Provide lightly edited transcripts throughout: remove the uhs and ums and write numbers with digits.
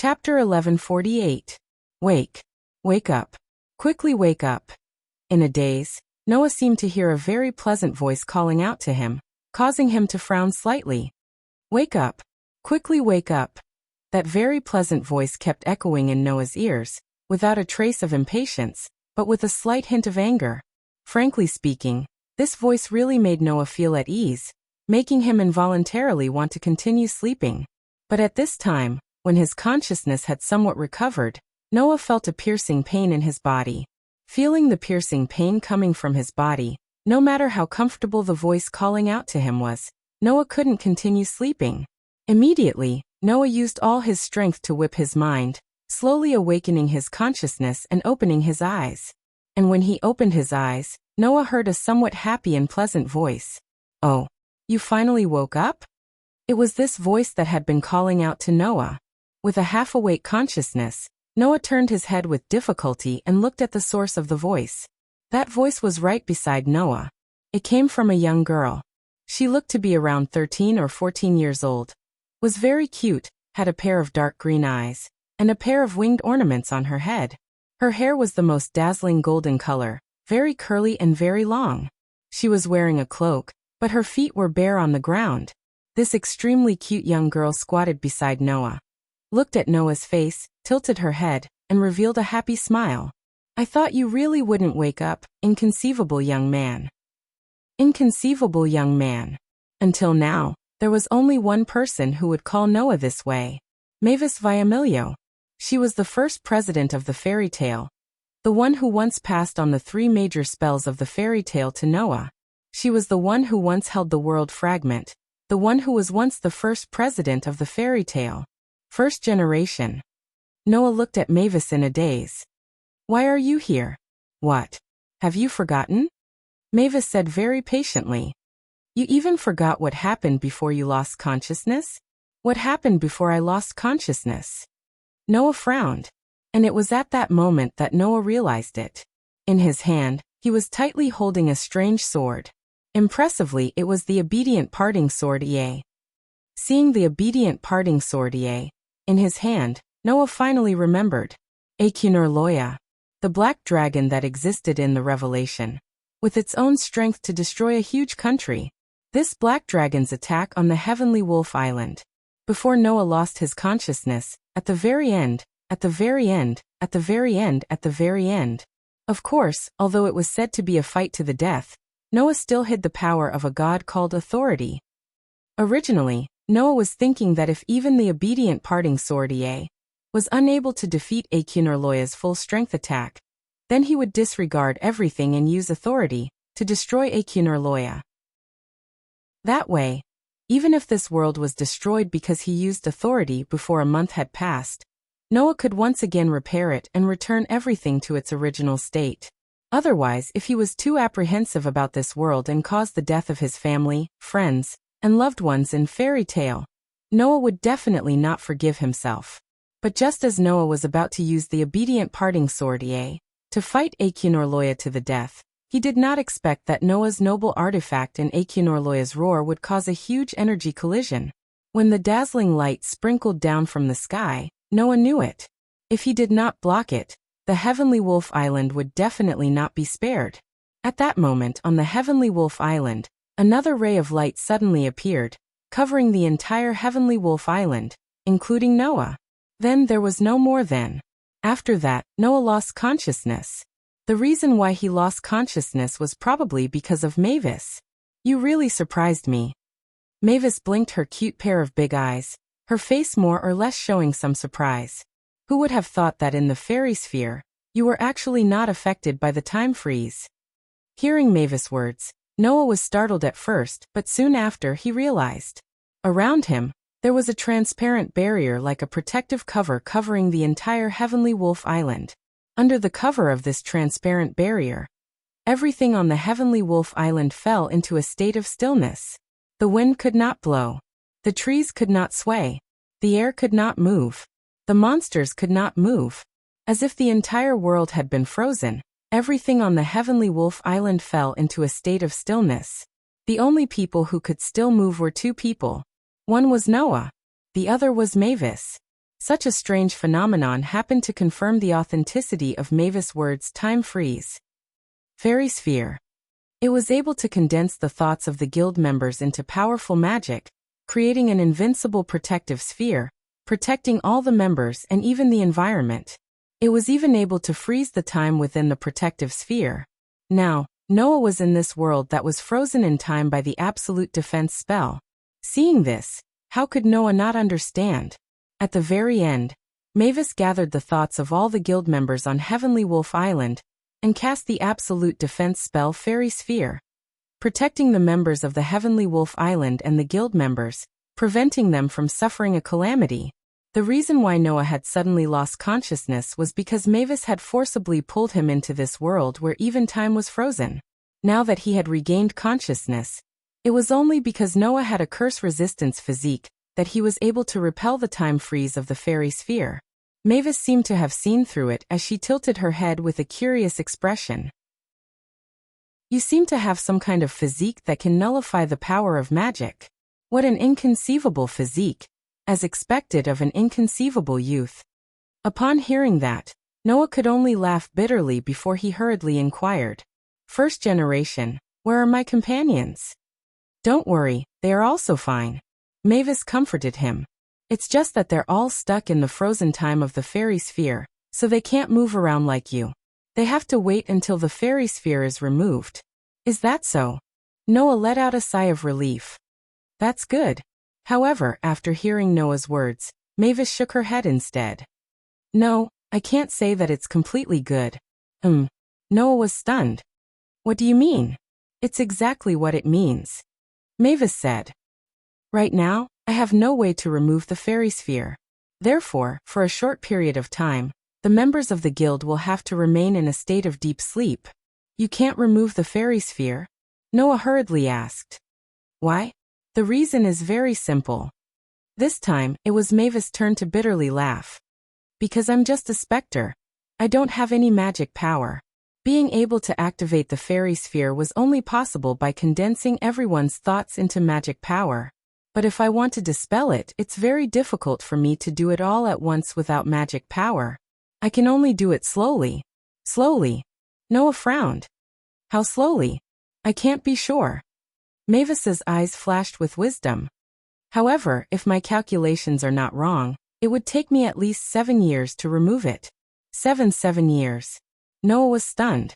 Chapter 1148. Wake. Wake up. Quickly wake up. In a daze, Noah seemed to hear a very pleasant voice calling out to him, causing him to frown slightly. Wake up. Quickly wake up. That very pleasant voice kept echoing in Noah's ears, without a trace of impatience, but with a slight hint of anger. Frankly speaking, this voice really made Noah feel at ease, making him involuntarily want to continue sleeping. But at this time, when his consciousness had somewhat recovered, Noah felt a piercing pain in his body. Feeling the piercing pain coming from his body, no matter how comfortable the voice calling out to him was, Noah couldn't continue sleeping. Immediately, Noah used all his strength to whip his mind, slowly awakening his consciousness and opening his eyes. And when he opened his eyes, Noah heard a somewhat happy and pleasant voice. "Oh, you finally woke up?" It was this voice that had been calling out to Noah. With a half-awake consciousness, Noah turned his head with difficulty and looked at the source of the voice. That voice was right beside Noah. It came from a young girl. She looked to be around 13 or 14 years old, was very cute, had a pair of dark green eyes, and a pair of winged ornaments on her head. Her hair was the most dazzling golden color, very curly and very long. She was wearing a cloak, but her feet were bare on the ground. This extremely cute young girl squatted beside Noah, looked at Noah's face, tilted her head, and revealed a happy smile. "I thought you really wouldn't wake up, inconceivable young man." Inconceivable young man. Until now, there was only one person who would call Noah this way. Mavis Viamilio. She was the first president of the fairy tale, the one who once passed on the 3 major spells of the fairy tale to Noah. She was the one who once held the world fragment, the one who was once the first president of the fairy tale. First generation. Noah looked at Mavis in a daze. "Why are you here? What? Have you forgotten?" Mavis said very patiently. "You even forgot what happened before you lost consciousness?" "What happened before I lost consciousness?" Noah frowned. And it was at that moment that Noah realized it. In his hand, he was tightly holding a strange sword. Impressively, it was the obedient parting sword Ie. Seeing the obedient parting sword Ie in his hand, Noah finally remembered. Akunur Loya, the black dragon that existed in the Revelation, with its own strength to destroy a huge country. This black dragon's attack on the heavenly wolf island. Before Noah lost his consciousness, at the very end, at the very end, at the very end, at the very end. Of course, although it was said to be a fight to the death, Noah still hid the power of a god called authority. Originally, Noah was thinking that if even the obedient parting sword Ie was unable to defeat Akunur Loya's full-strength attack, then he would disregard everything and use authority to destroy Akunur Loya. That way, even if this world was destroyed because he used authority before a month had passed, Noah could once again repair it and return everything to its original state. Otherwise, if he was too apprehensive about this world and caused the death of his family, friends, and loved ones in fairy tale, Noah would definitely not forgive himself. But just as Noah was about to use the obedient parting sword Ie to fight Akunur Loya to the death, he did not expect that Noah's noble artifact and Akunur Loya's roar would cause a huge energy collision. When the dazzling light sprinkled down from the sky, Noah knew it. If he did not block it, the Heavenly Wolf Island would definitely not be spared. At that moment on the Heavenly Wolf Island, another ray of light suddenly appeared, covering the entire Heavenly Wolf Island, including Noah. Then there was no more then. After that, Noah lost consciousness. The reason why he lost consciousness was probably because of Mavis. "You really surprised me." Mavis blinked her cute pair of big eyes, her face more or less showing some surprise. "Who would have thought that in the fairy sphere, you were actually not affected by the time freeze?" Hearing Mavis' words, Noah was startled at first, but soon after he realized. Around him, there was a transparent barrier like a protective cover covering the entire Heavenly Wolf Island. Under the cover of this transparent barrier, everything on the Heavenly Wolf Island fell into a state of stillness. The wind could not blow. The trees could not sway. The air could not move. The monsters could not move. As if the entire world had been frozen, everything on the Heavenly Wolf Island fell into a state of stillness. The only people who could still move were 2 people. One was Noah. The other was Mavis. Such a strange phenomenon happened to confirm the authenticity of Mavis' words time freeze. Fairy sphere. It was able to condense the thoughts of the guild members into powerful magic, creating an invincible protective sphere, protecting all the members and even the environment. It was even able to freeze the time within the protective sphere. Now, Noah was in this world that was frozen in time by the absolute defense spell. Seeing this, how could Noah not understand? At the very end, Mavis gathered the thoughts of all the guild members on Heavenly Wolf Island and cast the absolute defense spell Fairy Sphere, protecting the members of the Heavenly Wolf Island and the guild members, preventing them from suffering a calamity. The reason why Noah had suddenly lost consciousness was because Mavis had forcibly pulled him into this world where even time was frozen. Now that he had regained consciousness, it was only because Noah had a curse resistance physique that he was able to repel the time freeze of the fairy sphere. Mavis seemed to have seen through it as she tilted her head with a curious expression. You seem to have some kind of physique that can nullify the power of magic. What an inconceivable physique, as expected of an inconceivable youth. Upon hearing that, Noah could only laugh bitterly before he hurriedly inquired. First generation, where are my companions? Don't worry, they are also fine. Mavis comforted him. It's just that they're all stuck in the frozen time of the fairy sphere, so they can't move around like you. They have to wait until the fairy sphere is removed. Is that so? Noah let out a sigh of relief. That's good. However, after hearing Noah's words, Mavis shook her head instead. No, I can't say that it's completely good. Noah was stunned. What do you mean? It's exactly what it means. Mavis said. Right now, I have no way to remove the fairy sphere. Therefore, for a short period of time, the members of the guild will have to remain in a state of deep sleep. You can't remove the fairy sphere? Noah hurriedly asked. Why? The reason is very simple. This time, it was Mavis' turn to bitterly laugh. Because I'm just a specter. I don't have any magic power. Being able to activate the fairy sphere was only possible by condensing everyone's thoughts into magic power. But if I want to dispel it, it's very difficult for me to do it all at once without magic power. I can only do it slowly. Slowly. Noah frowned. How slowly? I can't be sure. Mavis's eyes flashed with wisdom. However, if my calculations are not wrong, it would take me at least 7 years to remove it. 7 years. Noah was stunned.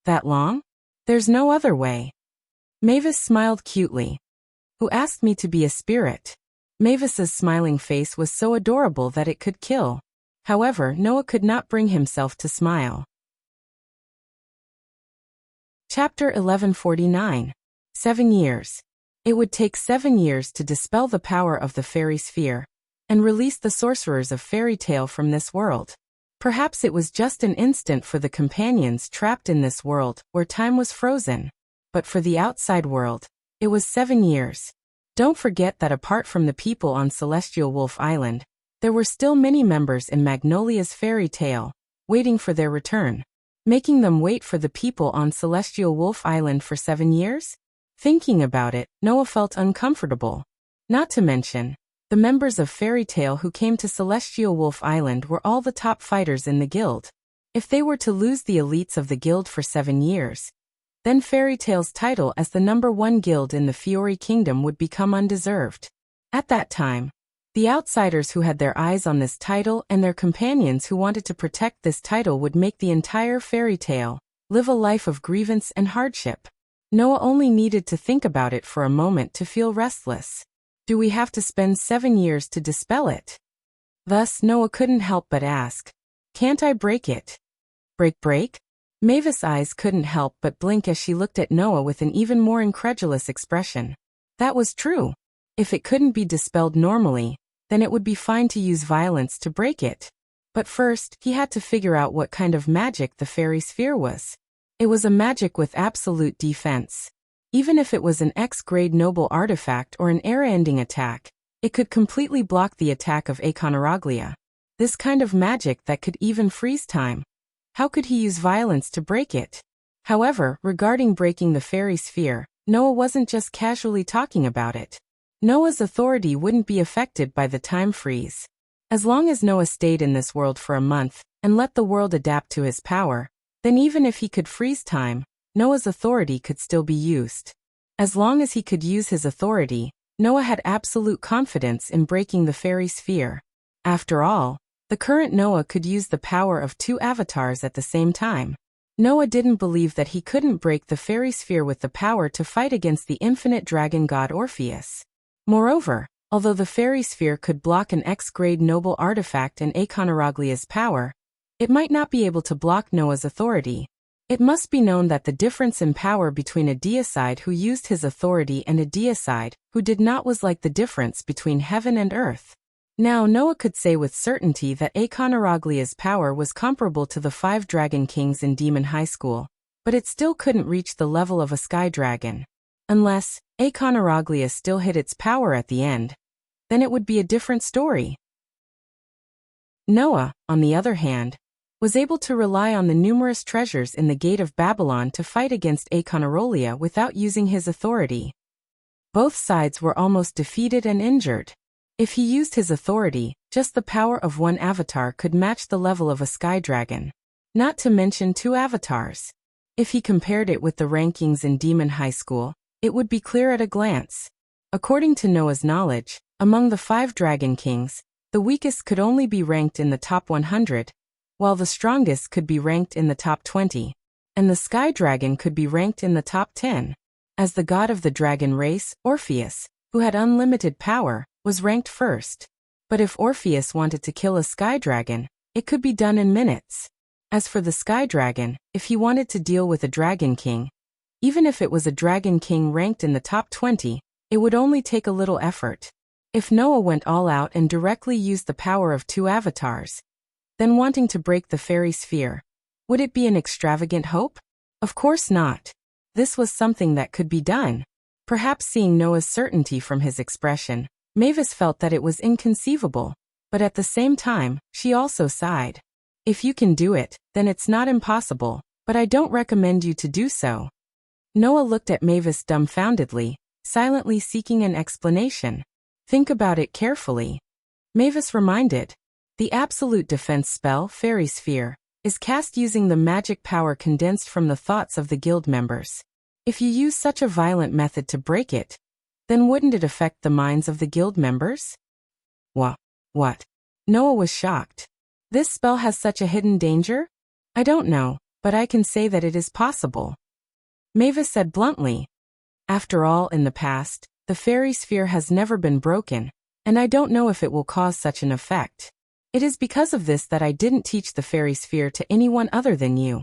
That long? There's no other way. Mavis smiled cutely. Who asked me to be a spirit? Mavis's smiling face was so adorable that it could kill. However, Noah could not bring himself to smile. Chapter 1149. 7 years. It would take 7 years to dispel the power of the fairy sphere and release the sorcerers of fairy tale from this world. Perhaps it was just an instant for the companions trapped in this world where time was frozen. But for the outside world, it was 7 years. Don't forget that apart from the people on Celestial Wolf Island, there were still many members in Magnolia's fairy tale, waiting for their return. Making them wait for the people on Celestial Wolf Island for 7 years? Thinking about it, Noah felt uncomfortable. Not to mention, the members of Fairy Tale who came to Celestial Wolf Island were all the top fighters in the guild. If they were to lose the elites of the guild for 7 years, then Fairy Tale's title as the #1 guild in the Fiori Kingdom would become undeserved. At that time, the outsiders who had their eyes on this title and their companions who wanted to protect this title would make the entire Fairy Tale live a life of grievance and hardship. Noah only needed to think about it for a moment to feel restless. Do we have to spend 7 years to dispel it? Thus, Noah couldn't help but ask, can't I break it? Break? Mavis' eyes couldn't help but blink as she looked at Noah with an even more incredulous expression. That was true. If it couldn't be dispelled normally, then it would be fine to use violence to break it. But first, he had to figure out what kind of magic the fairy sphere was. It was a magic with absolute defense. Even if it was an X-grade noble artifact or an era-ending attack, it could completely block the attack of Iconoraglia. This kind of magic that could even freeze time. How could he use violence to break it? However, regarding breaking the fairy sphere, Noah wasn't just casually talking about it. Noah's authority wouldn't be affected by the time freeze. As long as Noah stayed in this world for a month and let the world adapt to his power, then even if he could freeze time, Noah's authority could still be used. As long as he could use his authority, Noah had absolute confidence in breaking the fairy sphere. After all, the current Noah could use the power of two avatars at the same time. Noah didn't believe that he couldn't break the fairy sphere with the power to fight against the infinite dragon god Orpheus. Moreover, although the fairy sphere could block an X-grade noble artifact in Aconaraglia's power, it might not be able to block Noah's authority. It must be known that the difference in power between a deicide who used his authority and a deicide who did not was like the difference between heaven and earth. Now Noah could say with certainty that Aconaraglia's power was comparable to the 5 dragon kings in Demon High School, but it still couldn't reach the level of a sky dragon. Unless Aconaraglia still hid its power at the end, then it would be a different story. Noah, on the other hand, was able to rely on the numerous treasures in the Gate of Babylon to fight against Aconaralia without using his authority. Both sides were almost defeated and injured. If he used his authority, just the power of one avatar could match the level of a sky dragon. Not to mention 2 avatars. If he compared it with the rankings in Demon High School, it would be clear at a glance. According to Noah's knowledge, among the 5 dragon kings, the weakest could only be ranked in the top 100, while the strongest could be ranked in the top 20, and the sky dragon could be ranked in the top 10. As the god of the dragon race, Orpheus, who had unlimited power, was ranked first. But if Orpheus wanted to kill a sky dragon, it could be done in minutes. As for the sky dragon, if he wanted to deal with a dragon king, even if it was a dragon king ranked in the top 20, it would only take a little effort. If Noah went all out and directly used the power of 2 avatars, then wanting to break the fairy sphere, would it be an extravagant hope? Of course not. This was something that could be done. Perhaps seeing Noah's certainty from his expression, Mavis felt that it was inconceivable, but at the same time, she also sighed. If you can do it, then it's not impossible, but I don't recommend you to do so. Noah looked at Mavis dumbfoundedly, silently seeking an explanation. Think about it carefully. Mavis reminded. The absolute defense spell, Fairy Sphere, is cast using the magic power condensed from the thoughts of the guild members. If you use such a violent method to break it, then wouldn't it affect the minds of the guild members? What? Noah was shocked. This spell has such a hidden danger? I don't know, but I can say that it is possible. Mavis said bluntly. After all, in the past, the fairy sphere has never been broken, and I don't know if it will cause such an effect. It is because of this that I didn't teach the fairy sphere to anyone other than you,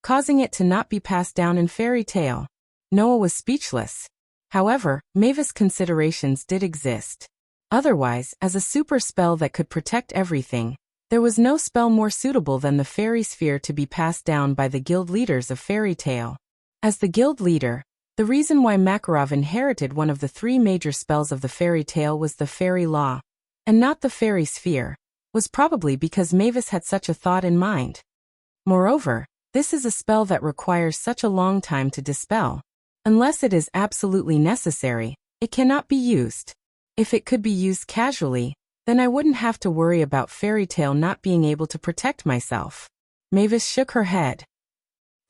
causing it to not be passed down in fairy tale. Noah was speechless. However, Mavis' considerations did exist. Otherwise, as a super spell that could protect everything, there was no spell more suitable than the fairy sphere to be passed down by the guild leaders of fairy tale. As the guild leader, the reason why Makarov inherited one of the 3 major spells of the fairy tale was the fairy law, and not the fairy sphere, was probably because Mavis had such a thought in mind. Moreover, this is a spell that requires such a long time to dispel. Unless it is absolutely necessary, it cannot be used. If it could be used casually, then I wouldn't have to worry about fairy tale not being able to protect myself. Mavis shook her head.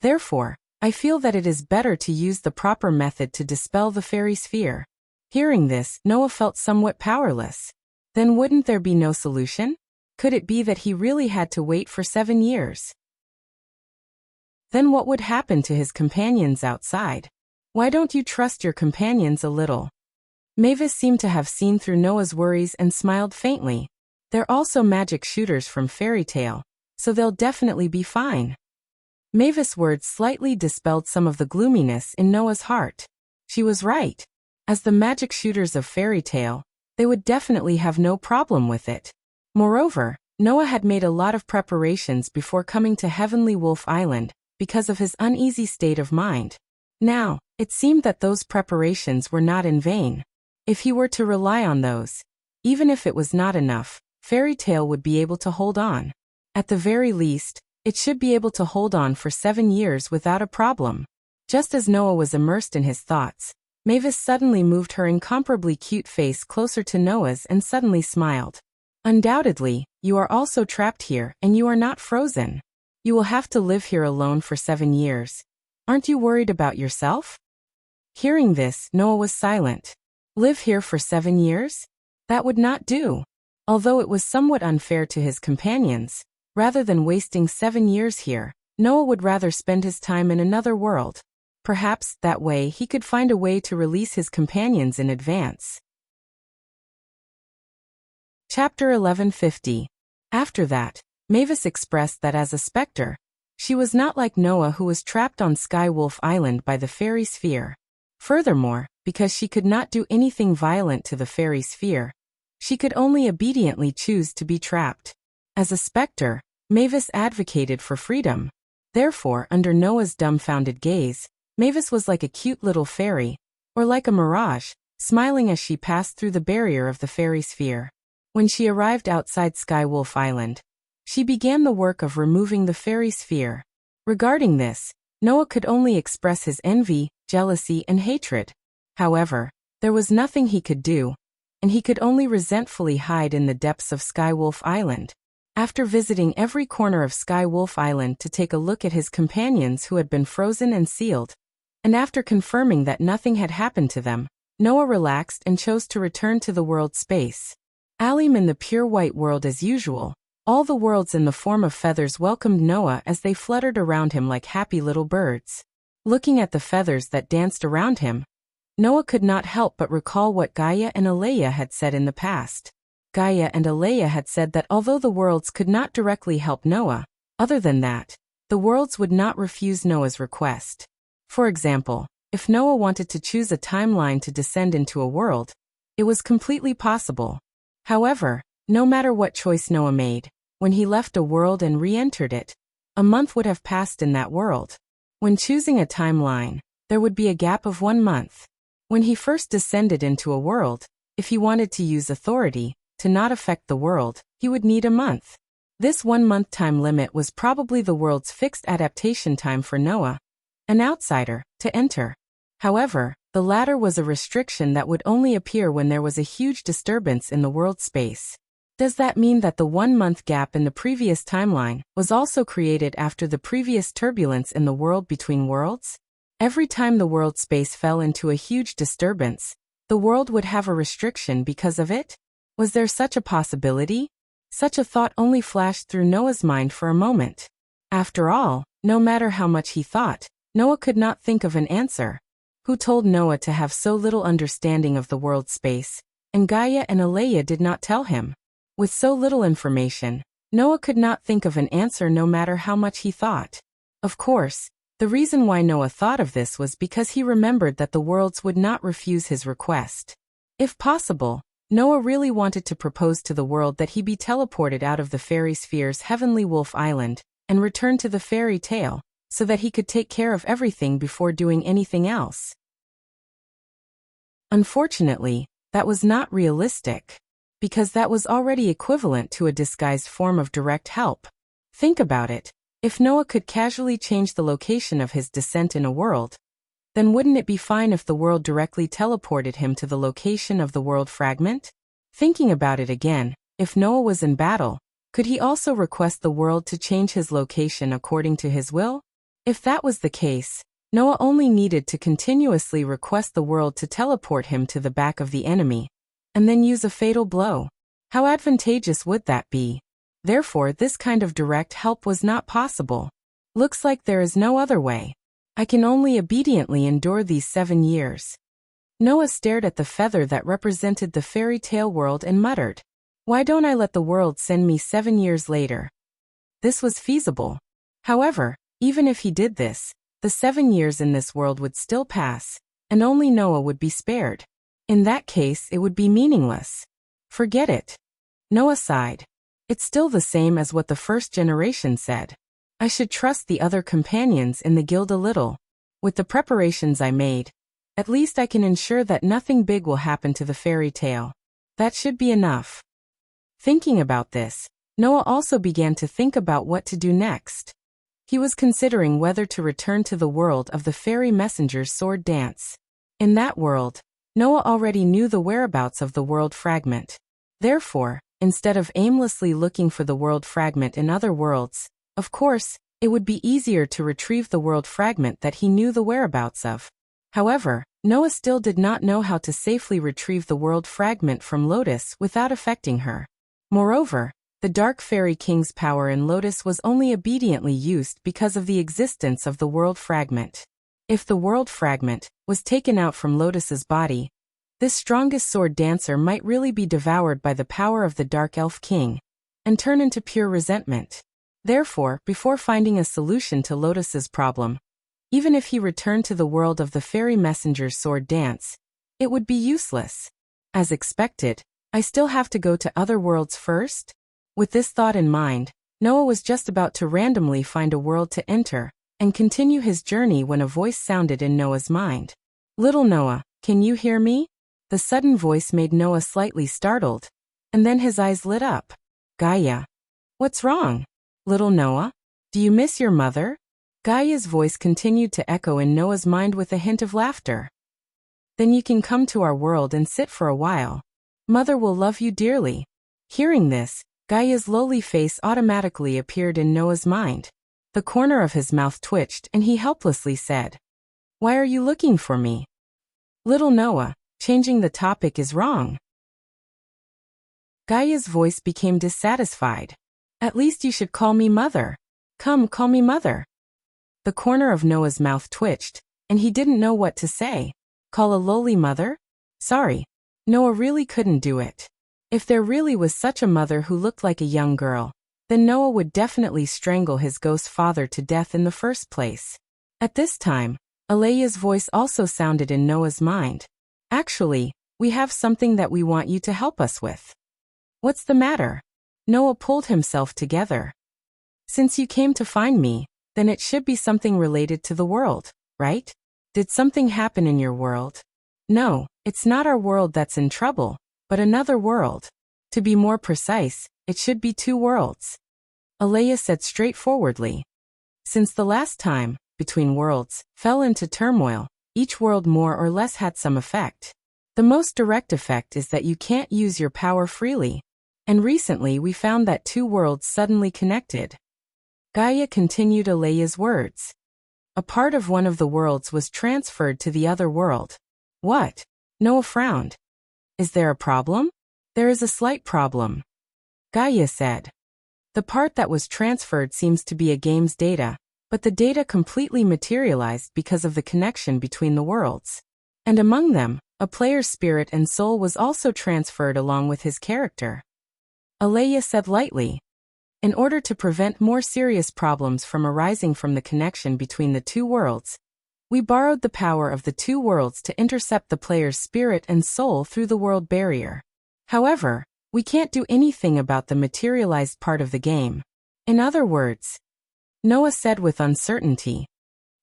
Therefore, I feel that it is better to use the proper method to dispel the fairy sphere. Hearing this, Noah felt somewhat powerless. Then wouldn't there be no solution? Could it be that he really had to wait for 7 years? Then what would happen to his companions outside? Why don't you trust your companions a little? Mavis seemed to have seen through Noah's worries and smiled faintly. They're also magic shooters from fairy tale, so they'll definitely be fine. Mavis' words slightly dispelled some of the gloominess in Noah's heart. She was right. As the magic shooters of fairy tale, they would definitely have no problem with it. Moreover, Noah had made a lot of preparations before coming to Heavenly Wolf Island, because of his uneasy state of mind. Now, it seemed that those preparations were not in vain. If he were to rely on those, even if it was not enough, fairy tale would be able to hold on. At the very least, it should be able to hold on for 7 years without a problem. Just as Noah was immersed in his thoughts, Mavis suddenly moved her incomparably cute face closer to Noah's and suddenly smiled. Undoubtedly, you are also trapped here and you are not frozen. You will have to live here alone for 7 years. Aren't you worried about yourself? Hearing this, Noah was silent. Live here for 7 years? That would not do. Although it was somewhat unfair to his companions, rather than wasting 7 years here, Noah would rather spend his time in another world. Perhaps, that way, he could find a way to release his companions in advance. Chapter 1150. After that, Mavis expressed that as a specter, she was not like Noah who was trapped on Skywolf Island by the fairy sphere. Furthermore, because she could not do anything violent to the fairy sphere, she could only obediently choose to be trapped. As a specter, Mavis advocated for freedom. Therefore, under Noah's dumbfounded gaze, Mavis was like a cute little fairy, or like a mirage, smiling as she passed through the barrier of the fairy sphere. When she arrived outside Skywolf Island, she began the work of removing the fairy sphere. Regarding this, Noah could only express his envy, jealousy, and hatred. However, there was nothing he could do, and he could only resentfully hide in the depths of Skywolf Island. After visiting every corner of Skywolf Island to take a look at his companions who had been frozen and sealed, and after confirming that nothing had happened to them, Noah relaxed and chose to return to the world space. Alim in the pure white world as usual, all the worlds in the form of feathers welcomed Noah as they fluttered around him like happy little birds. Looking at the feathers that danced around him, Noah could not help but recall what Gaia and Aleia had said in the past. Gaia and Aleia had said that although the worlds could not directly help Noah, other than that, the worlds would not refuse Noah's request. For example, if Noah wanted to choose a timeline to descend into a world, it was completely possible. However, no matter what choice Noah made, when he left a world and re-entered it, a month would have passed in that world. When choosing a timeline, there would be a gap of 1 month. When he first descended into a world, if he wanted to use authority to not affect the world, he would need a month. This 1-month time limit was probably the world's fixed adaptation time for Noah, an outsider, to enter. However, the latter was a restriction that would only appear when there was a huge disturbance in the world space. Does that mean that the 1-month gap in the previous timeline was also created after the previous turbulence in the world between worlds? Every time the world space fell into a huge disturbance, the world would have a restriction because of it? Was there such a possibility? Such a thought only flashed through Noah's mind for a moment. After all, no matter how much he thought, Noah could not think of an answer. Who told Noah to have so little understanding of the world space? And Gaia and Aleia did not tell him. With so little information, Noah could not think of an answer no matter how much he thought. Of course, the reason why Noah thought of this was because he remembered that the worlds would not refuse his request. If possible, Noah really wanted to propose to the world that he be teleported out of the fairy sphere's heavenly wolf island and return to the fairy tale, so that he could take care of everything before doing anything else. Unfortunately, that was not realistic, because that was already equivalent to a disguised form of direct help. Think about it. If Noah could casually change the location of his descent in a world, then wouldn't it be fine if the world directly teleported him to the location of the world fragment? Thinking about it again, if Noah was in battle, could he also request the world to change his location according to his will? If that was the case, Noah only needed to continuously request the world to teleport him to the back of the enemy, and then use a fatal blow. How advantageous would that be? Therefore, this kind of direct help was not possible. Looks like there is no other way. I can only obediently endure these 7 years. Noah stared at the feather that represented the fairy tale world and muttered, "Why don't I let the world send me 7 years later?" This was feasible. However, even if he did this, the 7 years in this world would still pass, and only Noah would be spared. In that case, it would be meaningless. Forget it. Noah sighed. It's still the same as what the first generation said. I should trust the other companions in the guild a little. With the preparations I made, at least I can ensure that nothing big will happen to the fairy tale. That should be enough. Thinking about this, Noah also began to think about what to do next. He was considering whether to return to the world of the fairy messenger's sword dance. In that world, Noah already knew the whereabouts of the world fragment. Therefore, instead of aimlessly looking for the world fragment in other worlds. Of course, it would be easier to retrieve the world fragment that he knew the whereabouts of. However, Noah still did not know how to safely retrieve the world fragment from Lotus without affecting her. Moreover, the Dark Fairy King's power in Lotus was only obediently used because of the existence of the world fragment. If the world fragment was taken out from Lotus's body, this strongest sword dancer might really be devoured by the power of the Dark Elf King and turn into pure resentment. Therefore, before finding a solution to Lotus's problem, even if he returned to the world of the fairy messenger's sword dance, it would be useless. As expected, I still have to go to other worlds first? With this thought in mind, Noah was just about to randomly find a world to enter and continue his journey when a voice sounded in Noah's mind. "Little Noah, can you hear me?" The sudden voice made Noah slightly startled, and then his eyes lit up. "Gaia. What's wrong? Little Noah? Do you miss your mother?" Gaia's voice continued to echo in Noah's mind with a hint of laughter. "Then you can come to our world and sit for a while. Mother will love you dearly." Hearing this, Gaia's lowly face automatically appeared in Noah's mind. The corner of his mouth twitched and he helplessly said, "Why are you looking for me?" "Little Noah, changing the topic is wrong." Gaia's voice became dissatisfied. "At least you should call me mother. Come, call me mother." The corner of Noah's mouth twitched, and he didn't know what to say. Call a lowly mother? Sorry. Noah really couldn't do it. If there really was such a mother who looked like a young girl, then Noah would definitely strangle his ghost father to death in the first place. At this time, Aleya's voice also sounded in Noah's mind. "Actually, we have something that we want you to help us with." "What's the matter?" Noah pulled himself together. "Since you came to find me, then it should be something related to the world, right? Did something happen in your world?" "No, it's not our world that's in trouble, but another world. To be more precise, it should be two worlds," Aleya said straightforwardly. Since the last time, Between Worlds, fell into turmoil, each world more or less had some effect. The most direct effect is that you can't use your power freely. And recently we found that two worlds suddenly connected. Gaia continued Aleya's words. A part of one of the worlds was transferred to the other world. What? Noah frowned. Is there a problem? There is a slight problem, Gaia said. The part that was transferred seems to be a game's data, but the data completely materialized because of the connection between the worlds. And among them, a player's spirit and soul was also transferred along with his character. Aleya said lightly. In order to prevent more serious problems from arising from the connection between the two worlds, we borrowed the power of the two worlds to intercept the player's spirit and soul through the world barrier. However, we can't do anything about the materialized part of the game. In other words, Noah said with uncertainty,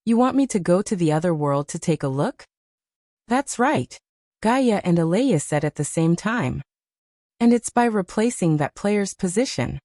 "You want me to go to the other world to take a look?" "That's right," Gaia and Aleya said at the same time. "And it's by replacing that player's position."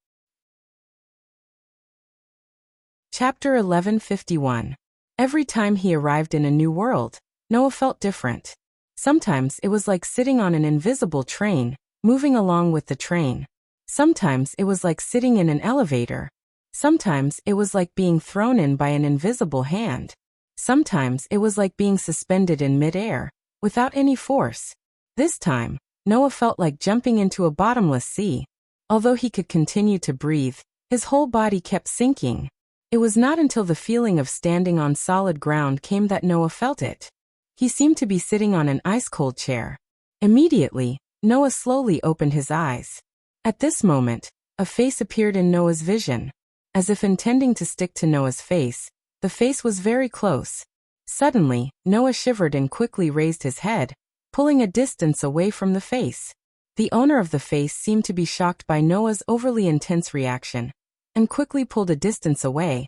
Chapter 1151. Every time he arrived in a new world, Noah felt different. Sometimes it was like sitting on an invisible train, moving along with the train. Sometimes it was like sitting in an elevator. Sometimes it was like being thrown in by an invisible hand. Sometimes it was like being suspended in midair, without any force. This time, Noah felt like jumping into a bottomless sea. Although he could continue to breathe, his whole body kept sinking. It was not until the feeling of standing on solid ground came that Noah felt it. He seemed to be sitting on an ice-cold chair. Immediately, Noah slowly opened his eyes. At this moment, a face appeared in Noah's vision. As if intending to stick to Noah's face, the face was very close. Suddenly, Noah shivered and quickly raised his head, pulling a distance away from the face. The owner of the face seemed to be shocked by Noah's overly intense reaction, and quickly pulled a distance away,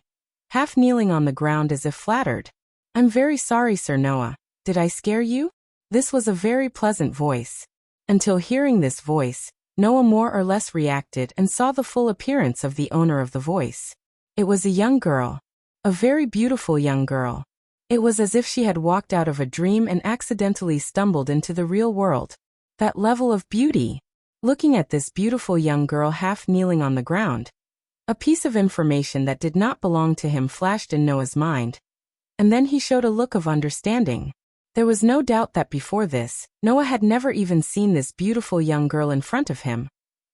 half kneeling on the ground as if flattered. "I'm very sorry, Sir Noah. Did I scare you?" This was a very pleasant voice. Until hearing this voice, Noah more or less reacted and saw the full appearance of the owner of the voice. It was a young girl. A very beautiful young girl. It was as if she had walked out of a dream and accidentally stumbled into the real world. That level of beauty. looking at this beautiful young girl half kneeling on the ground. A piece of information that did not belong to him flashed in Noah's mind, and then he showed a look of understanding. There was no doubt that before this, Noah had never even seen this beautiful young girl in front of him,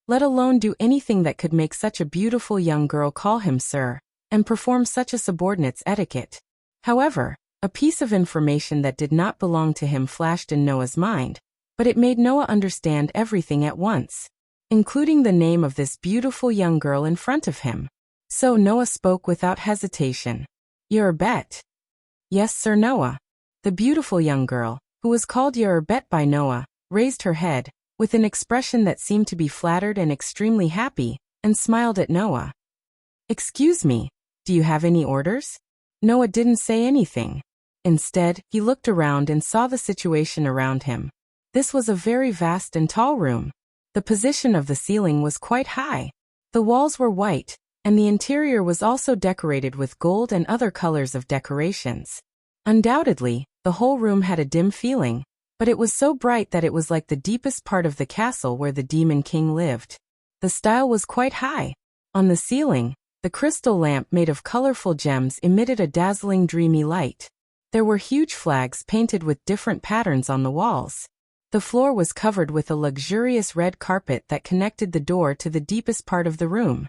let alone do anything that could make such a beautiful young girl call him sir, and perform such a subordinate's etiquette. However, a piece of information that did not belong to him flashed in Noah's mind, but it made Noah understand everything at once, including the name of this beautiful young girl in front of him. So Noah spoke without hesitation. Yerbet. Yes, Sir Noah. The beautiful young girl, who was called Yerbet by Noah, raised her head, with an expression that seemed to be flattered and extremely happy, and smiled at Noah. Excuse me, do you have any orders? Noah didn't say anything. Instead, he looked around and saw the situation around him. This was a very vast and tall room. The position of the ceiling was quite high. The walls were white, and the interior was also decorated with gold and other colors of decorations. Undoubtedly, the whole room had a dim feeling, but it was so bright that it was like the deepest part of the castle where the Demon King lived. The style was quite high. On the ceiling, the crystal lamp made of colorful gems emitted a dazzling dreamy light. There were huge flags painted with different patterns on the walls. The floor was covered with a luxurious red carpet that connected the door to the deepest part of the room.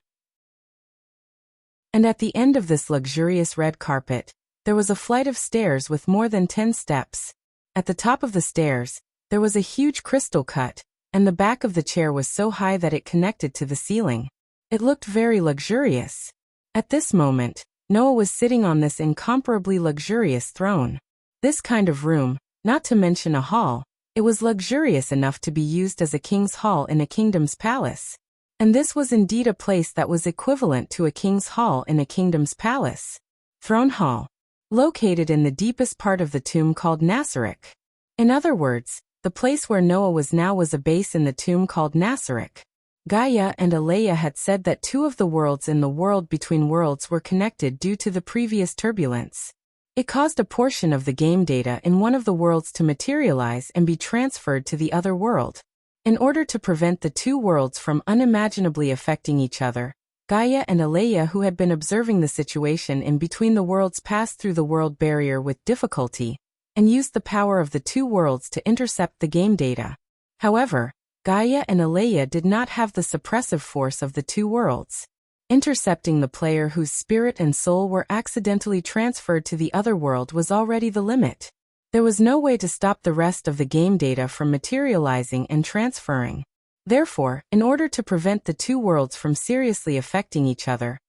And at the end of this luxurious red carpet, there was a flight of stairs with more than 10 steps. At the top of the stairs, there was a huge crystal cut, and the back of the chair was so high that it connected to the ceiling. It looked very luxurious. At this moment, Noah was sitting on this incomparably luxurious throne. This kind of room, not to mention a hall, it was luxurious enough to be used as a king's hall in a kingdom's palace. And this was indeed a place that was equivalent to a king's hall in a kingdom's palace. Throne Hall. Located in the deepest part of the tomb called Nasarek. In other words, the place where Noah was now was a base in the tomb called Nasarek. Gaia and Alea had said that two of the worlds in the world between worlds were connected due to the previous turbulence. It caused a portion of the game data in one of the worlds to materialize and be transferred to the other world. In order to prevent the two worlds from unimaginably affecting each other, Gaia and Alea, who had been observing the situation in between the worlds, passed through the world barrier with difficulty, and used the power of the two worlds to intercept the game data. However, Gaia and Alea did not have the suppressive force of the two worlds. Intercepting the player whose spirit and soul were accidentally transferred to the other world was already the limit. There was no way to stop the rest of the game data from materializing and transferring. Therefore, in order to prevent the two worlds from seriously affecting each other,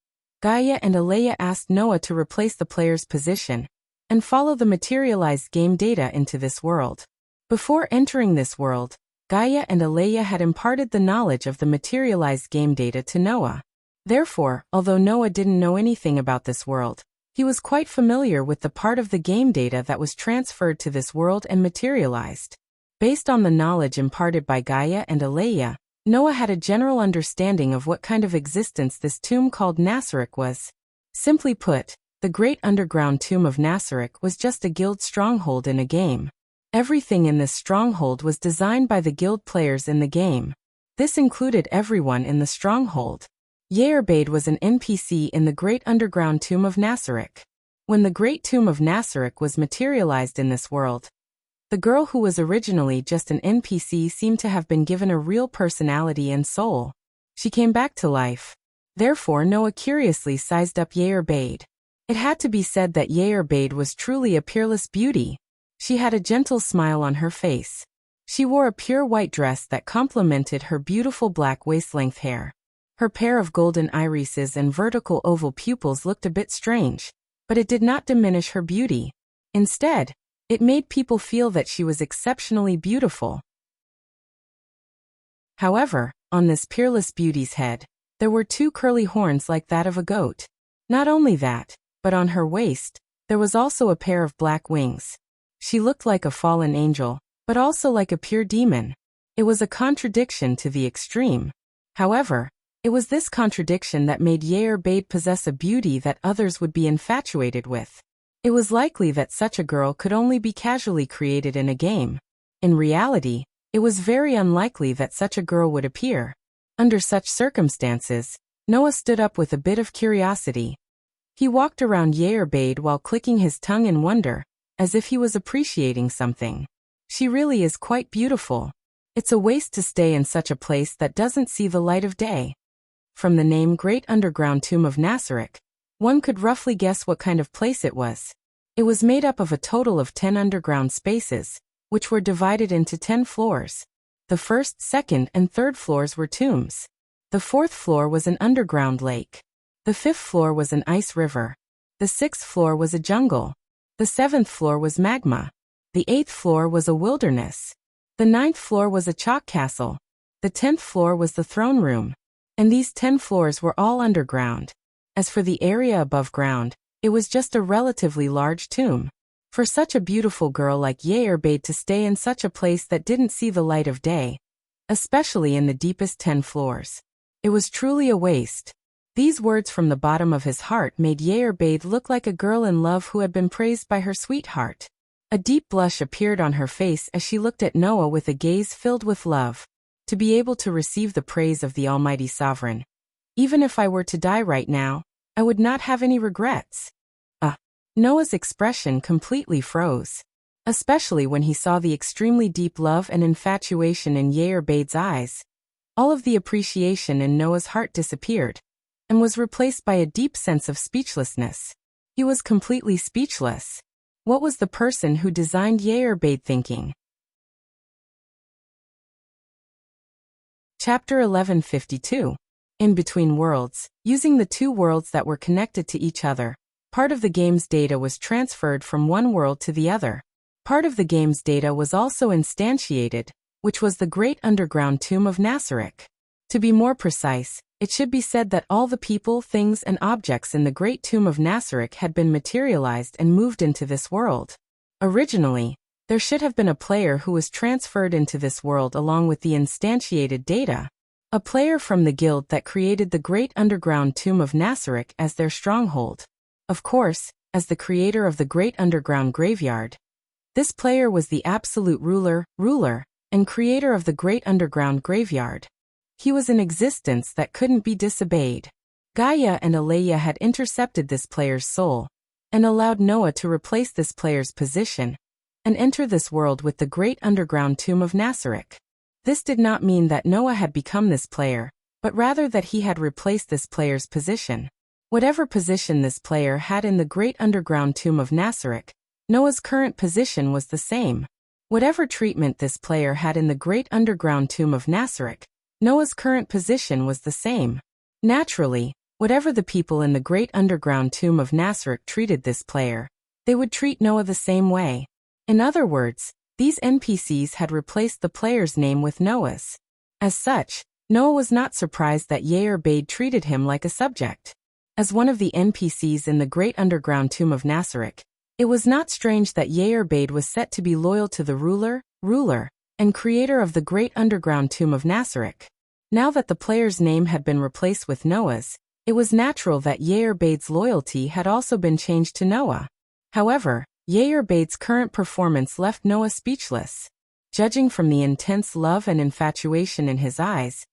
Gaia and Alea asked Noah to replace the player's position and follow the materialized game data into this world. Before entering this world, Gaia and Alea had imparted the knowledge of the materialized game data to Noah. Therefore, although Noah didn't know anything about this world, he was quite familiar with the part of the game data that was transferred to this world and materialized. Based on the knowledge imparted by Gaia and Alea, Noah had a general understanding of what kind of existence this tomb called Nasarek was. Simply put, the great underground tomb of Nasarek was just a guild stronghold in a game. Everything in this stronghold was designed by the guild players in the game. This included everyone in the stronghold. Yerbade was an NPC in the great underground tomb of Nasarek. When the great tomb of Nasarek was materialized in this world, the girl who was originally just an NPC seemed to have been given a real personality and soul. She came back to life. Therefore, Noah curiously sized up Yerbade. It had to be said that Yerbade was truly a peerless beauty. She had a gentle smile on her face. She wore a pure white dress that complemented her beautiful black waist-length hair. Her pair of golden irises and vertical oval pupils looked a bit strange, but it did not diminish her beauty. Instead, it made people feel that she was exceptionally beautiful. However, on this peerless beauty's head, there were two curly horns like that of a goat. Not only that, but on her waist, there was also a pair of black wings. She looked like a fallen angel, but also like a pure demon. It was a contradiction to the extreme. However, it was this contradiction that made Yerbade possess a beauty that others would be infatuated with. It was likely that such a girl could only be casually created in a game. In reality, It was very unlikely that such a girl would appear. Under such circumstances, Noah stood up with a bit of curiosity. He walked around Yerbade while clicking his tongue in wonder, as if he was appreciating something. She really is quite beautiful. It's a waste to stay in such a place that doesn't see the light of day. From the name Great Underground Tomb of Nasarek, one could roughly guess what kind of place it was. It was made up of a total of 10 underground spaces, which were divided into 10 floors. The first, second, and third floors were tombs. The fourth floor was an underground lake. The fifth floor was an ice river. The sixth floor was a jungle. The seventh floor was magma. The eighth floor was a wilderness. The ninth floor was a chalk castle. The 10th floor was the throne room. And these 10 floors were all underground. As for the area above ground, it was just a relatively large tomb. For such a beautiful girl like Yerbade to stay in such a place that didn't see the light of day, especially in the deepest 10 floors. It was truly a waste. These words from the bottom of his heart made Yerbade look like a girl in love who had been praised by her sweetheart. A deep blush appeared on her face as she looked at Noah with a gaze filled with love. To be able to receive the praise of the Almighty Sovereign. Even if I were to die right now, I would not have any regrets. Noah's expression completely froze. Especially when he saw the extremely deep love and infatuation in Yerbade's eyes. All of the appreciation in Noah's heart disappeared, and was replaced by a deep sense of speechlessness. He was completely speechless. What was the person who designed Yerbade thinking? Chapter 1152. In Between Worlds. Using the two worlds that were connected to each other, part of the game's data was transferred from one world to the other. Part of the game's data was also instantiated, which was the Great Underground Tomb of Nasarek. To be more precise, it should be said that all the people, things, and objects in the Great Tomb of Nasarek had been materialized and moved into this world. Originally, there should have been a player who was transferred into this world along with the instantiated data. A player from the guild that created the Great Underground Tomb of Nasarek as their stronghold. Of course, as the creator of the Great Underground Graveyard. This player was the absolute ruler, and creator of the Great Underground Graveyard. He was an existence that couldn't be disobeyed. Gaia and Aleya had intercepted this player's soul, and allowed Noah to replace this player's position, and enter this world with the Great Underground Tomb of Nasarek. This did not mean that Noah had become this player, but rather that he had replaced this player's position. Whatever position this player had in the Great Underground Tomb of Nasarek, Noah's current position was the same. Whatever treatment this player had in the Great Underground Tomb of Nasarek, Noah's current position was the same. Naturally, whatever the people in the Great Underground Tomb of Nasarek treated this player, they would treat Noah the same way. In other words, these NPCs had replaced the player's name with Noah's. As such, Noah was not surprised that Yerbade treated him like a subject. As one of the NPCs in the Great Underground Tomb of Nasarek, it was not strange that Yerbade was set to be loyal to the ruler, and creator of the Great Underground Tomb of Nasarek. Now that the player's name had been replaced with Noah's, it was natural that Yerbade's loyalty had also been changed to Noah. However, Yerbade's current performance left Noah speechless. Judging from the intense love and infatuation in his eyes,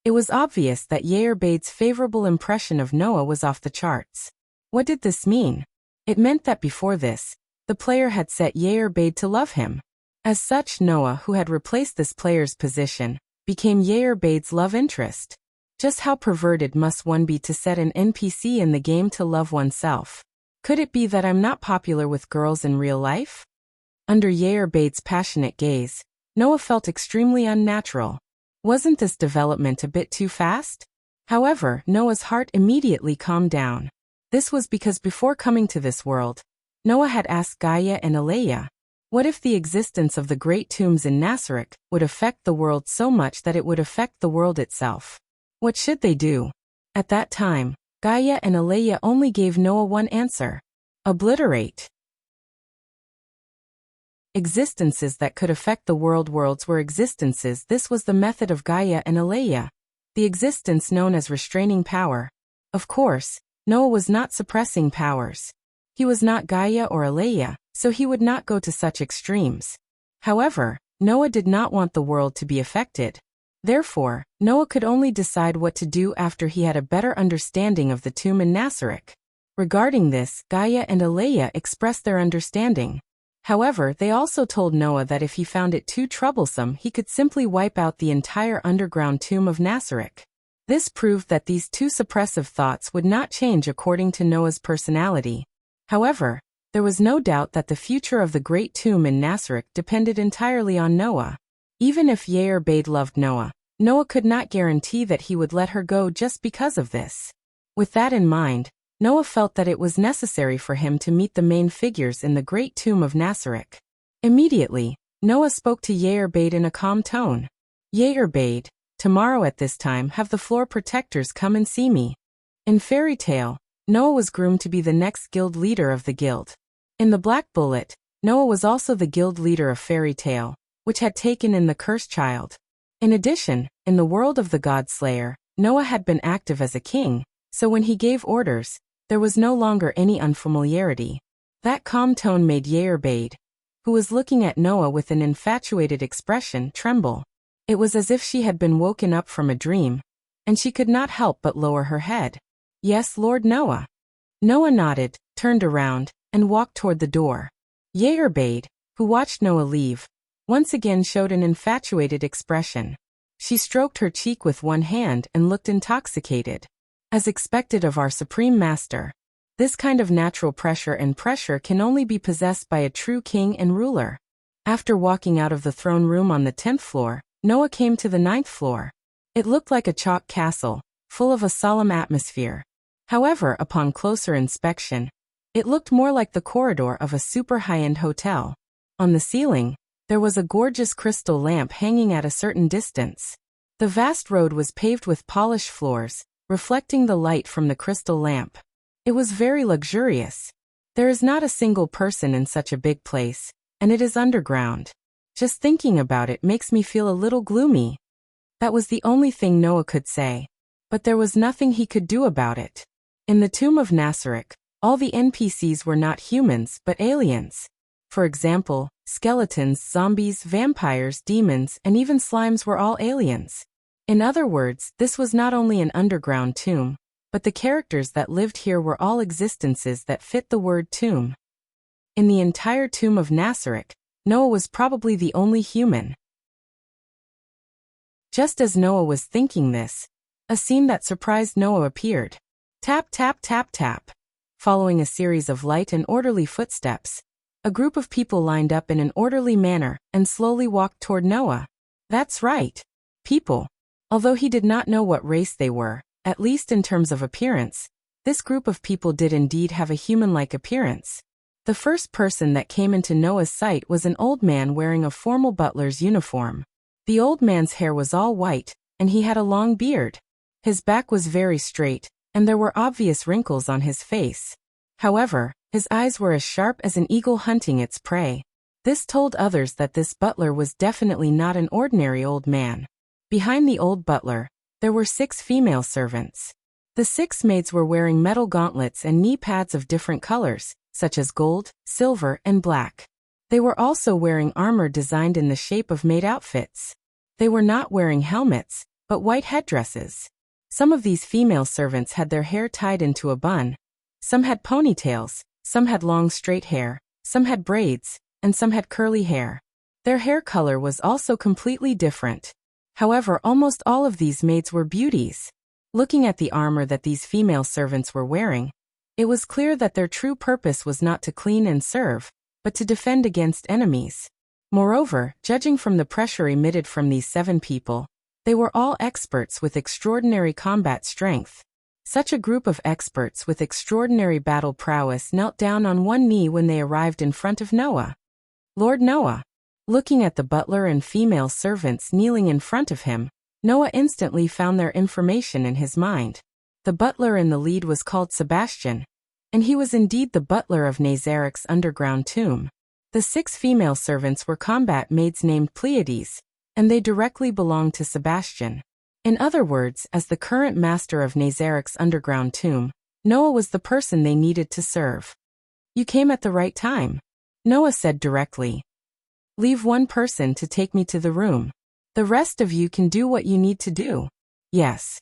it was obvious that Yerbade's favorable impression of Noah was off the charts. What did this mean? It meant that before this, the player had set Yerbade to love him. As such, Noah, who had replaced this player's position, became Yerbade's love interest. Just how perverted must one be to set an NPC in the game to love oneself? Could it be that I'm not popular with girls in real life? Under Yerbade's passionate gaze, Noah felt extremely unnatural. Wasn't this development a bit too fast? However, Noah's heart immediately calmed down. This was because before coming to this world, Noah had asked Gaia and Aleya, what if the existence of the great tombs in Nasarek would affect the world so much that it would affect the world itself? What should they do? At that time, Gaia and Aleya only gave Noah one answer: obliterate. Existences that could affect the worlds were existences. This was the method of Gaia and Aleya, the existence known as restraining power. Of course, Noah was not suppressing powers. He was not Gaia or Aleya, so he would not go to such extremes. However, Noah did not want the world to be affected. Therefore, Noah could only decide what to do after he had a better understanding of the tomb in Nazareth. Regarding this, Gaia and Aleia expressed their understanding. However, they also told Noah that if he found it too troublesome, he could simply wipe out the entire underground tomb of Nazareth. This proved that these two suppressive thoughts would not change according to Noah's personality. However, there was no doubt that the future of the great tomb in Nazareth depended entirely on Noah. Even if Yair-Bade loved Noah, Noah could not guarantee that he would let her go just because of this. With that in mind, Noah felt that it was necessary for him to meet the main figures in the great tomb of Nazareth. Immediately, Noah spoke to Yair-Bade in a calm tone. Yair-Bade, tomorrow at this time have the floor protectors come and see me. In fairy tale, Noah was groomed to be the next guild leader of the guild. In the Black Bullet, Noah was also the guild leader of fairy tale, which had taken in the cursed child. In addition, in the world of the God Slayer, Noah had been active as a king, so when he gave orders, there was no longer any unfamiliarity. That calm tone made Yair-Bade, who was looking at Noah with an infatuated expression, tremble. It was as if she had been woken up from a dream, and she could not help but lower her head. Yes, Lord Noah. Noah nodded, turned around, and walked toward the door. Yair-Bade, who watched Noah leave, once again showed an infatuated expression. She stroked her cheek with one hand and looked intoxicated. As expected of our Supreme Master, this kind of natural pressure can only be possessed by a true king and ruler. After walking out of the throne room on the 10th floor, Noah came to the 9th floor. It looked like a chalk castle, full of a solemn atmosphere. However, upon closer inspection, it looked more like the corridor of a super high-end hotel. On the ceiling, there was a gorgeous crystal lamp hanging at a certain distance. The vast road was paved with polished floors, reflecting the light from the crystal lamp. It was very luxurious. There is not a single person in such a big place, and it is underground. Just thinking about it makes me feel a little gloomy. That was the only thing Noah could say. But there was nothing he could do about it. In the tomb of Nazareth, all the NPCs were not humans but aliens. For example, skeletons, zombies, vampires, demons, and even slimes were all aliens. In other words, this was not only an underground tomb, but the characters that lived here were all existences that fit the word tomb. In the entire tomb of Nazareth, Noah was probably the only human. Just as Noah was thinking this, a scene that surprised Noah appeared. Tap, tap, tap, tap. Following a series of light and orderly footsteps, a group of people lined up in an orderly manner and slowly walked toward Noah. That's right. People. Although he did not know what race they were, at least in terms of appearance, this group of people did indeed have a human-like appearance. The first person that came into Noah's sight was an old man wearing a formal butler's uniform. The old man's hair was all white, and he had a long beard. His back was very straight, and there were obvious wrinkles on his face. However, his eyes were as sharp as an eagle hunting its prey. This told others that this butler was definitely not an ordinary old man. Behind the old butler, there were 6 female servants. The 6 maids were wearing metal gauntlets and knee pads of different colors, such as gold, silver, and black. They were also wearing armor designed in the shape of maid outfits. They were not wearing helmets, but white headdresses. Some of these female servants had their hair tied into a bun. Some had ponytails, some had long straight hair, some had braids, and some had curly hair. Their hair color was also completely different. However, almost all of these maids were beauties. Looking at the armor that these female servants were wearing, it was clear that their true purpose was not to clean and serve, but to defend against enemies. Moreover, judging from the pressure emitted from these 7 people, they were all experts with extraordinary combat strength. Such a group of experts with extraordinary battle prowess knelt down on one knee when they arrived in front of Noah. Lord Noah. Looking at the butler and female servants kneeling in front of him, Noah instantly found their information in his mind. The butler in the lead was called Sebastian, and he was indeed the butler of Nazareth's underground tomb. The 6 female servants were combat maids named Pleiades, and they directly belonged to Sebastian. In other words, as the current master of Nazareth's underground tomb, Noah was the person they needed to serve. You came at the right time, Noah said directly. Leave one person to take me to the room. The rest of you can do what you need to do. Yes.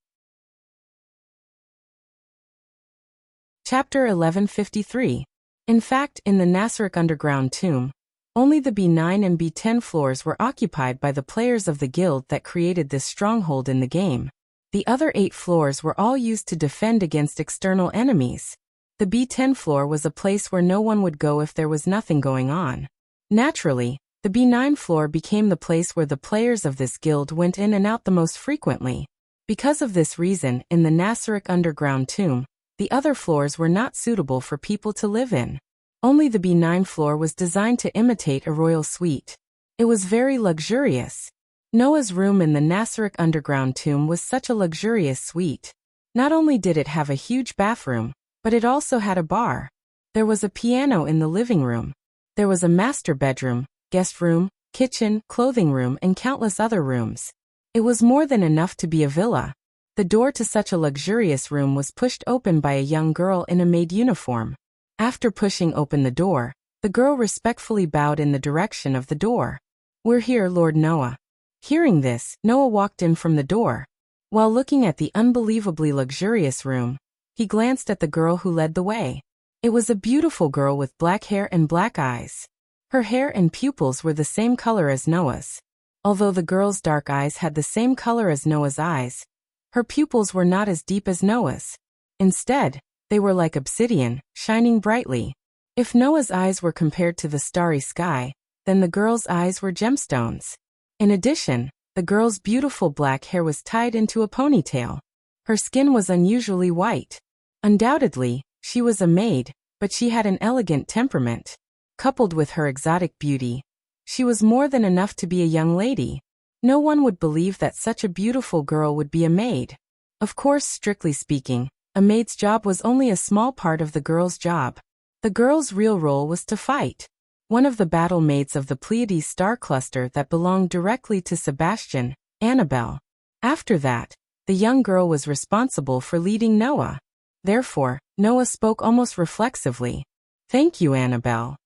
Chapter 1153. In fact, in the Nasric underground tomb, only the B9 and B10 floors were occupied by the players of the guild that created this stronghold in the game. The other 8 floors were all used to defend against external enemies. The B10 floor was a place where no one would go if there was nothing going on. Naturally, the B9 floor became the place where the players of this guild went in and out the most frequently. Because of this reason, in the Nasric underground tomb, the other floors were not suitable for people to live in. Only the B9 floor was designed to imitate a royal suite. It was very luxurious. Noah's room in the Nasric underground tomb was such a luxurious suite. Not only did it have a huge bathroom, but it also had a bar. There was a piano in the living room. There was a master bedroom, guest room, kitchen, clothing room, and countless other rooms. It was more than enough to be a villa. The door to such a luxurious room was pushed open by a young girl in a maid uniform. After pushing open the door, the girl respectfully bowed in the direction of the door. "We're here, Lord Noah." Hearing this, Noah walked in from the door. While looking at the unbelievably luxurious room, he glanced at the girl who led the way. It was a beautiful girl with black hair and black eyes. Her hair and pupils were the same color as Noah's. Although the girl's dark eyes had the same color as Noah's eyes, her pupils were not as deep as Noah's. Instead, they were like obsidian, shining brightly. If Noah's eyes were compared to the starry sky, then the girl's eyes were gemstones. In addition, the girl's beautiful black hair was tied into a ponytail. Her skin was unusually white. Undoubtedly, she was a maid, but she had an elegant temperament. Coupled with her exotic beauty, she was more than enough to be a young lady. No one would believe that such a beautiful girl would be a maid. Of course, strictly speaking, a maid's job was only a small part of the girl's job. The girl's real role was to fight. One of the battle maids of the Pleiades star cluster that belonged directly to Sebastian, Annabelle. After that, the young girl was responsible for leading Noah. Therefore, Noah spoke almost reflexively. "Thank you, Annabelle."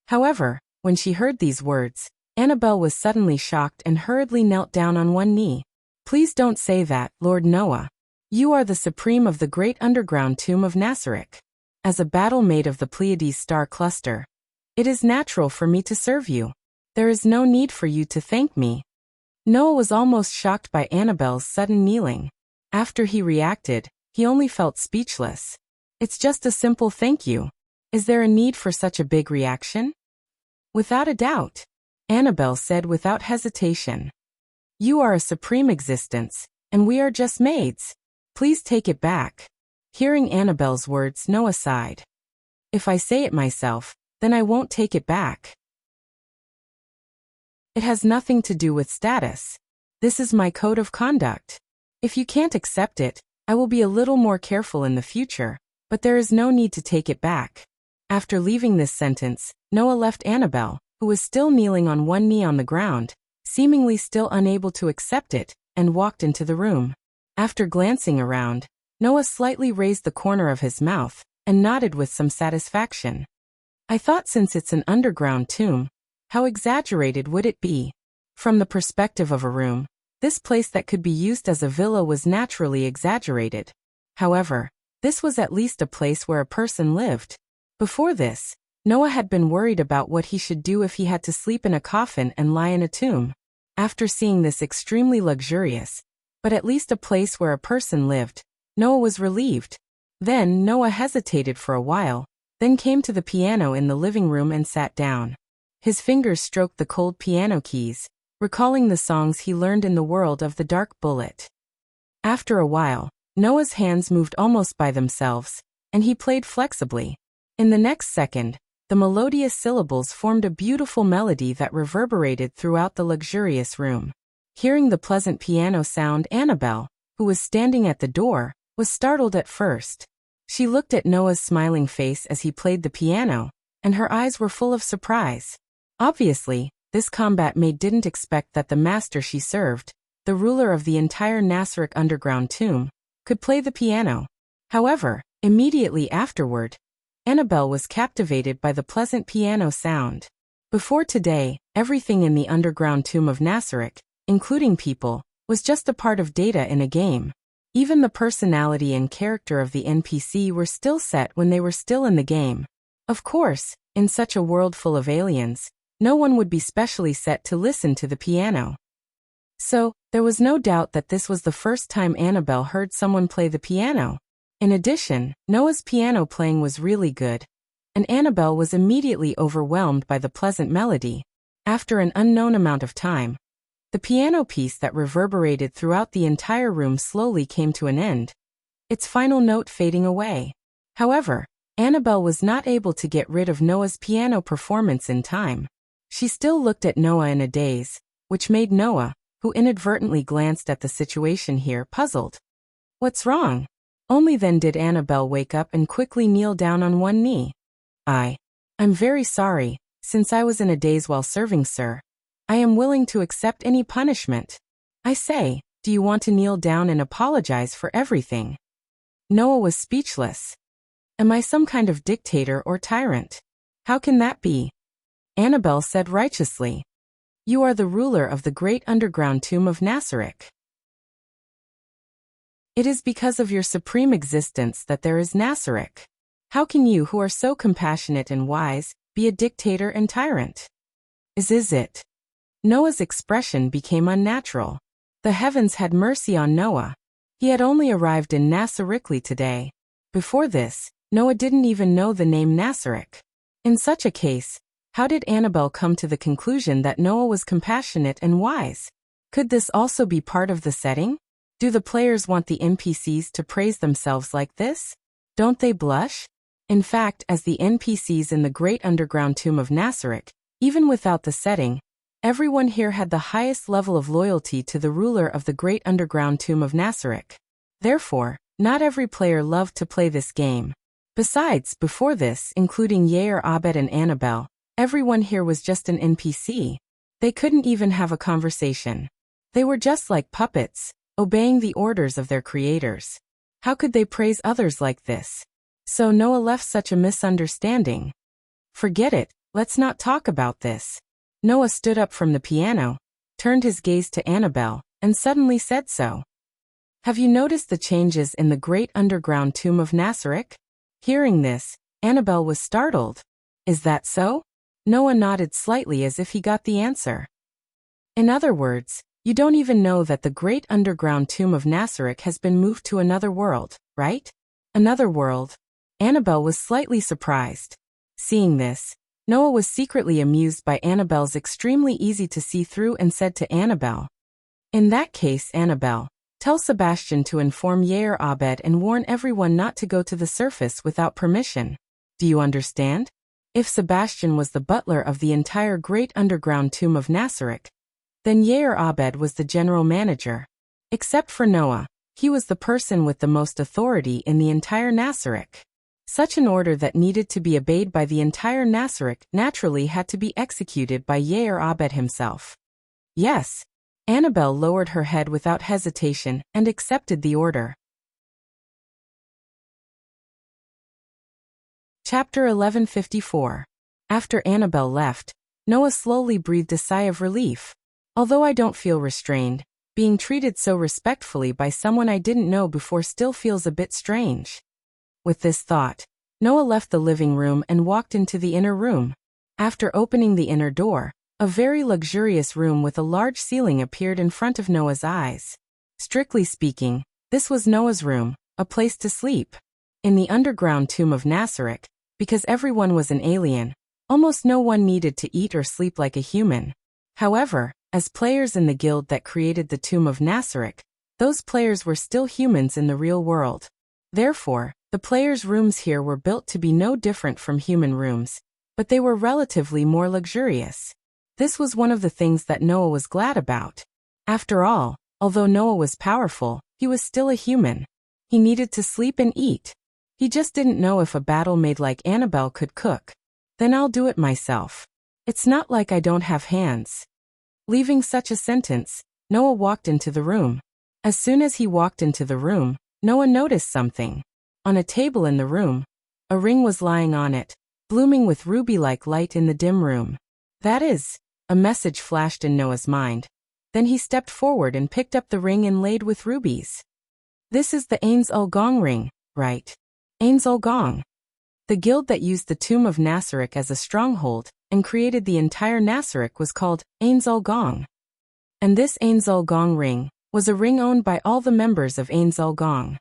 However, when she heard these words, Annabelle was suddenly shocked and hurriedly knelt down on one knee. "Please don't say that, Lord Noah. You are the supreme of the great underground tomb of Nasric. As a battle maid of the Pleiades star cluster, it is natural for me to serve you. There is no need for you to thank me." Noah was almost shocked by Annabelle's sudden kneeling. After he reacted, he only felt speechless. "It's just a simple thank you. Is there a need for such a big reaction?" "Without a doubt," Annabelle said without hesitation. "You are a supreme existence, and we are just maids. Please take it back." Hearing Annabelle's words, Noah sighed. "If I say it myself, then I won't take it back. It has nothing to do with status. This is my code of conduct. If you can't accept it, I will be a little more careful in the future, but there is no need to take it back." After leaving this sentence, Noah left Annabelle, who was still kneeling on one knee on the ground, seemingly still unable to accept it, and walked into the room. After glancing around, Noah slightly raised the corner of his mouth, and nodded with some satisfaction. "I thought since it's an underground tomb, how exaggerated would it be?" From the perspective of a room, this place that could be used as a villa was naturally exaggerated. However, this was at least a place where a person lived. Before this, Noah had been worried about what he should do if he had to sleep in a coffin and lie in a tomb. After seeing this extremely luxurious, but at least a place where a person lived, Noah was relieved. Then Noah hesitated for a while, then came to the piano in the living room and sat down. His fingers stroked the cold piano keys, recalling the songs he learned in the world of the Dark Bullet. After a while, Noah's hands moved almost by themselves, and he played flexibly. In the next second, the melodious syllables formed a beautiful melody that reverberated throughout the luxurious room. Hearing the pleasant piano sound, Annabelle, who was standing at the door, was startled at first. She looked at Noah's smiling face as he played the piano, and her eyes were full of surprise. Obviously, this combat maid didn't expect that the master she served, the ruler of the entire Nasric underground tomb, could play the piano. However, immediately afterward, Annabelle was captivated by the pleasant piano sound. Before today, everything in the underground tomb of Nasarek, including people, was just a part of data in a game. Even the personality and character of the NPC were still set when they were still in the game. Of course, in such a world full of aliens, no one would be specially set to listen to the piano. So, there was no doubt that this was the first time Annabelle heard someone play the piano. In addition, Noah's piano playing was really good, and Annabelle was immediately overwhelmed by the pleasant melody. After an unknown amount of time, the piano piece that reverberated throughout the entire room slowly came to an end, its final note fading away. However, Annabelle was not able to get rid of Noah's piano performance in time. She still looked at Noah in a daze, which made Noah, who inadvertently glanced at the situation here, puzzled. What's wrong? Only then did Annabelle wake up and quickly kneel down on one knee. I'm very sorry, since I was in a daze while serving, sir. I am willing to accept any punishment. I say, do you want to kneel down and apologize for everything? Noah was speechless. Am I some kind of dictator or tyrant? How can that be? Annabelle said righteously. You are the ruler of the great underground tomb of Nasarek. It is because of your supreme existence that there is Nasarek. How can you, who are so compassionate and wise, be a dictator and tyrant? Is it? Noah's expression became unnatural. The heavens had mercy on Noah. He had only arrived in Nasarek today. Before this, Noah didn't even know the name Nasarek. In such a case, how did Annabelle come to the conclusion that Noah was compassionate and wise? Could this also be part of the setting? Do the players want the NPCs to praise themselves like this? Don't they blush? In fact, as the NPCs in the great underground tomb of Nasarek, even without the setting, everyone here had the highest level of loyalty to the ruler of the great underground tomb of Nasarek. Therefore, not every player loved to play this game. Besides, before this, including Yair, Abed and Annabelle, everyone here was just an NPC. They couldn't even have a conversation. They were just like puppets, obeying the orders of their creators. How could they praise others like this? So Noah left such a misunderstanding. Forget it, let's not talk about this. Noah stood up from the piano, turned his gaze to Annabelle, and suddenly said so. Have you noticed the changes in the great underground tomb of Nasarek? Hearing this, Annabelle was startled. Is that so? Noah nodded slightly as if he got the answer. In other words, you don't even know that the great underground tomb of Nasarek has been moved to another world, right? Another world? Annabelle was slightly surprised. Seeing this, Noah was secretly amused by Annabelle's extremely easy to see through and said to Annabelle, in that case, Annabelle, tell Sebastian to inform Yair, Abed and warn everyone not to go to the surface without permission. Do you understand? If Sebastian was the butler of the entire great underground tomb of Nasarek, then Yair Abed was the general manager. Except for Noah, he was the person with the most authority in the entire Nasarek. Such an order that needed to be obeyed by the entire Nasarek naturally had to be executed by Yair Abed himself. Yes. Annabelle lowered her head without hesitation and accepted the order. Chapter 1154. After Annabelle left, Noah slowly breathed a sigh of relief. Although I don't feel restrained, being treated so respectfully by someone I didn't know before still feels a bit strange. With this thought, Noah left the living room and walked into the inner room. After opening the inner door, a very luxurious room with a large ceiling appeared in front of Noah's eyes. Strictly speaking, this was Noah's room, a place to sleep. In the underground tomb of Nasarek, because everyone was an alien, almost no one needed to eat or sleep like a human. However, as players in the guild that created the tomb of Nasarek, those players were still humans in the real world. Therefore, the players' rooms here were built to be no different from human rooms, but they were relatively more luxurious. This was one of the things that Noah was glad about. After all, although Noah was powerful, he was still a human. He needed to sleep and eat. He just didn't know if a battle made like Annabelle could cook. Then I'll do it myself. It's not like I don't have hands. Leaving such a sentence, Noah walked into the room. As soon as he walked into the room, Noah noticed something. On a table in the room, a ring was lying on it, blooming with ruby-like light in the dim room. That is, a message flashed in Noah's mind. Then he stepped forward and picked up the ring inlaid with rubies. This is the Ains-ul Gong ring, right? Ains-ul Gong. The guild that used the tomb of Nasarek as a stronghold and created the entire Nasarek was called Ains-ul Gong. And this Ains-ul Gong ring was a ring owned by all the members of Ains-ul Gong.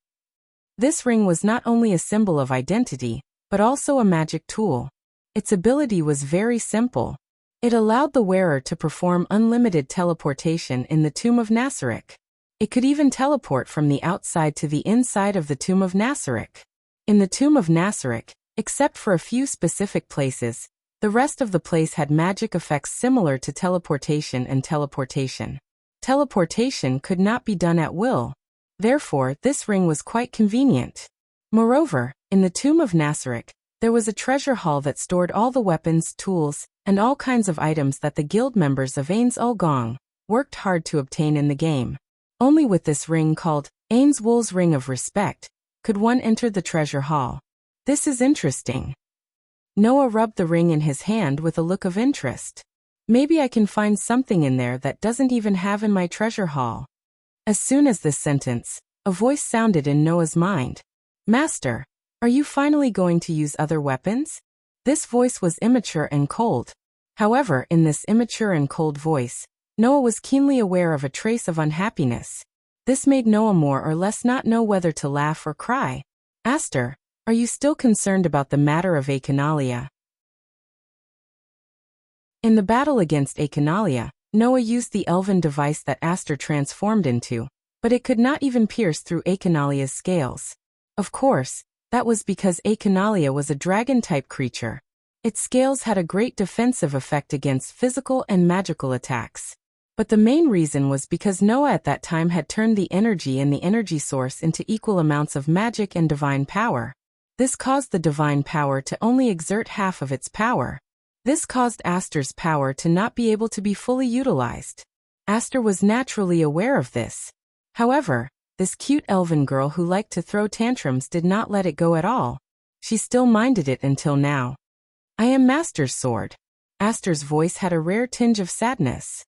This ring was not only a symbol of identity, but also a magic tool. Its ability was very simple. It allowed the wearer to perform unlimited teleportation in the tomb of Nasarek. It could even teleport from the outside to the inside of the tomb of Nasarek. In the tomb of Nasarek, except for a few specific places, the rest of the place had magic effects similar to teleportation and teleportation. Teleportation could not be done at will. Therefore, this ring was quite convenient. Moreover, in the tomb of Nasarek, there was a treasure hall that stored all the weapons, tools, and all kinds of items that the guild members of Ains-ul Gong worked hard to obtain in the game. Only with this ring called Ains-Wul's Ring of Respect could one enter the treasure hall. This is interesting. Noah rubbed the ring in his hand with a look of interest. Maybe I can find something in there that doesn't even have in my treasure hall. As soon as this sentence, a voice sounded in Noah's mind. Master, are you finally going to use other weapons? This voice was immature and cold. However, in this immature and cold voice, Noah was keenly aware of a trace of unhappiness. This made Noah more or less not know whether to laugh or cry. Aster, are you still concerned about the matter of Achanalia? In the battle against Achanalia, Noah used the elven device that Aster transformed into, but it could not even pierce through Achanalia's scales. Of course, that was because Achanalia was a dragon-type creature. Its scales had a great defensive effect against physical and magical attacks. But the main reason was because Noah at that time had turned the energy in the energy source into equal amounts of magic and divine power. This caused the divine power to only exert half of its power. This caused Aster's power to not be able to be fully utilized. Aster was naturally aware of this. However, this cute elven girl who liked to throw tantrums did not let it go at all. She still minded it until now. I am Master's sword. Aster's voice had a rare tinge of sadness.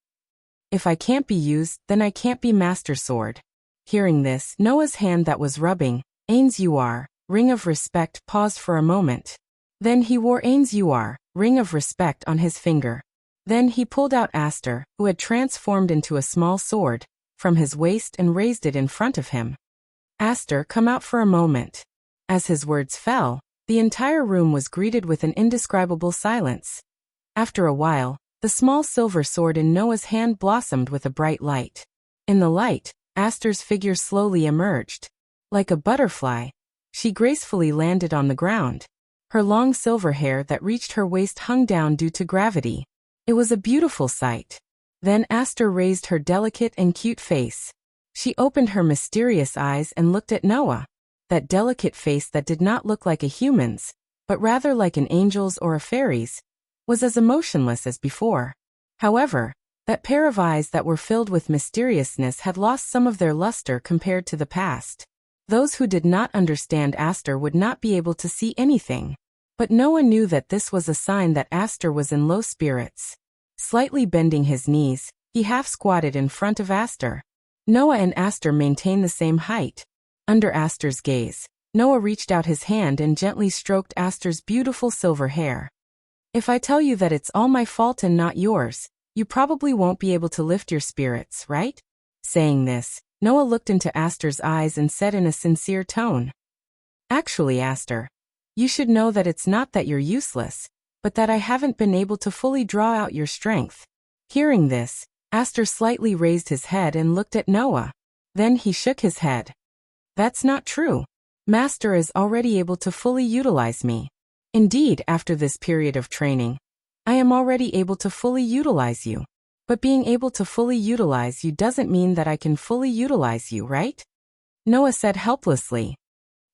If I can't be used, then I can't be Master's sword. Hearing this, Noah's hand that was rubbing Ains-ur, Ring of Respect, paused for a moment. Then he wore Ains-ur, Ring of Respect, on his finger. Then he pulled out Aster, who had transformed into a small sword, from his waist and raised it in front of him. Aster, come out for a moment. As his words fell, the entire room was greeted with an indescribable silence. After a while, the small silver sword in Noah's hand blossomed with a bright light. In the light, Aster's figure slowly emerged. Like a butterfly, she gracefully landed on the ground. Her long silver hair that reached her waist hung down due to gravity. It was a beautiful sight. Then Aster raised her delicate and cute face. She opened her mysterious eyes and looked at Noah. That delicate face that did not look like a human's, but rather like an angel's or a fairy's, was as emotionless as before. However, that pair of eyes that were filled with mysteriousness had lost some of their luster compared to the past. Those who did not understand Aster would not be able to see anything. But Noah knew that this was a sign that Aster was in low spirits. Slightly bending his knees, he half-squatted in front of Aster. Noah and Aster maintained the same height. Under Aster's gaze, Noah reached out his hand and gently stroked Aster's beautiful silver hair. If I tell you that it's all my fault and not yours, you probably won't be able to lift your spirits, right? Saying this, Noah looked into Aster's eyes and said in a sincere tone, Actually, Aster, you should know that it's not that you're useless, but that I haven't been able to fully draw out your strength. Hearing this, Aster slightly raised his head and looked at Noah. Then he shook his head. That's not true. Master is already able to fully utilize me. Indeed, after this period of training, I am already able to fully utilize you. But being able to fully utilize you doesn't mean that I can fully utilize you, right? Noah said helplessly.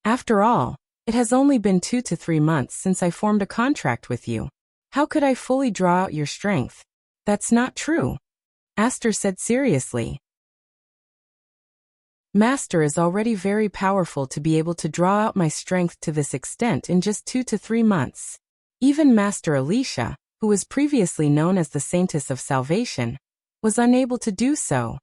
After all, it has only been 2 to 3 months since I formed a contract with you. How could I fully draw out your strength? That's not true. Aster said seriously. Master is already very powerful to be able to draw out my strength to this extent in just 2 to 3 months. Even Master Elisha, who was previously known as the Saintess of Salvation, was unable to do so.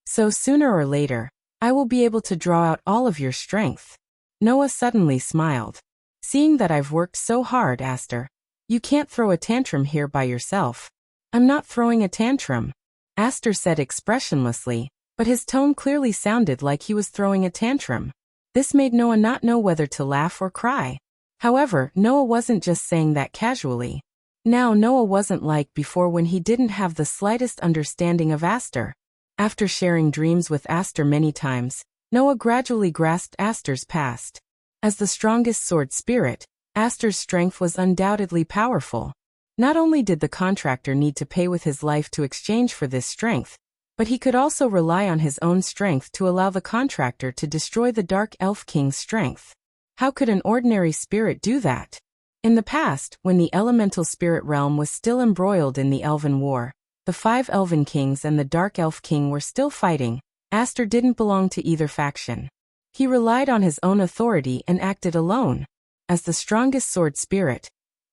So sooner or later, I will be able to draw out all of your strength. Noah suddenly smiled. Seeing that I've worked so hard, Aster, you can't throw a tantrum here by yourself. I'm not throwing a tantrum, Aster said expressionlessly, but his tone clearly sounded like he was throwing a tantrum. This made Noah not know whether to laugh or cry. However, Noah wasn't just saying that casually. Now Noah wasn't like before when he didn't have the slightest understanding of Aster. After sharing dreams with Aster many times, Noah gradually grasped Aster's past. As the strongest sword spirit, Aster's strength was undoubtedly powerful. Not only did the contractor need to pay with his life to exchange for this strength, but he could also rely on his own strength to allow the contractor to destroy the Dark Elf King's strength. How could an ordinary spirit do that? In the past, when the elemental spirit realm was still embroiled in the Elven War, the 5 Elven Kings and the Dark Elf King were still fighting. Aster didn't belong to either faction. He relied on his own authority and acted alone. As the strongest sword spirit,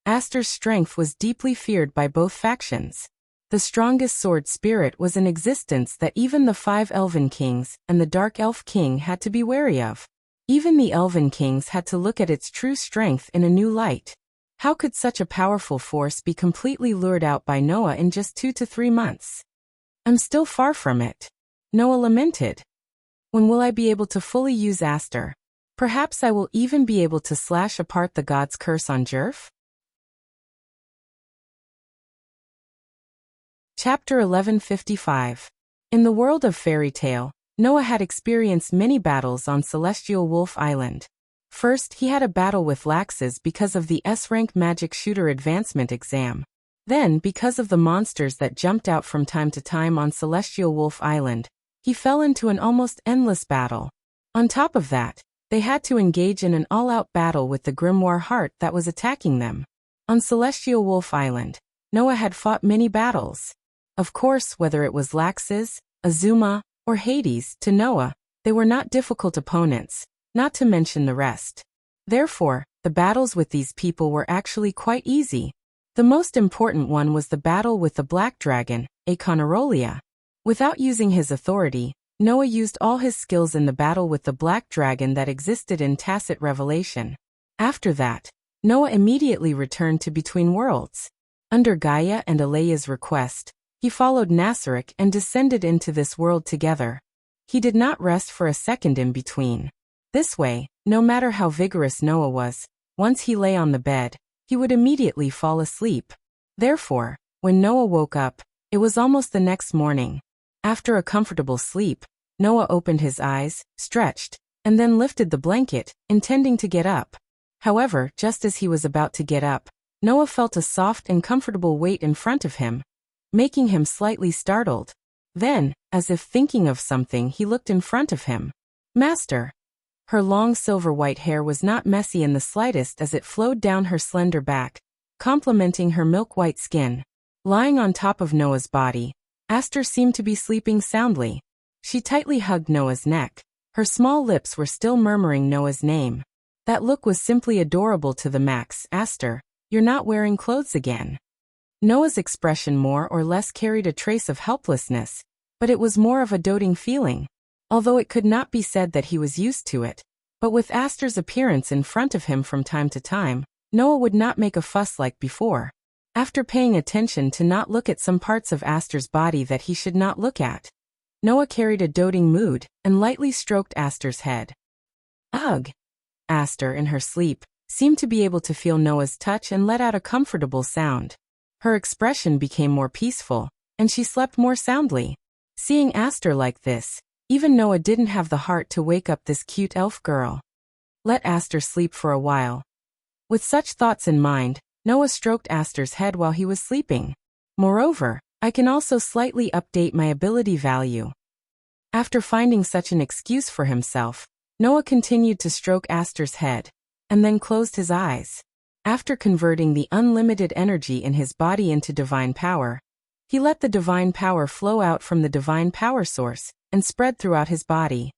Aster's strength was deeply feared by both factions. The strongest sword spirit was an existence that even the 5 Elven Kings and the Dark Elf King had to be wary of. Even the Elven Kings had to look at its true strength in a new light. How could such a powerful force be completely lured out by Noah in just 2 to 3 months? I'm still far from it, Noah lamented. When will I be able to fully use Aster? Perhaps I will even be able to slash apart the god's curse on Jerf? Chapter 1155. In the world of fairy tale, Noah had experienced many battles on Celestial Wolf Island. First, he had a battle with Laxes because of the S-rank magic shooter advancement exam. Then, because of the monsters that jumped out from time to time on Celestial Wolf Island, he fell into an almost endless battle. On top of that, they had to engage in an all-out battle with the Grimoire Heart that was attacking them. On Celestial Wolf Island, Noah had fought many battles. Of course, whether it was Laxes, Azuma, or Hades, to Noah, they were not difficult opponents, not to mention the rest. Therefore, the battles with these people were actually quite easy. The most important one was the battle with the Black Dragon, Aconarolia. Without using his authority, Noah used all his skills in the battle with the Black Dragon that existed in Tacit Revelation. After that, Noah immediately returned to Between Worlds. Under Gaia and Alea's request, he followed Nasarek and descended into this world together. He did not rest for a second in between. This way, no matter how vigorous Noah was, once he lay on the bed, he would immediately fall asleep. Therefore, when Noah woke up, it was almost the next morning. After a comfortable sleep, Noah opened his eyes, stretched, and then lifted the blanket, intending to get up. However, just as he was about to get up, Noah felt a soft and comfortable weight in front of him, making him slightly startled. Then, as if thinking of something, he looked in front of him. Master! Her long silver-white hair was not messy in the slightest as it flowed down her slender back, complementing her milk-white skin. Lying on top of Noah's body, Aster seemed to be sleeping soundly. She tightly hugged Noah's neck. Her small lips were still murmuring Noah's name. That look was simply adorable to the max. Aster, you're not wearing clothes again. Noah's expression more or less carried a trace of helplessness, but it was more of a doting feeling. Although it could not be said that he was used to it, but with Aster's appearance in front of him from time to time, Noah would not make a fuss like before. After paying attention to not look at some parts of Aster's body that he should not look at, Noah carried a doting mood and lightly stroked Aster's head. Ugh! Aster, in her sleep, seemed to be able to feel Noah's touch and let out a comfortable sound. Her expression became more peaceful, and she slept more soundly. Seeing Aster like this, even Noah didn't have the heart to wake up this cute elf girl. Let Aster sleep for a while. With such thoughts in mind, Noah stroked Aster's head while he was sleeping. Moreover, I can also slightly update my ability value. After finding such an excuse for himself, Noah continued to stroke Aster's head, and then closed his eyes. After converting the unlimited energy in his body into divine power, he let the divine power flow out from the divine power source and spread throughout his body.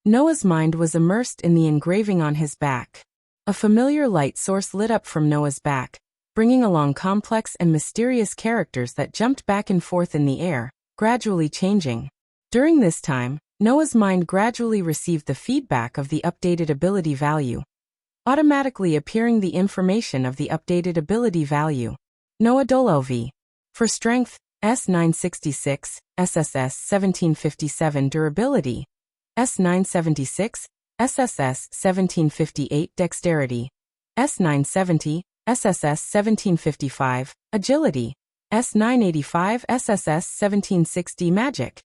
Noah's mind was immersed in the engraving on his back. A familiar light source lit up from Noah's back, bringing along complex and mysterious characters that jumped back and forth in the air, gradually changing. During this time, Noah's mind gradually received the feedback of the updated ability value, automatically appearing the information of the updated ability value. Noah LV. For strength, S966, SSS 1757 durability, S976, SSS 1758 dexterity, S970, SSS 1755 agility, S985, SSS 1760 magic,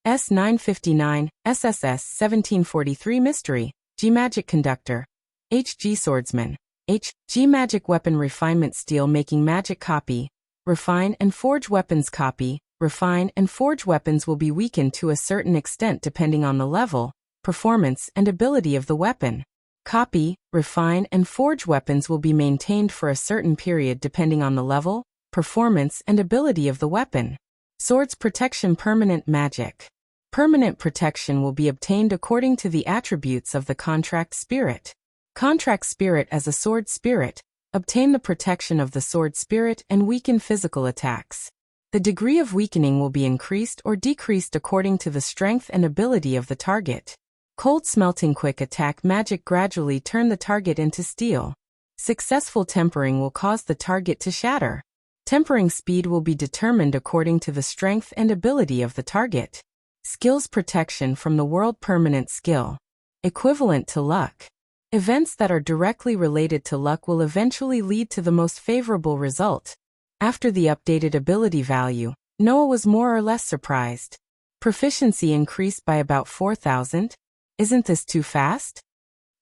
S959, SSS 1743 mystery, G magic conductor, HG swordsman, HG magic weapon refinement steel making magic copy, refine and forge weapons copy. Refine and forge weapons will be weakened to a certain extent depending on the level, performance and ability of the weapon. Copy, refine and forge weapons will be maintained for a certain period depending on the level, performance and ability of the weapon. Swords protection permanent magic. Permanent protection will be obtained according to the attributes of the contract spirit. Contract spirit as a sword spirit, obtain the protection of the sword spirit and weaken physical attacks. The degree of weakening will be increased or decreased according to the strength and ability of the target. Cold smelting quick attack magic gradually turn the target into steel. Successful tempering will cause the target to shatter. Tempering speed will be determined according to the strength and ability of the target. Skills protection from the world permanent skill. Equivalent to luck. Events that are directly related to luck will eventually lead to the most favorable result. After the updated ability value, Noah was more or less surprised. Proficiency increased by about 4,000. Isn't this too fast?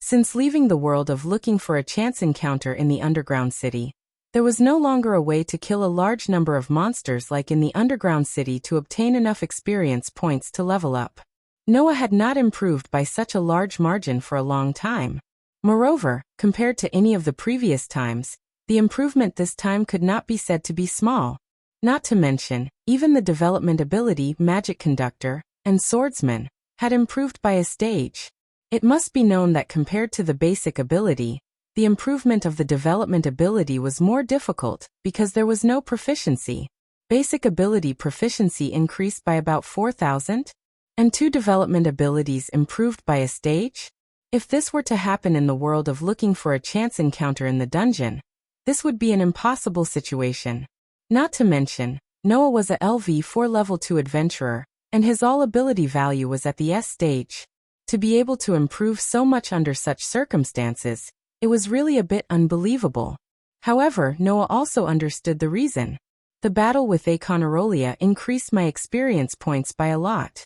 Since leaving the world of looking for a chance encounter in the underground city, there was no longer a way to kill a large number of monsters like in the underground city to obtain enough experience points to level up. Noah had not improved by such a large margin for a long time. Moreover, compared to any of the previous times, the improvement this time could not be said to be small. Not to mention, even the development ability, magic conductor, and swordsman, had improved by a stage. It must be known that compared to the basic ability, the improvement of the development ability was more difficult because there was no proficiency. Basic ability proficiency increased by about 4,000, and 2 development abilities improved by a stage. If this were to happen in the world of looking for a chance encounter in the dungeon, this would be an impossible situation. Not to mention, Noah was a LV4 level 2 adventurer, and his all ability value was at the S stage. To be able to improve so much under such circumstances, it was really a bit unbelievable. However, Noah also understood the reason. The battle with Aconarolia increased my experience points by a lot.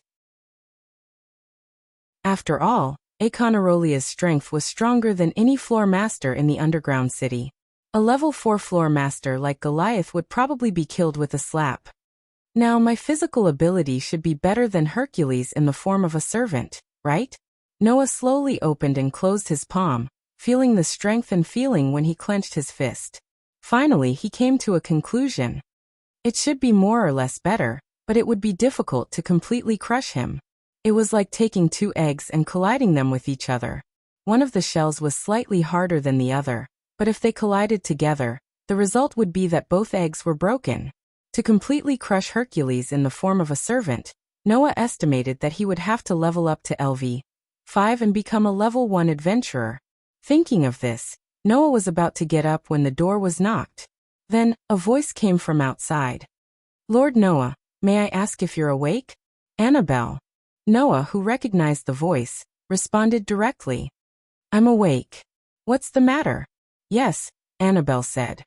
After all, Aconarolia's strength was stronger than any floor master in the underground city. A level 4 floor master like Goliath would probably be killed with a slap. Now my physical ability should be better than Hercules in the form of a servant, right? Noah slowly opened and closed his palm, feeling the strength and feeling when he clenched his fist. Finally he came to a conclusion. It should be more or less better, but it would be difficult to completely crush him. It was like taking 2 eggs and colliding them with each other. One of the shells was slightly harder than the other, but if they collided together, the result would be that both eggs were broken. To completely crush Hercules in the form of a servant, Noah estimated that he would have to level up to LV5 and become a level 1 adventurer. Thinking of this, Noah was about to get up when the door was knocked. Then, a voice came from outside. "Lord Noah, may I ask if you're awake?" Annabelle. Noah, who recognized the voice, responded directly. "I'm awake. What's the matter?" "Yes," Annabelle said.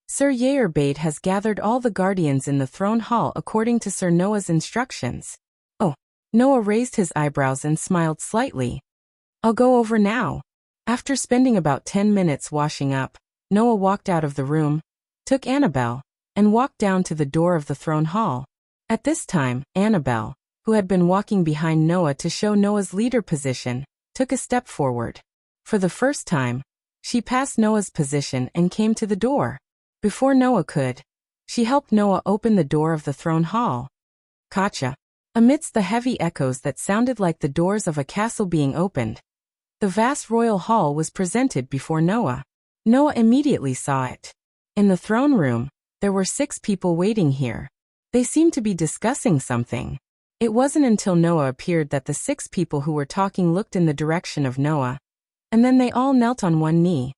"Sir Yeerbait has gathered all the guardians in the throne hall according to Sir Noah's instructions." "Oh." Noah raised his eyebrows and smiled slightly. "I'll go over now." After spending about 10 minutes washing up, Noah walked out of the room, took Annabelle, and walked down to the door of the throne hall. At this time, Annabelle, who had been walking behind Noah to show Noah's leader position, took a step forward. For the first time, she passed Noah's position and came to the door. Before Noah could, she helped Noah open the door of the throne hall. Gotcha. Amidst the heavy echoes that sounded like the doors of a castle being opened, the vast royal hall was presented before Noah. Noah immediately saw it. In the throne room, there were 6 people waiting here. They seemed to be discussing something. It wasn't until Noah appeared that the 6 people who were talking looked in the direction of Noah, and then they all knelt on one knee.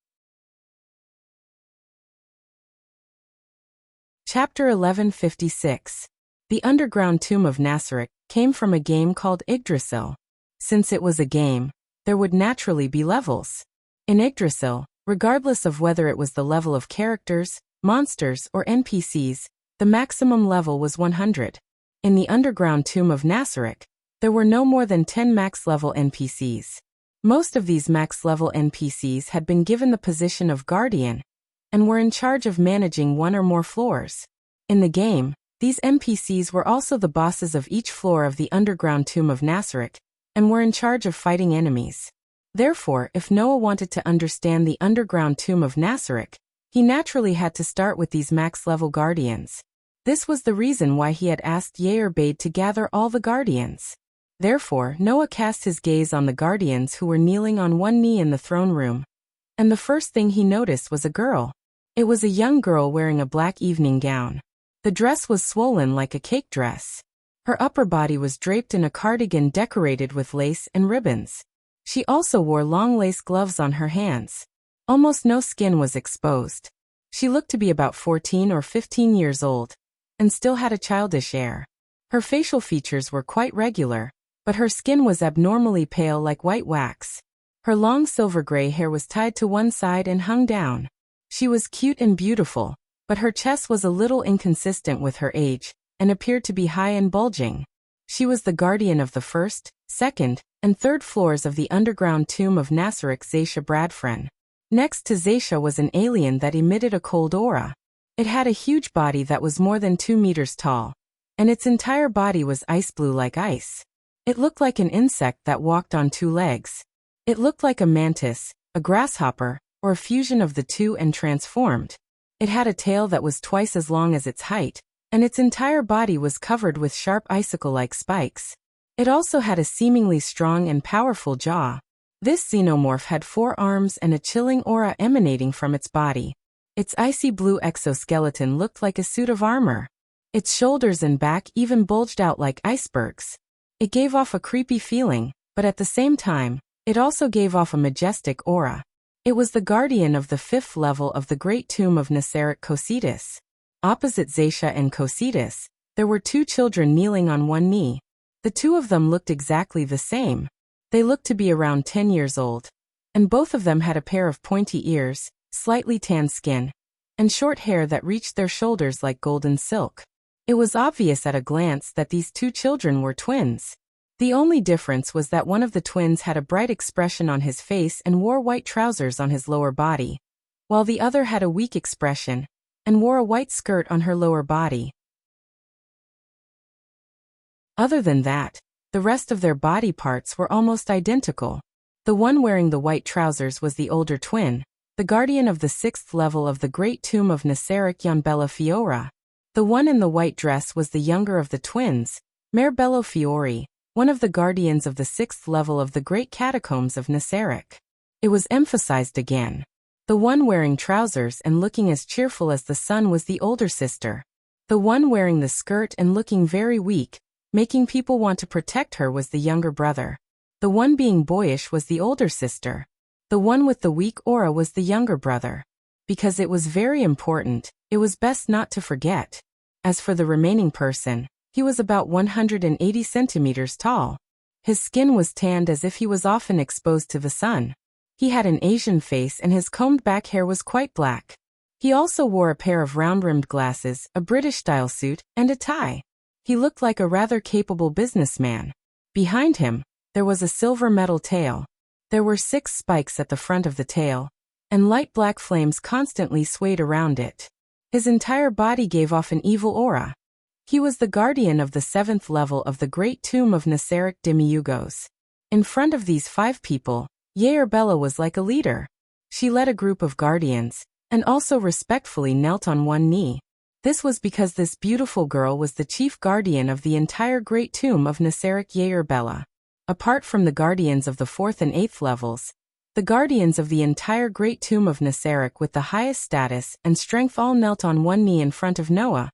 Chapter 1156. The underground tomb of Nasarek came from a game called Yggdrasil. Since it was a game, there would naturally be levels. In Yggdrasil, regardless of whether it was the level of characters, monsters, or NPCs, the maximum level was 100. In the underground tomb of Nasarek, there were no more than 10 max-level NPCs. Most of these max-level NPCs had been given the position of guardian and were in charge of managing one or more floors. In the game, these NPCs were also the bosses of each floor of the underground tomb of Nasarek and were in charge of fighting enemies. Therefore, if Noah wanted to understand the underground tomb of Nasarek, he naturally had to start with these max-level guardians. This was the reason why he had asked Yerbade to gather all the guardians. Therefore, Noah cast his gaze on the guardians who were kneeling on one knee in the throne room, and the first thing he noticed was a girl. It was a young girl wearing a black evening gown. The dress was swollen like a cake dress. Her upper body was draped in a cardigan decorated with lace and ribbons. She also wore long lace gloves on her hands. Almost no skin was exposed. She looked to be about 14 or 15 years old, and still had a childish air. Her facial features were quite regular, but her skin was abnormally pale like white wax. Her long silver gray hair was tied to one side and hung down. She was cute and beautiful, but her chest was a little inconsistent with her age, and appeared to be high and bulging. She was the guardian of the first, second, and third floors of the underground tomb of Nasarek Zaisha Bradfren. Next to Zaisha was an alien that emitted a cold aura. It had a huge body that was more than 2 meters tall, and its entire body was ice blue like ice. It looked like an insect that walked on 2 legs. It looked like a mantis, a grasshopper, or a fusion of the two and transformed. It had a tail that was twice as long as its height, and its entire body was covered with sharp icicle-like spikes. It also had a seemingly strong and powerful jaw. This xenomorph had 4 arms and a chilling aura emanating from its body. Its icy blue exoskeleton looked like a suit of armor. Its shoulders and back even bulged out like icebergs. It gave off a creepy feeling, but at the same time, it also gave off a majestic aura. It was the guardian of the 5th level of the great tomb of Nasarek Cositas. Opposite Zaisha and Cositas, there were 2 children kneeling on one knee. The 2 of them looked exactly the same. They looked to be around 10 years old, and both of them had a pair of pointy ears, slightly tanned skin, and short hair that reached their shoulders like golden silk. It was obvious at a glance that these 2 children were twins. The only difference was that one of the twins had a bright expression on his face and wore white trousers on his lower body, while the other had a weak expression and wore a white skirt on her lower body. Other than that, the rest of their body parts were almost identical. The one wearing the white trousers was the older twin, the guardian of the 6th level of the great tomb of Nasarek Bella Fiora. The one in the white dress was the younger of the twins, Mare Bello Fiori, one of the guardians of the 6th level of the great catacombs of Nasarek. It was emphasized again. The one wearing trousers and looking as cheerful as the sun was the older sister. The one wearing the skirt and looking very weak, making people want to protect her, was the younger brother. The one being boyish was the older sister. The one with the weak aura was the younger brother. Because it was very important, it was best not to forget. As for the remaining person, he was about 180 centimeters tall. His skin was tanned as if he was often exposed to the sun. He had an Asian face and his combed back hair was quite black. He also wore a pair of round-rimmed glasses, a British-style suit, and a tie. He looked like a rather capable businessman. Behind him, there was a silver metal tail. There were 6 spikes at the front of the tail, and light black flames constantly swayed around it. His entire body gave off an evil aura. He was the guardian of the 7th level of the great tomb of Nasarek Demiugos. In front of these 5 people, Yerbella was like a leader. She led a group of guardians, and also respectfully knelt on one knee. This was because this beautiful girl was the chief guardian of the entire great tomb of Nasarek Yerbella. Apart from the guardians of the 4th and 8th levels, The guardians of the entire great tomb of Nasarek with the highest status and strength all knelt on one knee in front of Noah,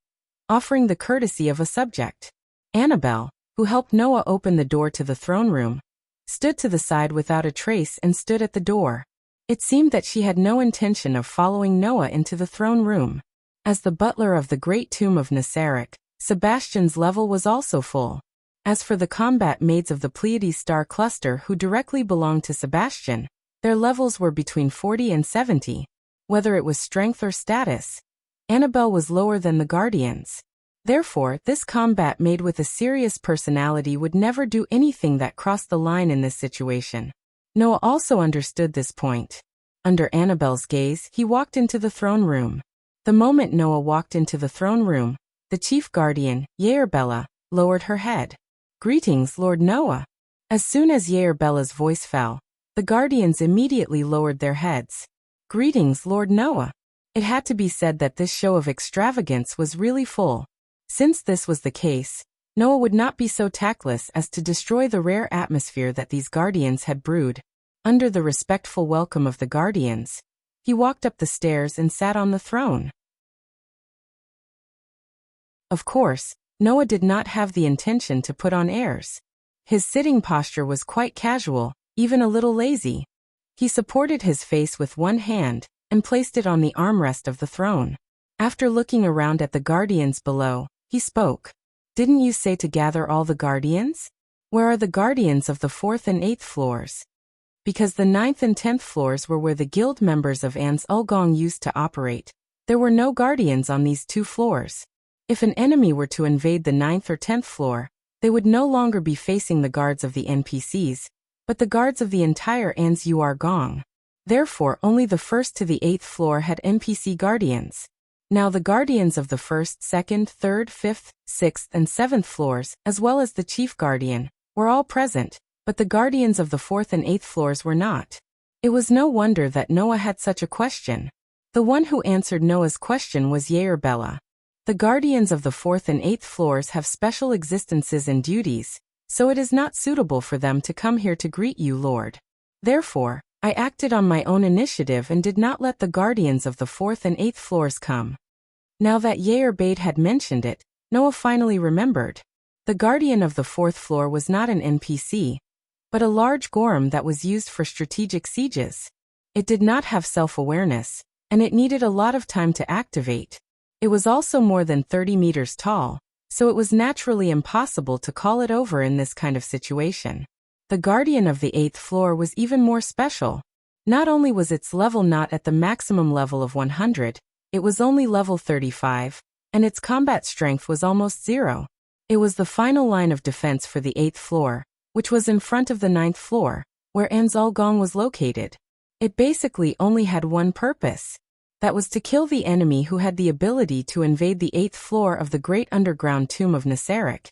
offering the courtesy of a subject. Annabelle, who helped Noah open the door to the throne room, stood to the side without a trace and stood at the door. It seemed that she had no intention of following Noah into the throne room. As the butler of the great tomb of Nasarek, Sebastian's level was also full. As for the combat maids of the Pleiades star cluster who directly belonged to Sebastian, their levels were between 40 and 70. Whether it was strength or status, Annabelle was lower than the guardians. Therefore, this combat maid with a serious personality would never do anything that crossed the line in this situation. Noah also understood this point. Under Annabelle's gaze, he walked into the throne room. The moment Noah walked into the throne room, the chief guardian, Yerbella, lowered her head. "Greetings, Lord Noah." As soon as Yerbella's voice fell, the guardians immediately lowered their heads. "Greetings, Lord Noah." It had to be said that this show of extravagance was really full. Since this was the case, Noah would not be so tactless as to destroy the rare atmosphere that these guardians had brewed. Under the respectful welcome of the guardians, he walked up the stairs and sat on the throne. Of course, Noah did not have the intention to put on airs. His sitting posture was quite casual, even a little lazy. He supported his face with one hand and placed it on the armrest of the throne. After looking around at the guardians below, he spoke. "Didn't you say to gather all the guardians? Where are the guardians of the 4th and 8th floors?" Because the 9th and 10th floors were where the guild members of Ans Ulgong used to operate, there were no guardians on these 2 floors. If an enemy were to invade the 9th or 10th floor, they would no longer be facing the guards of the NPCs, but the guards of the entire Ans Ulgong. Therefore, only the 1st to the 8th floor had NPC guardians. Now the guardians of the 1st, 2nd, 3rd, 5th, 6th, and 7th floors, as well as the chief guardian, were all present, but the guardians of the 4th and 8th floors were not. It was no wonder that Noah had such a question. The one who answered Noah's question was Yerbella. The guardians of the 4th and 8th floors have special existences and duties, so it is not suitable for them to come here to greet you, Lord. Therefore, I acted on my own initiative and did not let the guardians of the 4th and 8th floors come. Now that Yerbade had mentioned it, Noah finally remembered. The guardian of the 4th floor was not an NPC, but a large Gorm that was used for strategic sieges. It did not have self-awareness, and it needed a lot of time to activate. It was also more than 30 meters tall, so it was naturally impossible to call it over in this kind of situation. The guardian of the 8th floor was even more special. Not only was its level not at the maximum level of 100, it was only level 35, and its combat strength was almost 0. It was the final line of defense for the 8th floor, which was in front of the 9th floor, where Ans Ulgong was located. It basically only had one purpose. That was to kill the enemy who had the ability to invade the 8th floor of the great underground tomb of Nasarek,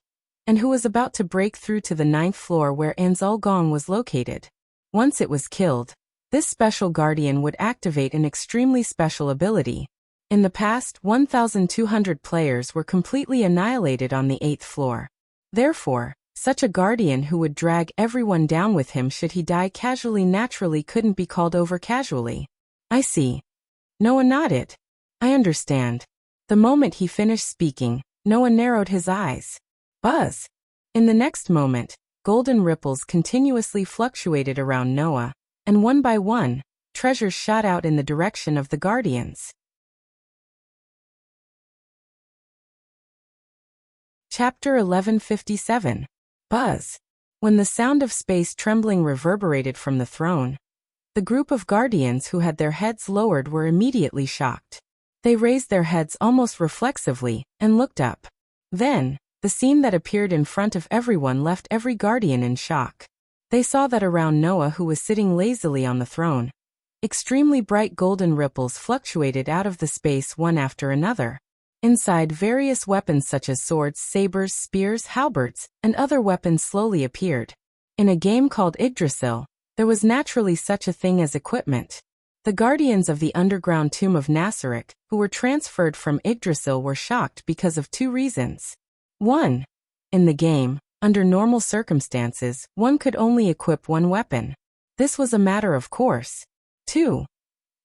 and who was about to break through to the 9th floor where Ans Ulgong was located. Once it was killed, this special guardian would activate an extremely special ability. In the past, 1,200 players were completely annihilated on the 8th floor. Therefore, such a guardian who would drag everyone down with him should he die casually naturally couldn't be called over casually. "I see." Noah nodded. "I understand." The moment he finished speaking, Noah narrowed his eyes. Buzz! In the next moment, golden ripples continuously fluctuated around Noah, and one by one, treasures shot out in the direction of the guardians. Chapter 1157. Buzz. When the sound of space trembling reverberated from the throne, the group of guardians who had their heads lowered were immediately shocked. They raised their heads almost reflexively and looked up. Then, the scene that appeared in front of everyone left every guardian in shock. They saw that around Noah, who was sitting lazily on the throne, extremely bright golden ripples fluctuated out of the space one after another. Inside, various weapons such as swords, sabers, spears, halberds, and other weapons slowly appeared. In a game called Yggdrasil, there was naturally such a thing as equipment. The guardians of the underground tomb of Nasarek, who were transferred from Yggdrasil, were shocked because of 2 reasons. 1. In the game, under normal circumstances, one could only equip one weapon. This was a matter of course. 2.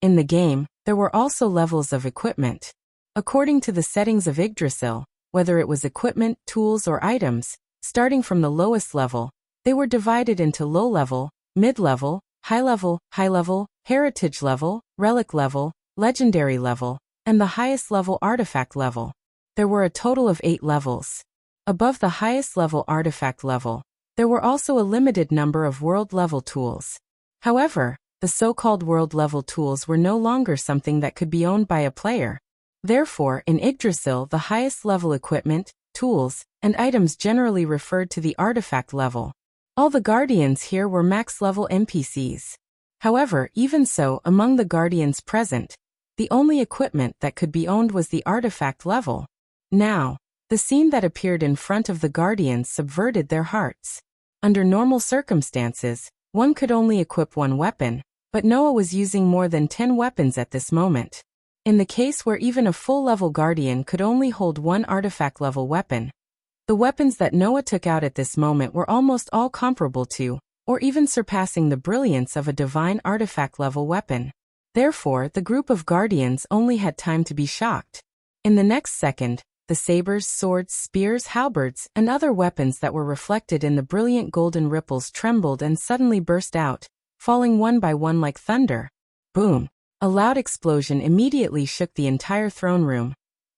In the game, there were also levels of equipment. According to the settings of Yggdrasil, whether it was equipment, tools, or items, starting from the lowest level, they were divided into low level, mid-level, high level, heritage level, relic level, legendary level, and the highest level artifact level. There were a total of 8 levels. Above the highest level artifact level, there were also a limited number of world-level tools. However, the so-called world-level tools were no longer something that could be owned by a player. Therefore, in Yggdrasil, the highest-level equipment, tools, and items generally referred to the artifact level. All the guardians here were max-level NPCs. However, even so, among the guardians present, the only equipment that could be owned was the artifact level. Now, the scene that appeared in front of the guardians subverted their hearts. Under normal circumstances, one could only equip one weapon, but Noah was using more than 10 weapons at this moment. In the case where even a full-level guardian could only hold one artifact-level weapon, the weapons that Noah took out at this moment were almost all comparable to, or even surpassing the brilliance of a divine artifact-level weapon. Therefore, the group of guardians only had time to be shocked. In the next second, the sabers, swords, spears, halberds, and other weapons that were reflected in the brilliant golden ripples trembled and suddenly burst out, falling one by one like thunder. Boom! A loud explosion immediately shook the entire throne room,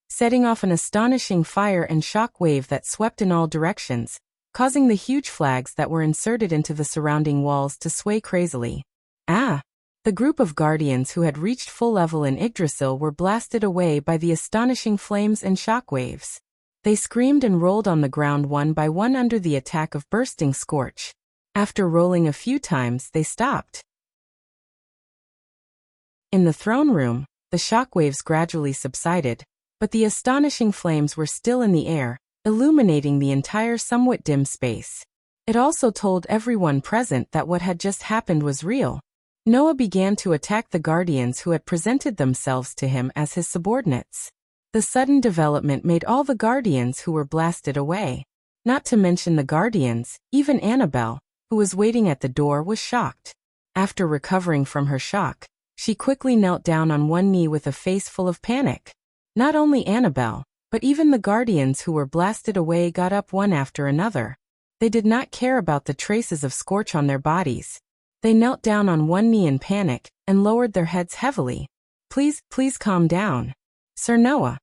setting off an astonishing fire and shock wave that swept in all directions, causing the huge flags that were inserted into the surrounding walls to sway crazily. Ah! The group of guardians who had reached full level in Yggdrasil were blasted away by the astonishing flames and shock waves. They screamed and rolled on the ground one by one under the attack of bursting scorch. After rolling a few times, they stopped. In the throne room, the shockwaves gradually subsided, but the astonishing flames were still in the air, illuminating the entire somewhat dim space. It also told everyone present that what had just happened was real. Noah began to attack the guardians who had presented themselves to him as his subordinates. The sudden development made all the guardians who were blasted away. Not to mention the guardians, even Annabelle, who was waiting at the door, was shocked. After recovering from her shock, she quickly knelt down on one knee with a face full of panic. Not only Annabelle, but even the guardians who were blasted away got up one after another. They did not care about the traces of scorch on their bodies. They knelt down on one knee in panic and lowered their heads heavily. Please calm down. Sir Noah.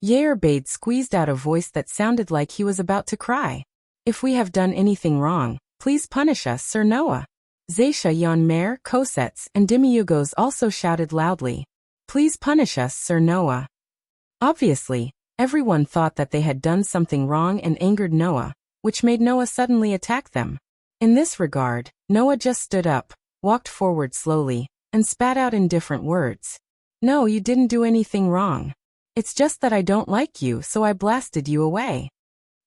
Yerbade squeezed out a voice that sounded like he was about to cry. If we have done anything wrong, please punish us, Sir Noah. Zaisha Yonmer, Kosets, and Demiurgos also shouted loudly. Please punish us, Sir Noah. Obviously, everyone thought that they had done something wrong and angered Noah, which made Noah suddenly attack them. In this regard, Noah just stood up, walked forward slowly, and spat out indifferent words. No, you didn't do anything wrong. It's just that I don't like you, so I blasted you away.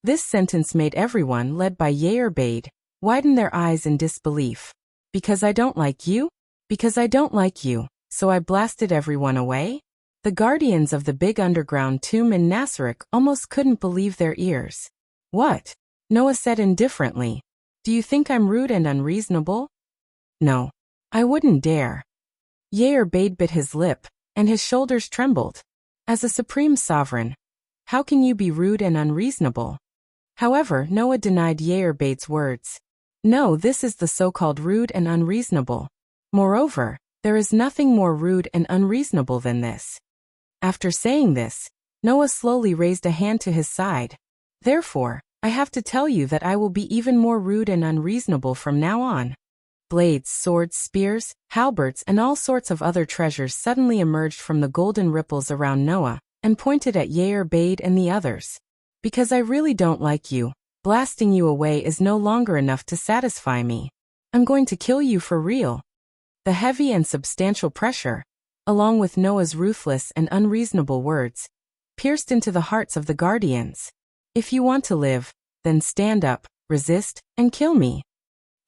This sentence made everyone, led by Yerbade, widen their eyes in disbelief. Because I don't like you? Because I don't like you, so I blasted everyone away? The guardians of the big underground tomb in Nasarek almost couldn't believe their ears. What? Noah said indifferently. Do you think I'm rude and unreasonable? No. I wouldn't dare. Yerbade bit his lip, and his shoulders trembled. As a supreme sovereign, how can you be rude and unreasonable? However, Noah denied Yerbade's words. No, this is the so-called rude and unreasonable. Moreover, there is nothing more rude and unreasonable than this. After saying this, Noah slowly raised a hand to his side. Therefore, I have to tell you that I will be even more rude and unreasonable from now on. Blades, swords, spears, halberds, and all sorts of other treasures suddenly emerged from the golden ripples around Noah, and pointed at Yerbade and the others. Because I really don't like you, blasting you away is no longer enough to satisfy me. I'm going to kill you for real. The heavy and substantial pressure, along with Noah's ruthless and unreasonable words, pierced into the hearts of the guardians. If you want to live, then stand up, resist, and kill me.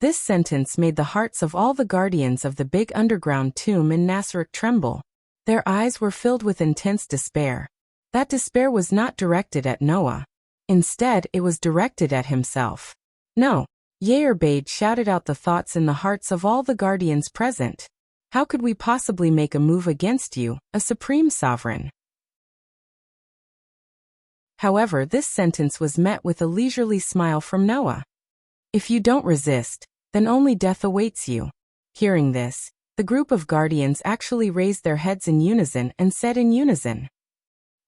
This sentence made the hearts of all the guardians of the big underground tomb in Nasarek tremble. Their eyes were filled with intense despair. That despair was not directed at Noah. Instead, it was directed at himself. No, Yerbade shouted out the thoughts in the hearts of all the guardians present. How could we possibly make a move against you, a supreme sovereign? However, this sentence was met with a leisurely smile from Noah. If you don't resist, then only death awaits you. Hearing this, the group of guardians actually raised their heads in unison and said in unison,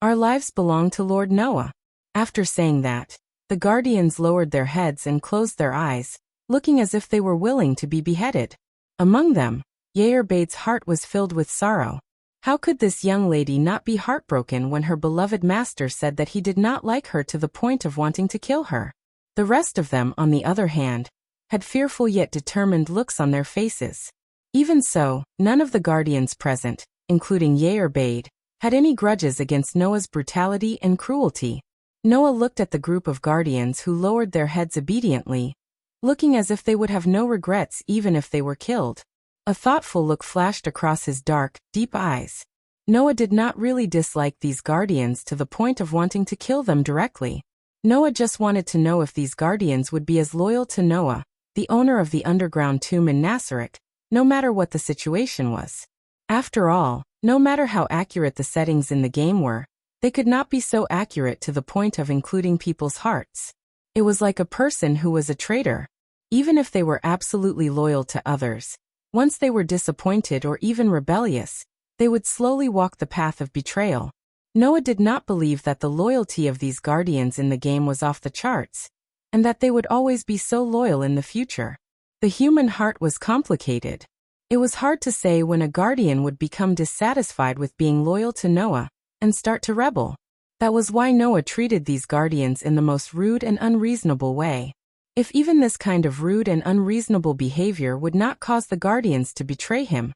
"Our lives belong to Lord Noah." After saying that, the guardians lowered their heads and closed their eyes, looking as if they were willing to be beheaded. Among them, Yeerbade's heart was filled with sorrow. How could this young lady not be heartbroken when her beloved master said that he did not like her to the point of wanting to kill her? The rest of them, on the other hand, had fearful yet determined looks on their faces. Even so, none of the guardians present, including Yeerbade, had any grudges against Noah's brutality and cruelty. Noah looked at the group of guardians who lowered their heads obediently, looking as if they would have no regrets even if they were killed. A thoughtful look flashed across his dark, deep eyes. Noah did not really dislike these guardians to the point of wanting to kill them directly. Noah just wanted to know if these guardians would be as loyal to Noah, the owner of the underground tomb in Nasarek, no matter what the situation was. After all, no matter how accurate the settings in the game were, they could not be so accurate to the point of including people's hearts. It was like a person who was a traitor. Even if they were absolutely loyal to others, once they were disappointed or even rebellious, they would slowly walk the path of betrayal. Noah did not believe that the loyalty of these guardians in the game was off the charts, and that they would always be so loyal in the future. The human heart was complicated. It was hard to say when a guardian would become dissatisfied with being loyal to Noah and start to rebel. That was why Noah treated these guardians in the most rude and unreasonable way. If even this kind of rude and unreasonable behavior would not cause the guardians to betray him,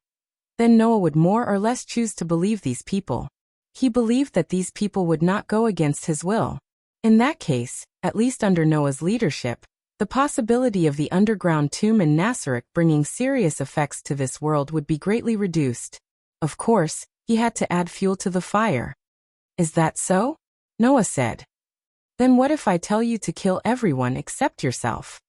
then Noah would more or less choose to believe these people. He believed that these people would not go against his will. In that case, at least under Noah's leadership, the possibility of the underground tomb in Nasarek bringing serious effects to this world would be greatly reduced. Of course, he had to add fuel to the fire. "Is that so?" Noah said. "Then what if I tell you to kill everyone except yourself?"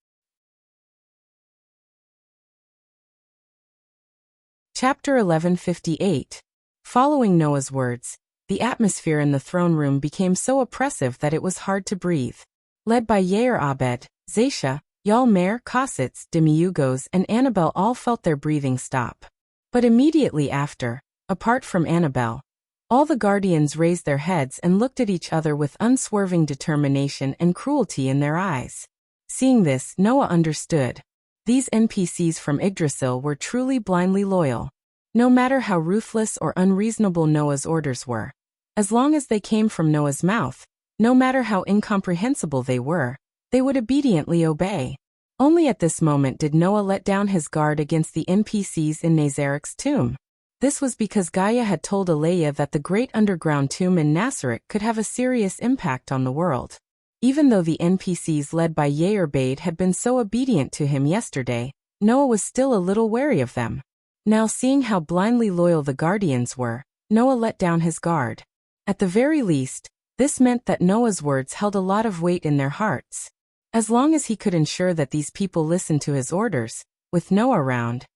Chapter 1158. Following Noah's words, the atmosphere in the throne room became so oppressive that it was hard to breathe. Led by Yair Abed, Zaisha, Yalmer, Kossitz, Demiugos, and Annabelle all felt their breathing stop. But immediately after, apart from Annabelle, all the guardians raised their heads and looked at each other with unswerving determination and cruelty in their eyes. Seeing this, Noah understood. These NPCs from Yggdrasil were truly blindly loyal. No matter how ruthless or unreasonable Noah's orders were, as long as they came from Noah's mouth, no matter how incomprehensible they were, they would obediently obey. Only at this moment did Noah let down his guard against the NPCs in Nazarek's tomb. This was because Gaia had told Aleia that the great underground tomb in Nasarek could have a serious impact on the world. Even though the NPCs led by Yeerbade had been so obedient to him yesterday, Noah was still a little wary of them. Now seeing how blindly loyal the guardians were, Noah let down his guard. At the very least, this meant that Noah's words held a lot of weight in their hearts. As long as he could ensure that these people listened to his orders, with Noah around,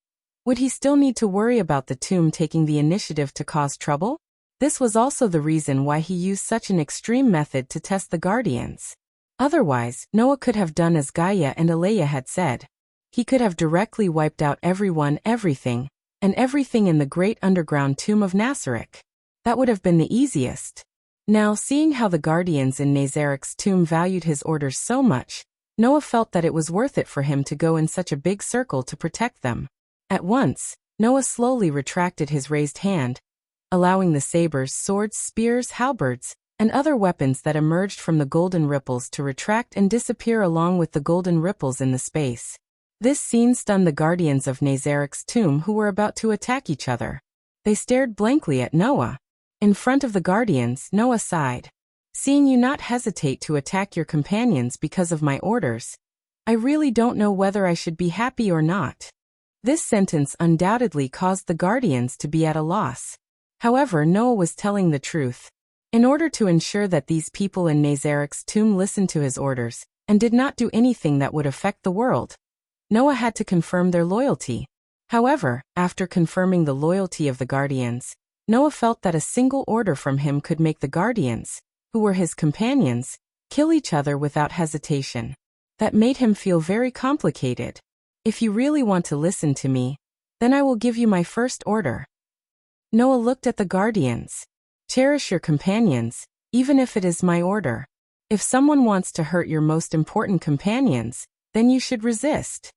would he still need to worry about the tomb taking the initiative to cause trouble? This was also the reason why he used such an extreme method to test the guardians. Otherwise, Noah could have done as Gaia and Aleia had said. He could have directly wiped out everyone, everything in the great underground tomb of Nasarek. That would have been the easiest. Now, seeing how the guardians in Nazarek's tomb valued his orders so much, Noah felt that it was worth it for him to go in such a big circle to protect them. At once, Noah slowly retracted his raised hand, allowing the sabers, swords, spears, halberds, and other weapons that emerged from the golden ripples to retract and disappear along with the golden ripples in the space. This scene stunned the guardians of Nazarek's tomb who were about to attack each other. They stared blankly at Noah. In front of the guardians, Noah sighed. "Seeing you not hesitate to attack your companions because of my orders, I really don't know whether I should be happy or not." This sentence undoubtedly caused the guardians to be at a loss. However, Noah was telling the truth. In order to ensure that these people in Nazarek's tomb listened to his orders, and did not do anything that would affect the world, Noah had to confirm their loyalty. However, after confirming the loyalty of the guardians, Noah felt that a single order from him could make the guardians, who were his companions, kill each other without hesitation. That made him feel very complicated. If you really want to listen to me, then I will give you my first order. Noah looked at the guardians. Cherish your companions, even if it is my order. If someone wants to hurt your most important companions, then you should resist.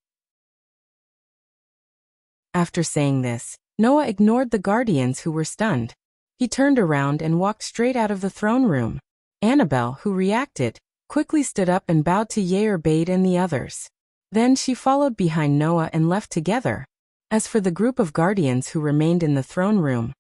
After saying this, Noah ignored the guardians who were stunned. He turned around and walked straight out of the throne room. Annabelle, who reacted, quickly stood up and bowed to Yerbade and the others. Then she followed behind Noah and left together. As for the group of guardians who remained in the throne room,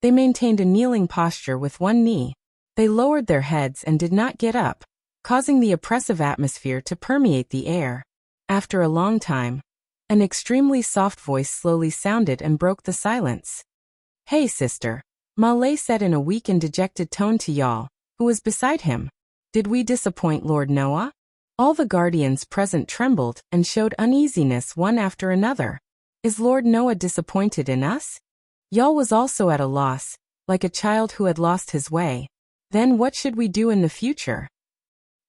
they maintained a kneeling posture with one knee. They lowered their heads and did not get up, causing the oppressive atmosphere to permeate the air. After a long time, an extremely soft voice slowly sounded and broke the silence. "Hey, sister," Malay said in a weak and dejected tone to Yal, who was beside him. "Did we disappoint Lord Noah?" All the guardians present trembled and showed uneasiness one after another. "Is Lord Noah disappointed in us?" Yal was also at a loss, like a child who had lost his way. Then what should we do in the future?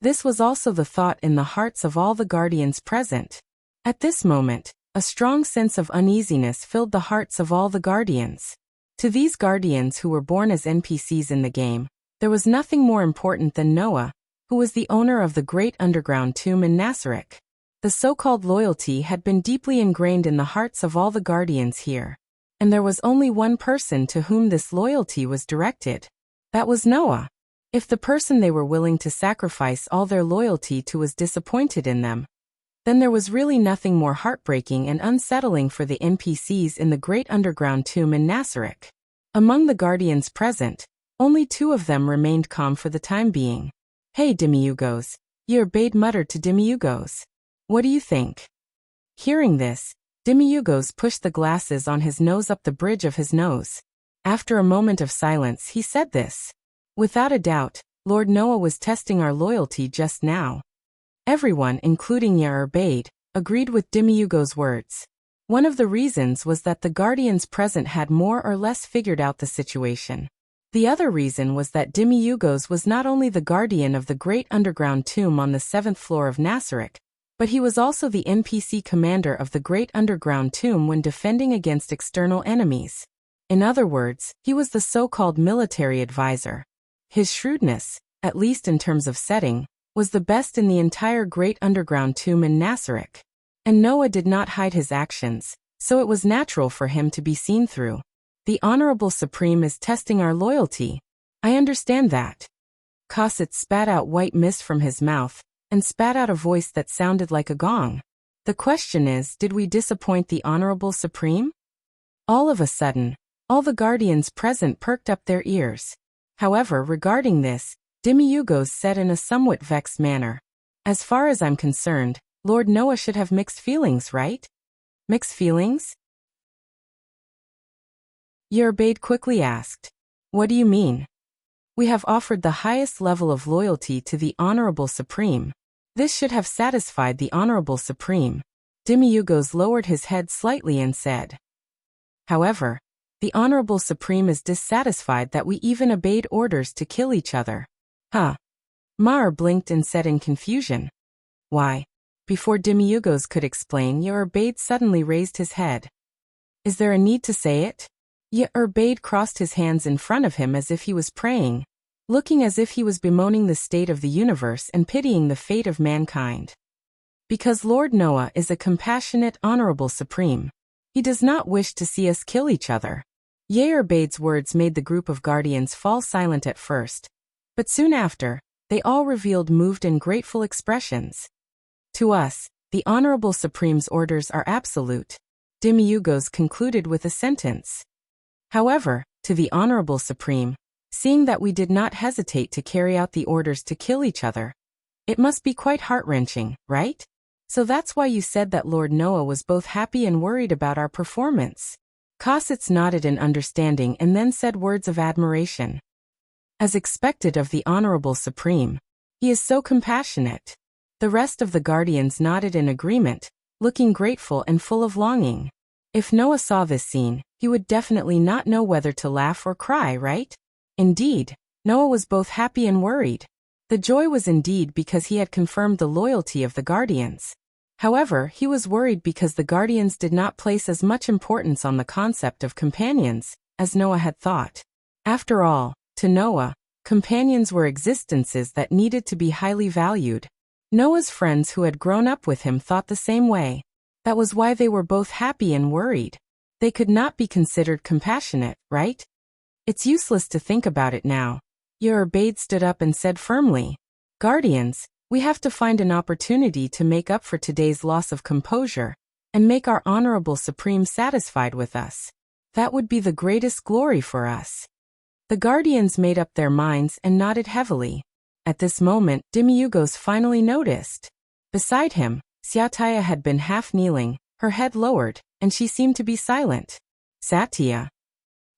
This was also the thought in the hearts of all the guardians present. At this moment, a strong sense of uneasiness filled the hearts of all the guardians. To these guardians who were born as NPCs in the game, there was nothing more important than Noah, who was the owner of the great underground tomb in Nasarek. The so-called loyalty had been deeply ingrained in the hearts of all the guardians here. And there was only one person to whom this loyalty was directed. That was Noah. If the person they were willing to sacrifice all their loyalty to was disappointed in them, then there was really nothing more heartbreaking and unsettling for the NPCs in the great underground tomb in Nasarek. Among the guardians present, only 2 of them remained calm for the time being. "Hey, Demiugos," Yerbade muttered to Demiugos. "What do you think?" Hearing this, Demiugos pushed the glasses on his nose up the bridge of his nose. After a moment of silence, he said this. "Without a doubt, Lord Noah was testing our loyalty just now." Everyone, including Yerbade, agreed with Demiugos' words. One of the reasons was that the guardians present had more or less figured out the situation. The other reason was that Demiugos was not only the guardian of the great underground tomb on the 7th floor of Nasarek, but he was also the NPC commander of the great underground tomb when defending against external enemies. In other words, he was the so-called military advisor. His shrewdness, at least in terms of setting, was the best in the entire great underground tomb in Nasarek. And Noah did not hide his actions, so it was natural for him to be seen through. "The Honorable Supreme is testing our loyalty. I understand that." Cosset spat out white mist from his mouth, and spat out a voice that sounded like a gong. "The question is, did we disappoint the Honorable Supreme?" All of a sudden, all the guardians present perked up their ears. However, regarding this, Demiugos said in a somewhat vexed manner, "As far as I'm concerned, Lord Noah should have mixed feelings, right?" "Mixed feelings?" Yerbade quickly asked. "What do you mean?" "We have offered the highest level of loyalty to the Honorable Supreme. This should have satisfied the Honorable Supreme." Demiugos lowered his head slightly and said. "However, the Honorable Supreme is dissatisfied that we even obeyed orders to kill each other." "Huh?" Mar blinked and said in confusion. "Why?" Before Demiugos could explain, Yerbade suddenly raised his head. "Is there a need to say it?" Yerbade crossed his hands in front of him as if he was praying, looking as if he was bemoaning the state of the universe and pitying the fate of mankind. "Because Lord Noah is a compassionate, honorable Supreme. He does not wish to see us kill each other." Yerbade's words made the group of guardians fall silent at first, but soon after, they all revealed moved and grateful expressions. "To us, the Honorable Supreme's orders are absolute," Demiugos concluded with a sentence. "However, to the Honorable Supreme, seeing that we did not hesitate to carry out the orders to kill each other, it must be quite heart-wrenching, right? So that's why you said that Lord Noah was both happy and worried about our performance." Cossitz nodded in understanding and then said words of admiration. "As expected of the Honorable Supreme, he is so compassionate." The rest of the guardians nodded in agreement, looking grateful and full of longing. If Noah saw this scene, he would definitely not know whether to laugh or cry, right? Indeed, Noah was both happy and worried. The joy was indeed because he had confirmed the loyalty of the Guardians. However, he was worried because the Guardians did not place as much importance on the concept of companions as Noah had thought. After all, to Noah, companions were existences that needed to be highly valued. Noah's friends who had grown up with him thought the same way. That was why they were both happy and worried. They could not be considered compassionate, right? It's useless to think about it now. Yerbade stood up and said firmly, "Guardians, we have to find an opportunity to make up for today's loss of composure, and make our honorable Supreme satisfied with us. That would be the greatest glory for us." The Guardians made up their minds and nodded heavily. At this moment, Demiurgos finally noticed. Beside him, Satya had been half kneeling, her head lowered, and she seemed to be silent. "Satya?"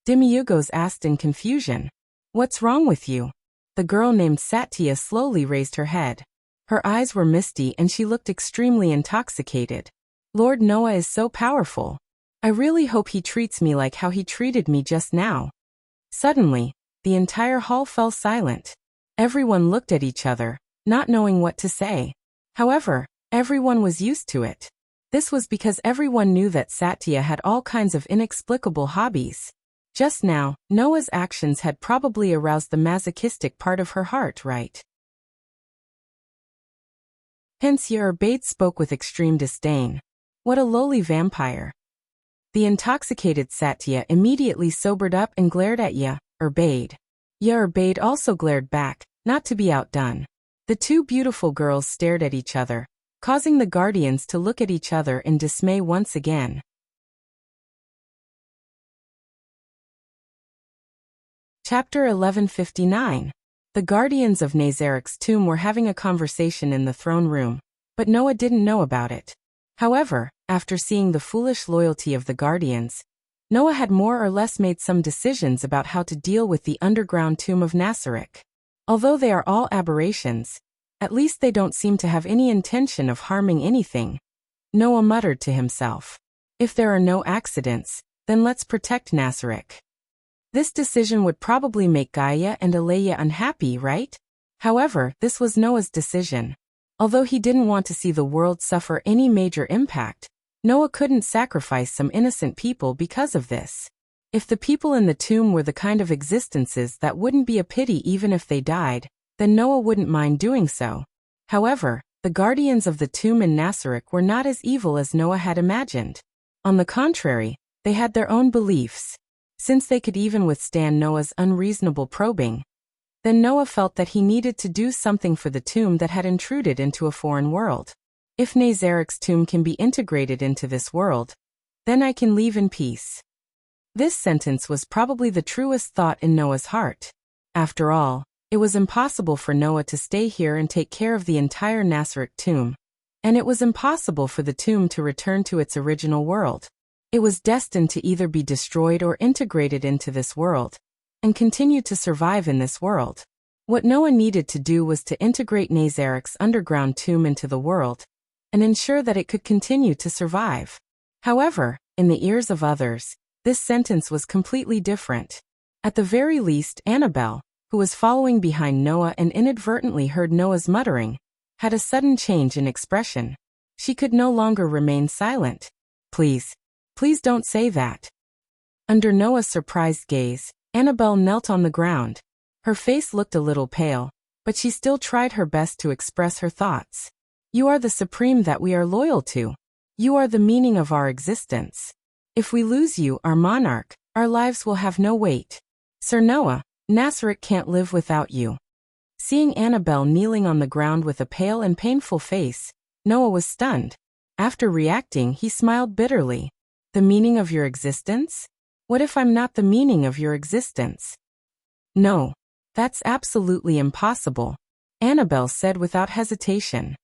Demiurgos asked in confusion. "What's wrong with you?" The girl named Satya slowly raised her head. Her eyes were misty and she looked extremely intoxicated. "Lord Noah is so powerful. I really hope he treats me like how he treated me just now." Suddenly, the entire hall fell silent. Everyone looked at each other, not knowing what to say. However, everyone was used to it. This was because everyone knew that Satya had all kinds of inexplicable hobbies. Just now, Noah's actions had probably aroused the masochistic part of her heart, right? Hence Yerbade spoke with extreme disdain. "What a lowly vampire." The intoxicated Satya immediately sobered up and glared at Yerbade. Yerbade also glared back, not to be outdone. The two beautiful girls stared at each other, causing the Guardians to look at each other in dismay once again. Chapter 1159. The Guardians of Nazarik's tomb were having a conversation in the throne room, but Noah didn't know about it. However, after seeing the foolish loyalty of the Guardians, Noah had more or less made some decisions about how to deal with the underground tomb of Nazarik. Although they are all aberrations, at least they don't seem to have any intention of harming anything. Noah muttered to himself. If there are no accidents, then let's protect Nazarik. This decision would probably make Gaia and Alea unhappy, right? However, this was Noah's decision. Although he didn't want to see the world suffer any major impact, Noah couldn't sacrifice some innocent people because of this. If the people in the tomb were the kind of existences that wouldn't be a pity even if they died, then Noah wouldn't mind doing so. However, the Guardians of the tomb in Nazarik were not as evil as Noah had imagined. On the contrary, they had their own beliefs. Since they could even withstand Noah's unreasonable probing, then Noah felt that he needed to do something for the tomb that had intruded into a foreign world. If Nazarik's tomb can be integrated into this world, then I can leave in peace. This sentence was probably the truest thought in Noah's heart. After all, it was impossible for Noah to stay here and take care of the entire Nazarik tomb, and it was impossible for the tomb to return to its original world. It was destined to either be destroyed or integrated into this world, and continue to survive in this world. What Noah needed to do was to integrate Nazarik's underground tomb into the world, and ensure that it could continue to survive. However, in the ears of others, this sentence was completely different. At the very least, Annabelle, who was following behind Noah and inadvertently heard Noah's muttering, had a sudden change in expression. She could no longer remain silent. "Please. Please don't say that." Under Noah's surprised gaze, Annabelle knelt on the ground. Her face looked a little pale, but she still tried her best to express her thoughts. "You are the supreme that we are loyal to. You are the meaning of our existence. If we lose you, our monarch, our lives will have no weight. Sir Noah, Nazarik can't live without you." Seeing Annabelle kneeling on the ground with a pale and painful face, Noah was stunned. After reacting, he smiled bitterly. "The meaning of your existence? What if I'm not the meaning of your existence?" "No. That's absolutely impossible," Annabelle said without hesitation.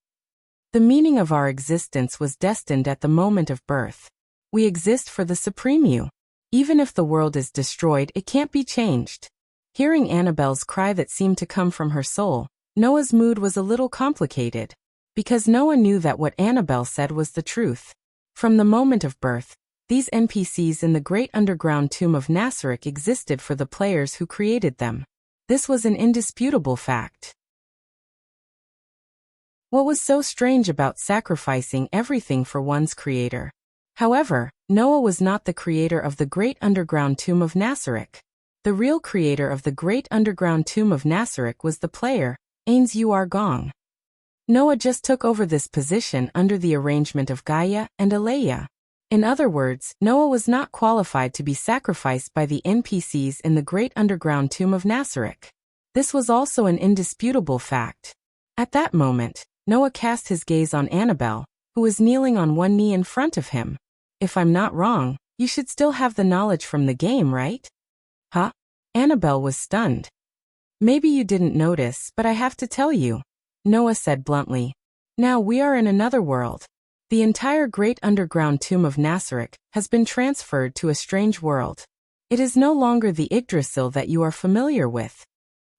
"The meaning of our existence was destined at the moment of birth. We exist for the Supreme You. Even if the world is destroyed, it can't be changed." Hearing Annabelle's cry that seemed to come from her soul, Noah's mood was a little complicated. because Noah knew that what Annabelle said was the truth. From the moment of birth, these NPCs in the great underground tomb of Nasarek existed for the players who created them. This was an indisputable fact. What was so strange about sacrificing everything for one's creator? However, Noah was not the creator of the great underground tomb of Nasarek. The real creator of the great underground tomb of Nasarek was the player, Ains Gong. Noah just took over this position under the arrangement of Gaia and Aleya. In other words, Noah was not qualified to be sacrificed by the NPCs in the great underground tomb of Nasarek. This was also an indisputable fact. At that moment, Noah cast his gaze on Annabelle, who was kneeling on one knee in front of him. If I'm not wrong, you should still have the knowledge from the game, right? Huh? Annabelle was stunned. Maybe you didn't notice, but I have to tell you, Noah said bluntly. Now we are in another world. The entire great underground tomb of Nasarek has been transferred to a strange world. It is no longer the Yggdrasil that you are familiar with.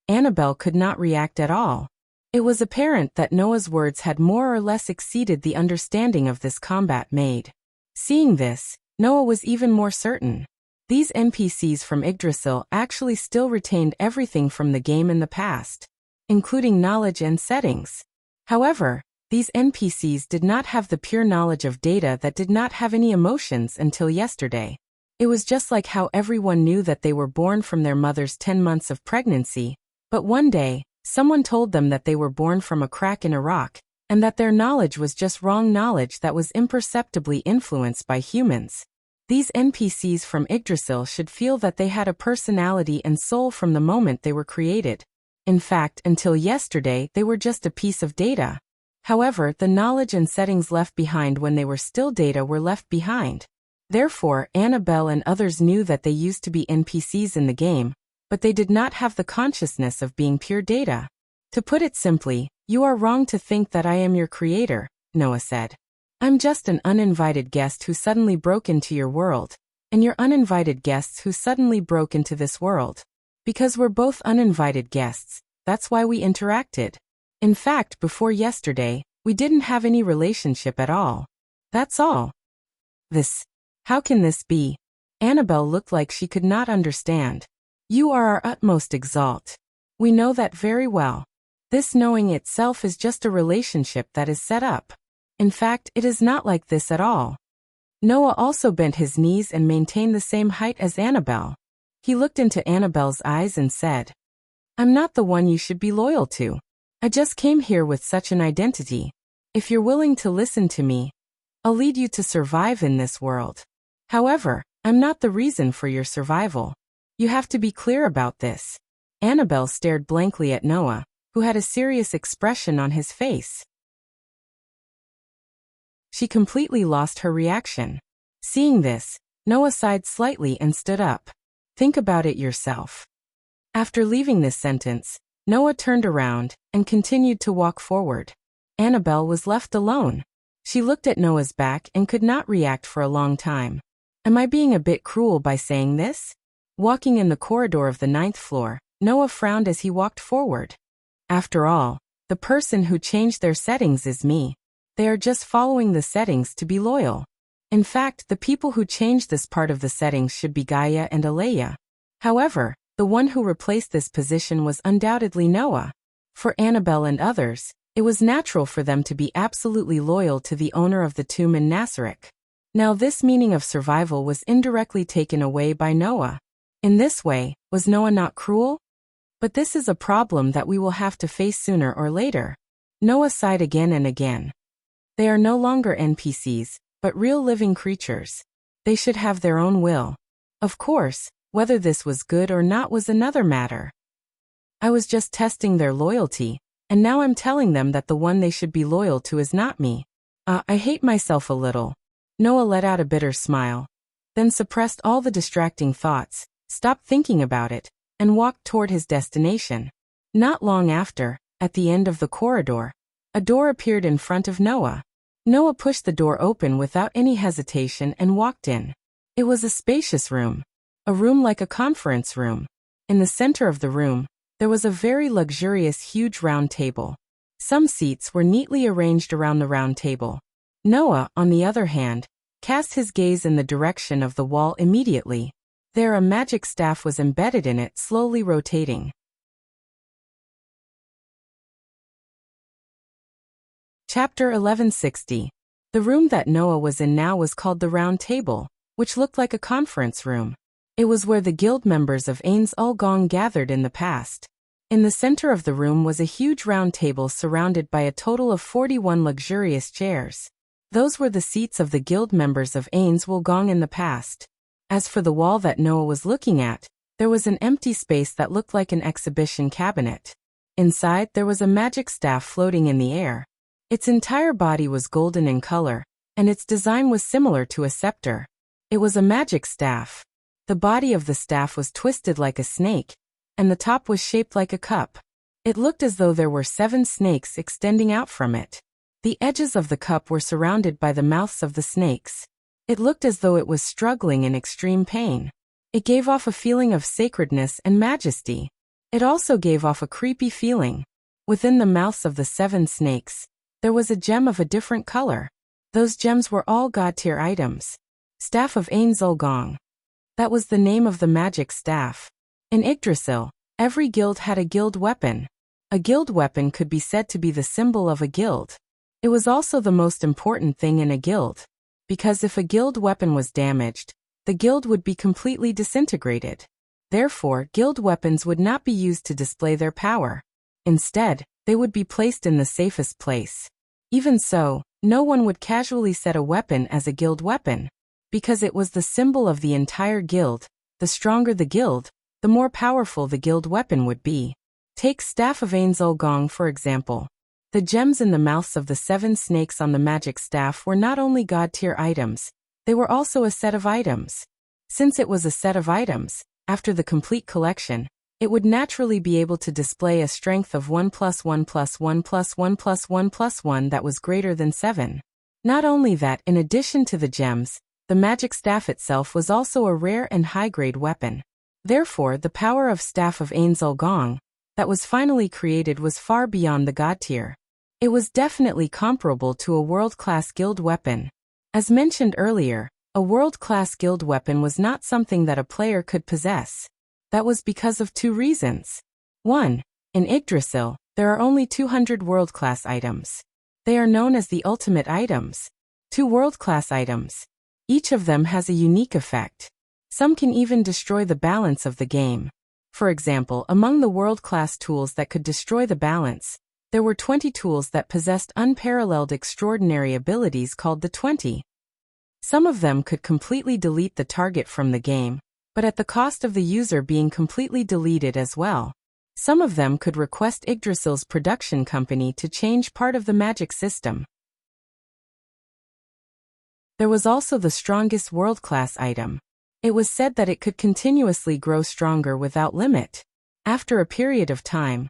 Annabelle could not react at all. It was apparent that Noah's words had more or less exceeded the understanding of this combat made. Seeing this, Noah was even more certain. These NPCs from Yggdrasil actually still retained everything from the game in the past, including knowledge and settings. However, these NPCs did not have the pure knowledge of data that did not have any emotions until yesterday. It was just like how everyone knew that they were born from their mother's 10 months of pregnancy, but one day, someone told them that they were born from a crack in a rock, and that their knowledge was just wrong knowledge that was imperceptibly influenced by humans. These NPCs from Yggdrasil should feel that they had a personality and soul from the moment they were created. In fact, until yesterday, they were just a piece of data. However, the knowledge and settings left behind when they were still data were left behind. Therefore, Annabelle and others knew that they used to be NPCs in the game, but they did not have the consciousness of being pure data. To put it simply, you are wrong to think that I am your creator, Noah said. I'm just an uninvited guest who suddenly broke into your world, and you're uninvited guests who suddenly broke into this world. Because we're both uninvited guests, that's why we interacted. In fact, before yesterday, we didn't have any relationship at all. That's all. How can this be? Annabelle looked like she could not understand. You are our utmost exalt. We know that very well. This knowing itself is just a relationship that is set up. In fact, it is not like this at all. Noah also bent his knees and maintained the same height as Annabelle. He looked into Annabelle's eyes and said, I'm not the one you should be loyal to. I just came here with such an identity. If you're willing to listen to me, I'll lead you to survive in this world. However, I'm not the reason for your survival. You have to be clear about this. Annabelle stared blankly at Noah, who had a serious expression on his face. She completely lost her reaction. Seeing this, Noah sighed slightly and stood up. Think about it yourself. After leaving this sentence, Noah turned around and continued to walk forward. Annabelle was left alone. She looked at Noah's back and could not react for a long time. Am I being a bit cruel by saying this? Walking in the corridor of the 9th floor, Noah frowned as he walked forward. After all, the person who changed their settings is me. They are just following the settings to be loyal. In fact, the people who changed this part of the settings should be Gaia and Aleya. However, the one who replaced this position was undoubtedly Noah. For Annabelle and others, it was natural for them to be absolutely loyal to the owner of the tomb in Nasarek. Now this meaning of survival was indirectly taken away by Noah. In this way, was Noah not cruel? But this is a problem that we will have to face sooner or later. Noah sighed again and again. They are no longer NPCs, but real living creatures. They should have their own will. Of course, whether this was good or not was another matter. I was just testing their loyalty, and now I'm telling them that the one they should be loyal to is not me. I hate myself a little. Noah let out a bitter smile, then suppressed all the distracting thoughts, stopped thinking about it, and walked toward his destination. Not long after, at the end of the corridor, a door appeared in front of Noah. Noah pushed the door open without any hesitation and walked in. It was a spacious room. A room like a conference room. In the center of the room, there was a very luxurious huge round table. Some seats were neatly arranged around the round table. Noah, on the other hand, cast his gaze in the direction of the wall immediately. There a magic staff was embedded in it, slowly rotating. Chapter 1160. The room that Noah was in now was called the Round Table, which looked like a conference room. It was where the guild members of Ains Ul Gong gathered in the past. In the center of the room was a huge round table surrounded by a total of 41 luxurious chairs. Those were the seats of the guild members of Ains Ul Gong in the past. As for the wall that Noah was looking at, there was an empty space that looked like an exhibition cabinet. Inside, there was a magic staff floating in the air. Its entire body was golden in color, and its design was similar to a scepter. It was a magic staff. The body of the staff was twisted like a snake, and the top was shaped like a cup. It looked as though there were 7 snakes extending out from it. The edges of the cup were surrounded by the mouths of the snakes. It looked as though it was struggling in extreme pain. It gave off a feeling of sacredness and majesty. It also gave off a creepy feeling. Within the mouths of the 7 snakes, there was a gem of a different color. Those gems were all god-tier items. Staff of Ains Ul Gong. That was the name of the magic staff. In Yggdrasil, every guild had a guild weapon. A guild weapon could be said to be the symbol of a guild. It was also the most important thing in a guild, because if a guild weapon was damaged, the guild would be completely disintegrated. Therefore, guild weapons would not be used to display their power. Instead, they would be placed in the safest place. Even so, no one would casually set a weapon as a guild weapon, because it was the symbol of the entire guild. The stronger the guild, the more powerful the guild weapon would be. Take Staff of Ains Ul Gong for example. The gems in the mouths of the 7 snakes on the magic staff were not only god-tier items, they were also a set of items. Since it was a set of items, after the complete collection, it would naturally be able to display a strength of 1 + 1 + 1 + 1 + 1 + 1 that was greater than 7. Not only that, in addition to the gems, the magic staff itself was also a rare and high-grade weapon. Therefore, the power of Staff of Ains Ul Gong that was finally created was far beyond the god tier. It was definitely comparable to a world-class guild weapon. As mentioned earlier, a world-class guild weapon was not something that a player could possess. That was because of 2 reasons. 1. In Yggdrasil, there are only 200 world-class items. They are known as the ultimate items. 2 world-class items. Each of them has a unique effect. Some can even destroy the balance of the game. For example, among the world-class tools that could destroy the balance, there were 20 tools that possessed unparalleled extraordinary abilities called the 20. Some of them could completely delete the target from the game, but at the cost of the user being completely deleted as well. Some of them could request Yggdrasil's production company to change part of the magic system. There was also the strongest world-class item. It was said that it could continuously grow stronger without limit. After a period of time,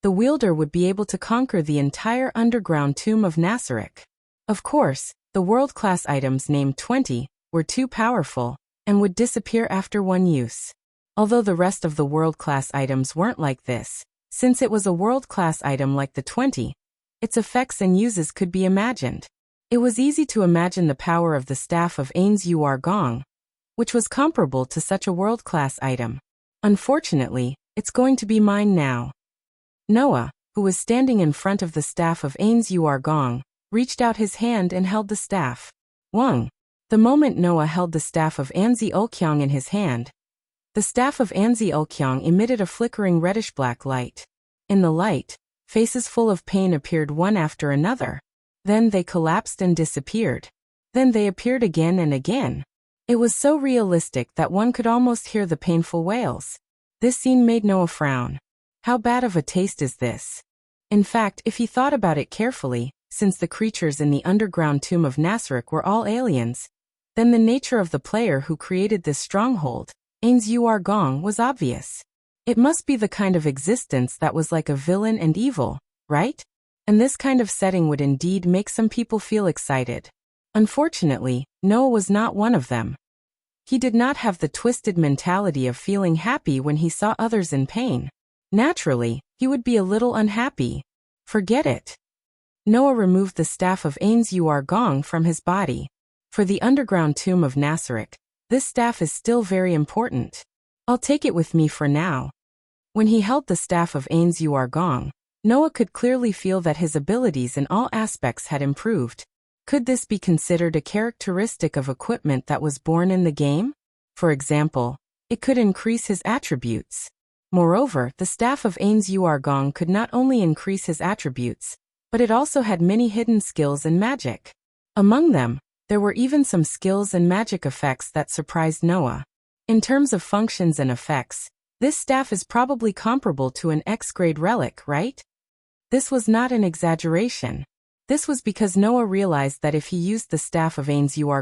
the wielder would be able to conquer the entire underground tomb of Nasarek. Of course, the world-class items named 20 were too powerful and would disappear after one use. Although the rest of the world-class items weren't like this, since it was a world-class item like the 20, its effects and uses could be imagined. It was easy to imagine the power of the Staff of Ains Ul Gong, which was comparable to such a world-class item. Unfortunately, it's going to be mine now. Noah, who was standing in front of the Staff of Ains Ul Gong, reached out his hand and held the staff. Wang. The moment Noah held the Staff of Anzi Ulkyong in his hand, the Staff of Anzi Ulkyong emitted a flickering reddish-black light. In the light, faces full of pain appeared one after another. Then they collapsed and disappeared. Then they appeared again and again. It was so realistic that one could almost hear the painful wails. This scene made Noah frown. How bad of a taste is this? In fact, if he thought about it carefully, since the creatures in the underground tomb of Nasarek were all aliens, then the nature of the player who created this stronghold, Ains Ul Gong, was obvious. It must be the kind of existence that was like a villain and evil, right? And this kind of setting would indeed make some people feel excited. Unfortunately, Noah was not one of them. He did not have the twisted mentality of feeling happy when he saw others in pain. Naturally, he would be a little unhappy. Forget it. Noah removed the staff of Gong from his body. For the underground tomb of Nasarek, this staff is still very important. I'll take it with me for now. When he held the staff of Gong, Noah could clearly feel that his abilities in all aspects had improved. Could this be considered a characteristic of equipment that was born in the game? For example, it could increase his attributes. Moreover, the staff of Gong could not only increase his attributes, but it also had many hidden skills and magic. Among them, there were even some skills and magic effects that surprised Noah. In terms of functions and effects, this staff is probably comparable to an X-grade relic, right? This was not an exaggeration. This was because Noah realized that if he used the staff of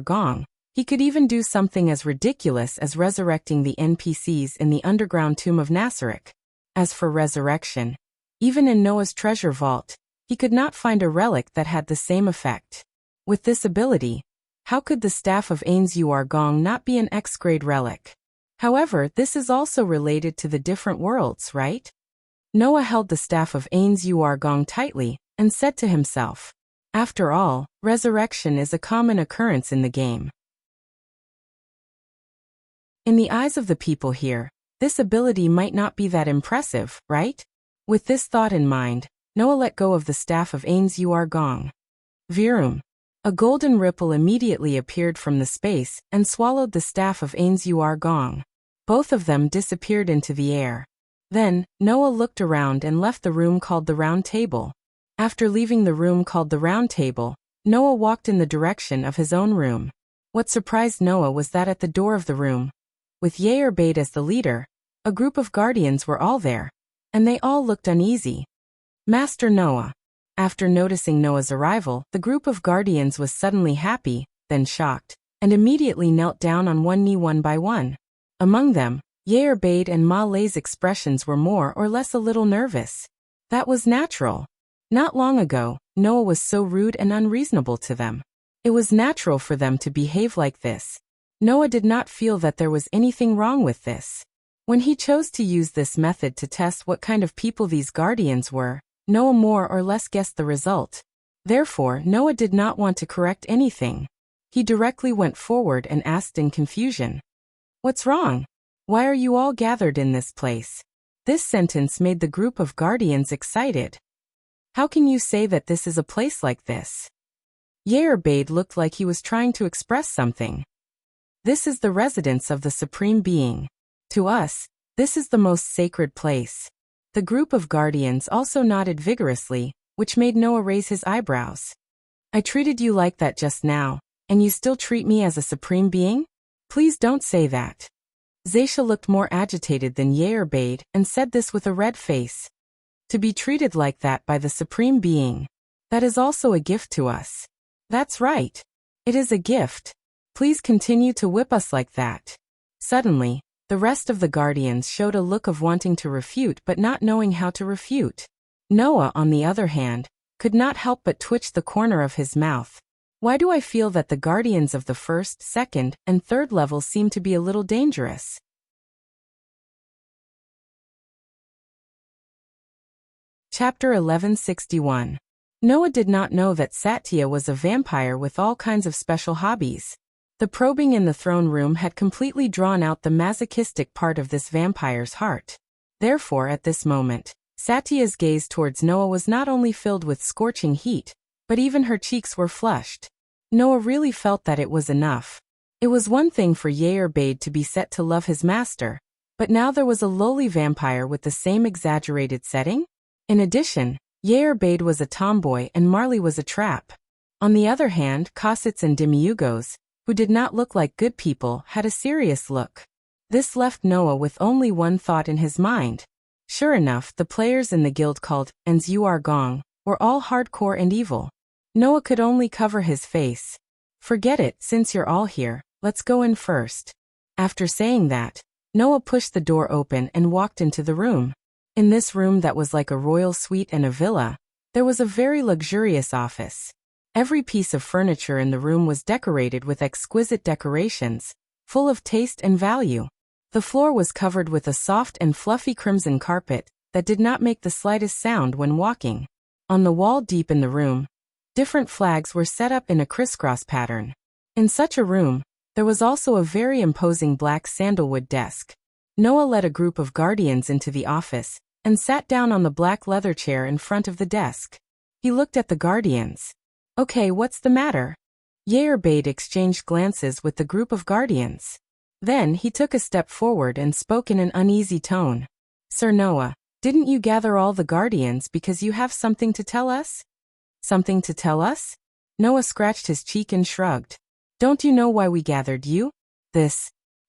Gong, he could even do something as ridiculous as resurrecting the NPCs in the underground tomb of Nasarek. As for resurrection, even in Noah's treasure vault, he could not find a relic that had the same effect. With this ability, how could the staff of Gong not be an X-grade relic? However, this is also related to the different worlds, right? Noah held the staff of Gong tightly and said to himself, after all, resurrection is a common occurrence in the game. In the eyes of the people here, this ability might not be that impressive, right? With this thought in mind, Noah let go of the staff of Gong. Virum. A golden ripple immediately appeared from the space and swallowed the staff of Gong. Both of them disappeared into the air. Then, Noah looked around and left the room called the Round Table. After leaving the room called the Round Table, Noah walked in the direction of his own room. What surprised Noah was that at the door of the room, with Bade as the leader, a group of guardians were all there, and they all looked uneasy. Master Noah. After noticing Noah's arrival, the group of guardians was suddenly happy, then shocked, and immediately knelt down on one knee one by one. Among them, Bade and Ma Lei's expressions were more or less a little nervous. That was natural. Not long ago, Noah was so rude and unreasonable to them. It was natural for them to behave like this. Noah did not feel that there was anything wrong with this. When he chose to use this method to test what kind of people these guardians were, Noah more or less guessed the result. Therefore, Noah did not want to correct anything. He directly went forward and asked in confusion, "What's wrong? Why are you all gathered in this place?" This sentence made the group of guardians excited. How can you say that this is a place like this? Bade looked like he was trying to express something. This is the residence of the Supreme Being. To us, this is the most sacred place. The group of guardians also nodded vigorously, which made Noah raise his eyebrows. I treated you like that just now, and you still treat me as a Supreme Being? Please don't say that. Zaisha looked more agitated than Bade and said this with a red face. To be treated like that by the Supreme Being. That is also a gift to us. That's right. It is a gift. Please continue to whip us like that. Suddenly, the rest of the guardians showed a look of wanting to refute but not knowing how to refute. Noah, on the other hand, could not help but twitch the corner of his mouth. Why do I feel that the guardians of the first, second, and third levels seem to be a little dangerous? Chapter 1161. Noah did not know that Satya was a vampire with all kinds of special hobbies. The probing in the throne room had completely drawn out the masochistic part of this vampire's heart. Therefore, at this moment, Satya's gaze towards Noah was not only filled with scorching heat, but even her cheeks were flushed. Noah really felt that it was enough. It was one thing for Bade to be set to love his master, but now there was a lowly vampire with the same exaggerated setting? In addition, Bade was a tomboy and Marley was a trap. On the other hand, Cossets and Demiurgos, who did not look like good people, had a serious look. This left Noah with only one thought in his mind. Sure enough, the players in the guild called Gong were all hardcore and evil. Noah could only cover his face. Forget it, since you're all here, let's go in first. After saying that, Noah pushed the door open and walked into the room. In this room that was like a royal suite and a villa, there was a very luxurious office. Every piece of furniture in the room was decorated with exquisite decorations, full of taste and value. The floor was covered with a soft and fluffy crimson carpet that did not make the slightest sound when walking. On the wall deep in the room, different flags were set up in a crisscross pattern. In such a room, there was also a very imposing black sandalwood desk. Noah led a group of guardians into the office and sat down on the black leather chair in front of the desk. He looked at the guardians. "Okay, what's the matter?" Yerbade exchanged glances with the group of guardians. Then he took a step forward and spoke in an uneasy tone. "Sir Noah, didn't you gather all the guardians because you have something to tell us?" "Something to tell us?" Noah scratched his cheek and shrugged. "Don't you know why we gathered you?"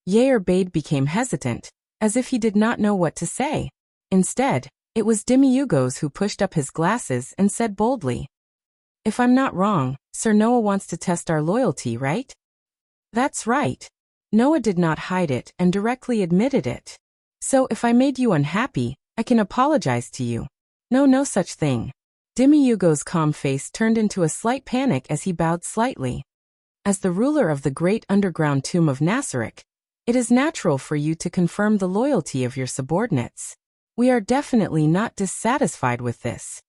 Yerbade became hesitant, as if he did not know what to say. Instead, it was Demiugos who pushed up his glasses and said boldly, "If I'm not wrong, Sir Noah wants to test our loyalty, right?" "That's right." Noah did not hide it and directly admitted it. "So if I made you unhappy, I can apologize to you." No such thing." Demiugos' calm face turned into a slight panic as he bowed slightly. "As the ruler of the great underground tomb of Nasarek, it is natural for you to confirm the loyalty of your subordinates. We are definitely not dissatisfied with this.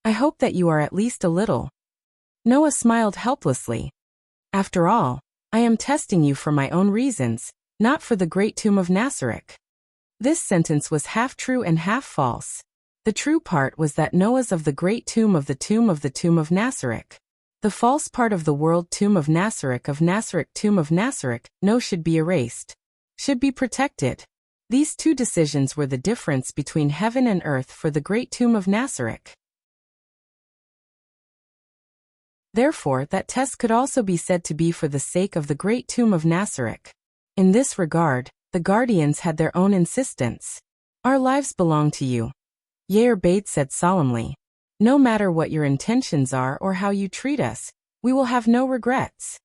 I hope that you are at least a little." Noah smiled helplessly. "After all, I am testing you for my own reasons, not for the great tomb of Nasarek." This sentence was half true and half false. The true part was that Noah's of the great tomb of the tomb of the tomb of Nasarek. The false part of the world tomb of Nasarek tomb of Nasarek, no should be erased. Should be protected. These two decisions were the difference between heaven and earth for the great tomb of Nasarek. Therefore, that test could also be said to be for the sake of the great tomb of Nasarek. In this regard, the guardians had their own insistence. "Our lives belong to you," Yerbade said solemnly. "No matter what your intentions are or how you treat us, we will have no regrets."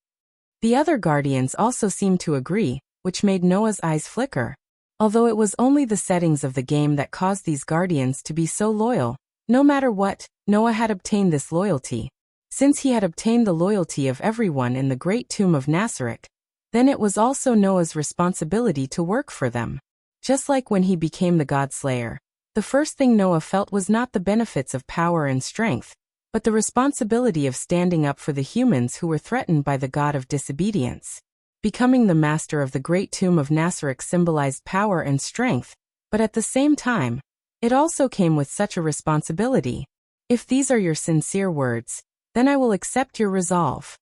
The other guardians also seemed to agree, which made Noah's eyes flicker. Although it was only the settings of the game that caused these guardians to be so loyal, no matter what, Noah had obtained this loyalty. Since he had obtained the loyalty of everyone in the great tomb of Nasarek, then it was also Noah's responsibility to work for them. Just like when he became the God Slayer, the first thing Noah felt was not the benefits of power and strength, but the responsibility of standing up for the humans who were threatened by the god of disobedience. Becoming the master of the great tomb of Nasarek symbolized power and strength, but at the same time, it also came with such a responsibility. "If these are your sincere words, then I will accept your resolve."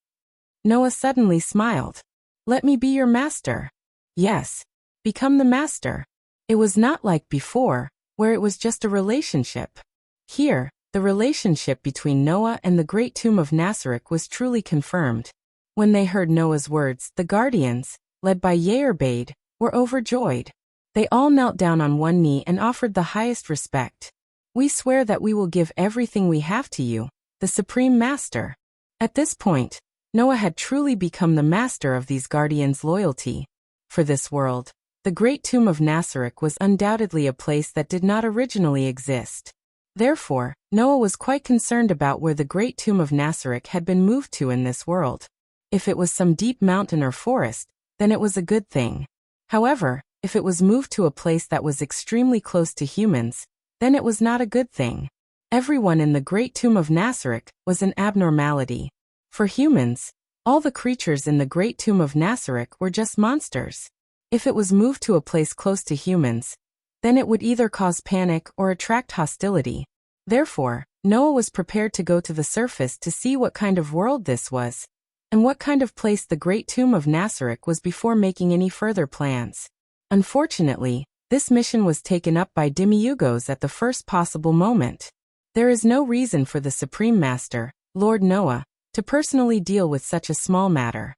Noah suddenly smiled. "Let me be your master." "Yes. Become the master." It was not like before, where it was just a relationship. Here, the relationship between Noah and the great tomb of Nasarek was truly confirmed. When they heard Noah's words, the guardians, led by Yerbade, were overjoyed. They all knelt down on one knee and offered the highest respect. "We swear that we will give everything we have to you, the Supreme Master." At this point, Noah had truly become the master of these guardians' loyalty. For this world, the great tomb of Nasarek was undoubtedly a place that did not originally exist. Therefore, Noah was quite concerned about where the great tomb of Nasarek had been moved to in this world. If it was some deep mountain or forest, then it was a good thing. However, if it was moved to a place that was extremely close to humans, then it was not a good thing. Everyone in the great tomb of Nasarek was an abnormality. For humans, all the creatures in the great tomb of Nasarek were just monsters. If it was moved to a place close to humans, then it would either cause panic or attract hostility. Therefore, Noah was prepared to go to the surface to see what kind of world this was, and what kind of place the great tomb of Nasarek was before making any further plans. Unfortunately, this mission was taken up by Demiugos at the first possible moment. There is no reason for the Supreme Master, Lord Noah, to personally deal with such a small matter.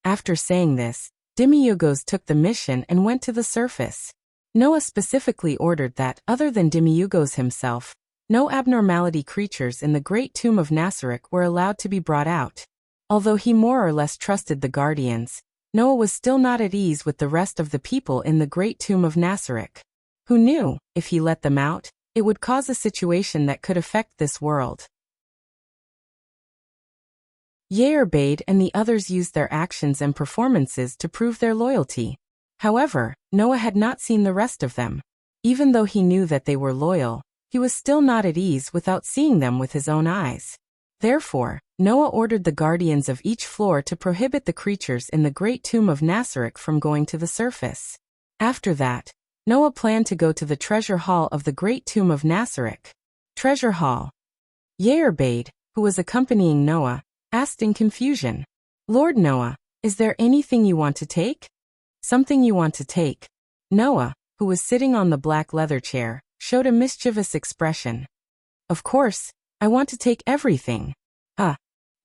After saying this, Demiugos took the mission and went to the surface. Noah specifically ordered that, other than Demiugos himself, no abnormality creatures in the great tomb of Nasarek were allowed to be brought out. Although he more or less trusted the guardians, Noah was still not at ease with the rest of the people in the great tomb of Nasarek. Who knew, if he let them out, it would cause a situation that could affect this world. Yerbade and the others used their actions and performances to prove their loyalty. However, Noah had not seen the rest of them. Even though he knew that they were loyal, he he was still not at ease without seeing them with his own eyes. Therefore, Noah ordered the guardians of each floor to prohibit the creatures in the great tomb of Nasarek from going to the surface. After that, Noah planned to go to the treasure hall of the great tomb of Nasarek. Treasure hall. Yerbade, who was accompanying Noah, asked in confusion, "Lord Noah, is there anything you want to take?" "Something you want to take." Noah, who was sitting on the black leather chair, showed a mischievous expression. "Of course, I want to take everything."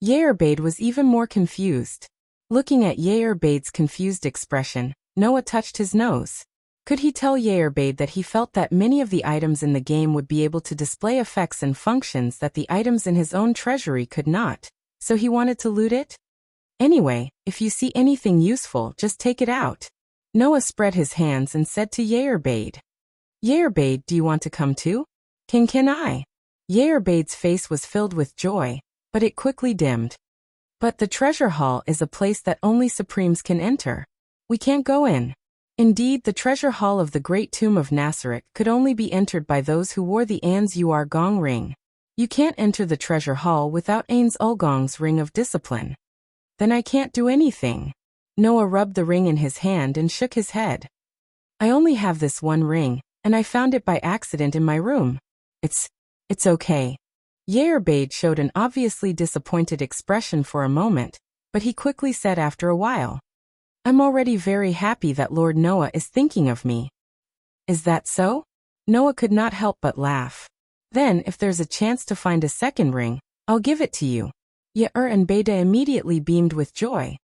Yerbade was even more confused. Looking at Yerbade's confused expression, Noah touched his nose. Could he tell Yerbade that he felt that many of the items in the game would be able to display effects and functions that the items in his own treasury could not, so he wanted to loot it? "Anyway, if you see anything useful, just take it out." Noah spread his hands and said to Yerbade, "Yerbade, do you want to come too?" Can I?" Yerbade's face was filled with joy, but it quickly dimmed. "But the treasure hall is a place that only Supremes can enter. We can't go in." Indeed, the treasure hall of the great tomb of Nasarek could only be entered by those who wore the Ans Ur Gong ring. You can't enter the treasure hall without Ans Ulgong's ring of discipline. "Then I can't do anything." Noah rubbed the ring in his hand and shook his head. "I only have this one ring, and I found it by accident in my room. It's okay." Yerbade showed an obviously disappointed expression for a moment, but he quickly said after a while, "I'm already very happy that Lord Noah is thinking of me." "Is that so?" Noah could not help but laugh. "Then, if there's a chance to find a second ring, I'll give it to you." And Beda immediately beamed with joy.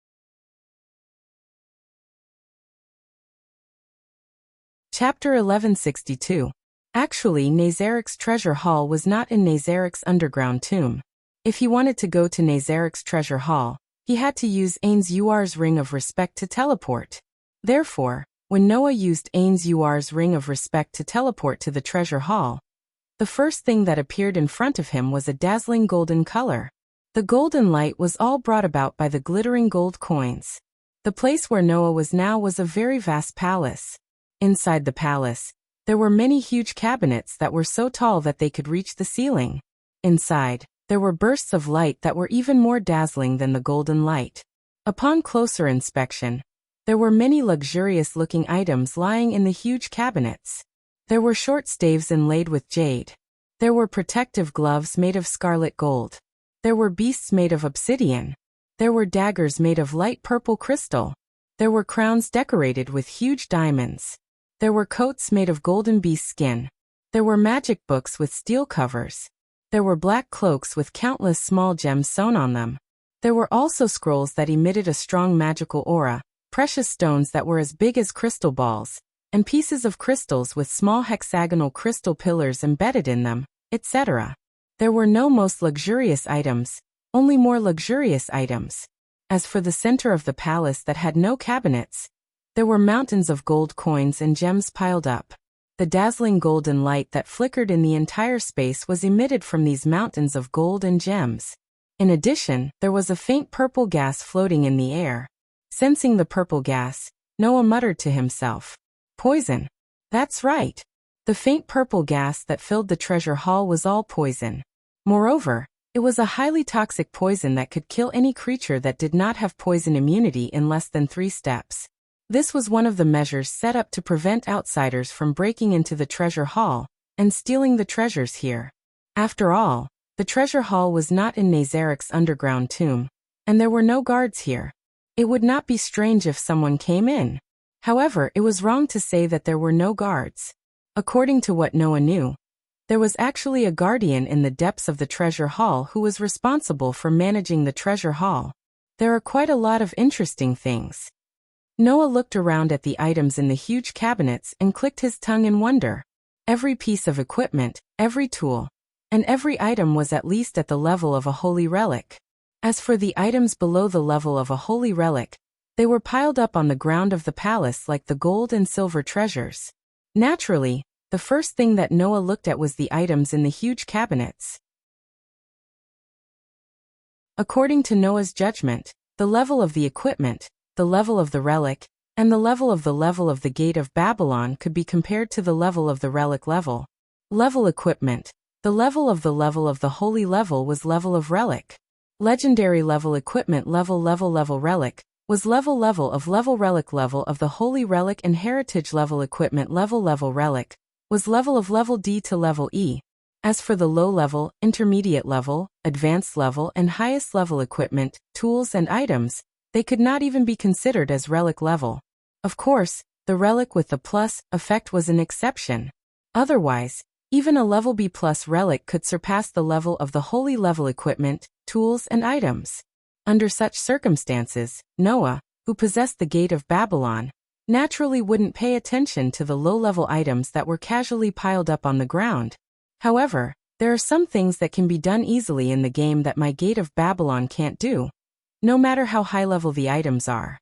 Chapter 1162. Actually, Nazarek's treasure hall was not in Nazarek's underground tomb. If he wanted to go to Nazarek's treasure hall, he had to use Ans Ur's ring of respect to teleport. Therefore, when Noah used Ans Ur's ring of respect to teleport to the treasure hall, the first thing that appeared in front of him was a dazzling golden color. The golden light was all brought about by the glittering gold coins. The place where Noah was now was a very vast palace. Inside the palace, there were many huge cabinets that were so tall that they could reach the ceiling. Inside, there were bursts of light that were even more dazzling than the golden light. Upon closer inspection, there were many luxurious-looking items lying in the huge cabinets. There were short staves inlaid with jade. There were protective gloves made of scarlet gold. There were beasts made of obsidian. There were daggers made of light purple crystal. There were crowns decorated with huge diamonds. There were coats made of golden beast skin. There were magic books with steel covers. There were black cloaks with countless small gems sewn on them. There were also scrolls that emitted a strong magical aura, precious stones that were as big as crystal balls, and pieces of crystals with small hexagonal crystal pillars embedded in them, etc. There were no most luxurious items, only more luxurious items. As for the center of the palace that had no cabinets, there were mountains of gold coins and gems piled up. The dazzling golden light that flickered in the entire space was emitted from these mountains of gold and gems. In addition, there was a faint purple gas floating in the air. Sensing the purple gas, Noah muttered to himself, "Poison." That's right. The faint purple gas that filled the treasure hall was all poison. Moreover, it was a highly toxic poison that could kill any creature that did not have poison immunity in less than 3 steps. This was one of the measures set up to prevent outsiders from breaking into the treasure hall and stealing the treasures here. After all, the treasure hall was not in Nazarek's underground tomb, and there were no guards here. It would not be strange if someone came in. However, it was wrong to say that there were no guards. According to what Noah knew, there was actually a guardian in the depths of the treasure hall who was responsible for managing the treasure hall. There are quite a lot of interesting things. Noah looked around at the items in the huge cabinets and clicked his tongue in wonder. Every piece of equipment, every tool, and every item was at least at the level of a holy relic. As for the items below the level of a holy relic, they were piled up on the ground of the palace like the gold and silver treasures. Naturally, the first thing that Noah looked at was the items in the huge cabinets. According to Noah's judgment, the level of the equipment, the level of the relic, and the level of the gate of Babylon could be compared to the level of the relic level. Level equipment. The level of the holy level was level of relic. Legendary level equipment level relic was level of level relic level of the holy relic, and heritage level equipment level relic was level D to level E. As for the low level, intermediate level, advanced level, and highest level equipment, tools and items, they could not even be considered as relic level. Of course, the relic with the plus effect was an exception. Otherwise, even a level B plus relic could surpass the level of the holy level equipment, tools and items. Under such circumstances, Noah, who possessed the gate of Babylon, naturally wouldn't pay attention to the low-level items that were casually piled up on the ground. However, there are some things that can be done easily in the game that my gate of Babylon can't do, no matter how high-level the items are.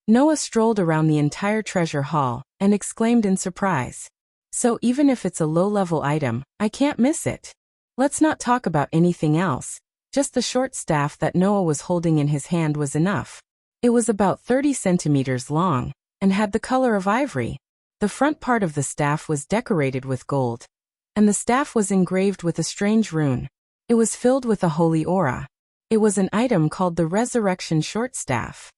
Noah strolled around the entire treasure hall and exclaimed in surprise. So even if it's a low-level item, I can't miss it. Let's not talk about anything else. Just the short staff that Noah was holding in his hand was enough. It was about 30 centimeters long and had the color of ivory. The front part of the staff was decorated with gold, and the staff was engraved with a strange rune. It was filled with a holy aura. It was an item called the Resurrection Short Staff.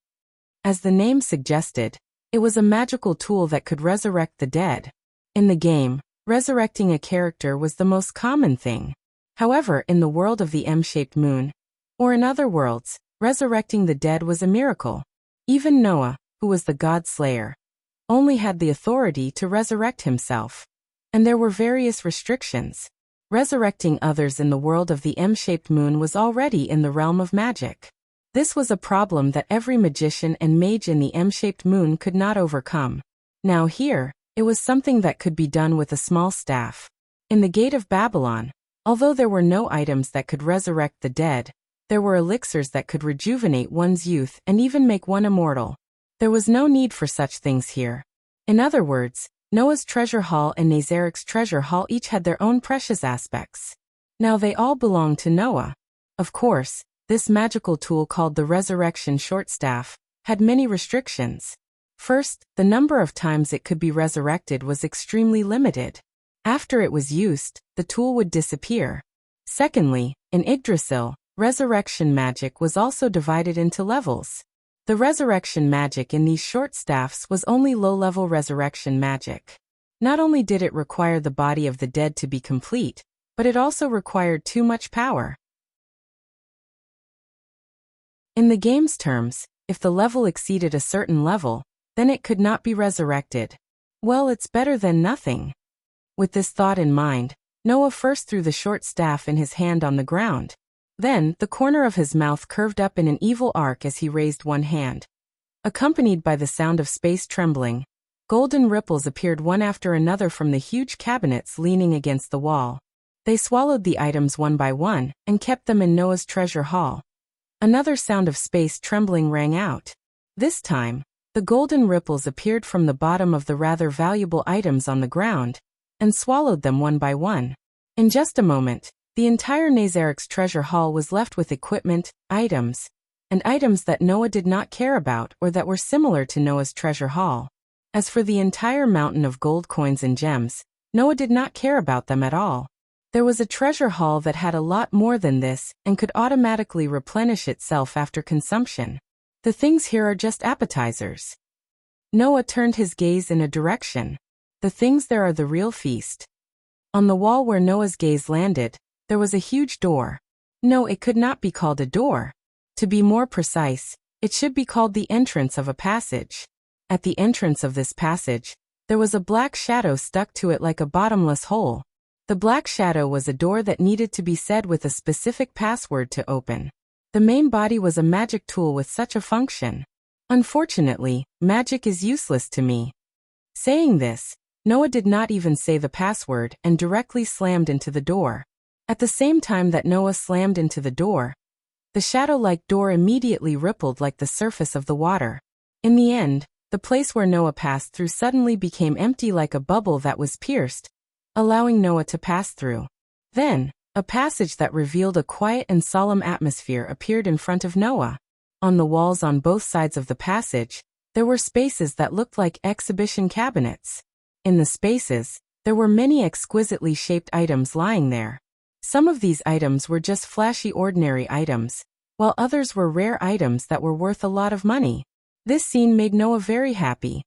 As the name suggested, it was a magical tool that could resurrect the dead. In the game, resurrecting a character was the most common thing. However, in the world of the M-shaped moon, or in other worlds, resurrecting the dead was a miracle. Even Noah, who was the god slayer, only had the authority to resurrect himself. And there were various restrictions. Resurrecting others in the world of the M-shaped moon was already in the realm of magic. This was a problem that every magician and mage in the M-shaped moon could not overcome. Now here, it was something that could be done with a small staff. In the Gate of Babylon, although there were no items that could resurrect the dead, there were elixirs that could rejuvenate one's youth and even make one immortal. There was no need for such things here. In other words, Noah's treasure hall and Nazarik's treasure hall each had their own precious aspects. Now they all belonged to Noah. Of course, this magical tool called the Resurrection Short Staff had many restrictions. First, the number of times it could be resurrected was extremely limited. After it was used, the tool would disappear. Secondly, in Yggdrasil, resurrection magic was also divided into levels. The resurrection magic in these short staffs was only low-level resurrection magic. Not only did it require the body of the dead to be complete, but it also required too much power. In the game's terms, if the level exceeded a certain level, then it could not be resurrected. Well, it's better than nothing. With this thought in mind, Noah first threw the short staff in his hand on the ground. Then, the corner of his mouth curved up in an evil arc as he raised one hand. Accompanied by the sound of space trembling, golden ripples appeared one after another from the huge cabinets leaning against the wall. They swallowed the items one by one and kept them in Noah's treasure hall. Another sound of space trembling rang out. This time, the golden ripples appeared from the bottom of the rather valuable items on the ground and swallowed them one by one. In just a moment, the entire Nazarik's treasure hall was left with equipment, items, and items that Noah did not care about or that were similar to Noah's treasure hall. As for the entire mountain of gold coins and gems, Noah did not care about them at all. There was a treasure hall that had a lot more than this and could automatically replenish itself after consumption. The things here are just appetizers. Noah turned his gaze in a direction. The things there are the real feast. On the wall where Noah's gaze landed, there was a huge door. No, it could not be called a door. To be more precise, it should be called the entrance of a passage. At the entrance of this passage, there was a black shadow stuck to it like a bottomless hole. The black shadow was a door that needed to be said with a specific password to open. The main body was a magic tool with such a function. Unfortunately, magic is useless to me. Saying this, Noah did not even say the password and directly slammed into the door. At the same time that Noah slammed into the door, the shadow-like door immediately rippled like the surface of the water. In the end, the place where Noah passed through suddenly became empty like a bubble that was pierced, allowing Noah to pass through. Then, a passage that revealed a quiet and solemn atmosphere appeared in front of Noah. On the walls on both sides of the passage, there were spaces that looked like exhibition cabinets. In the spaces, There were many exquisitely shaped items lying there. Some of these items were just flashy ordinary items, while others were rare items that were worth a lot of money. This scene made Noah very happy.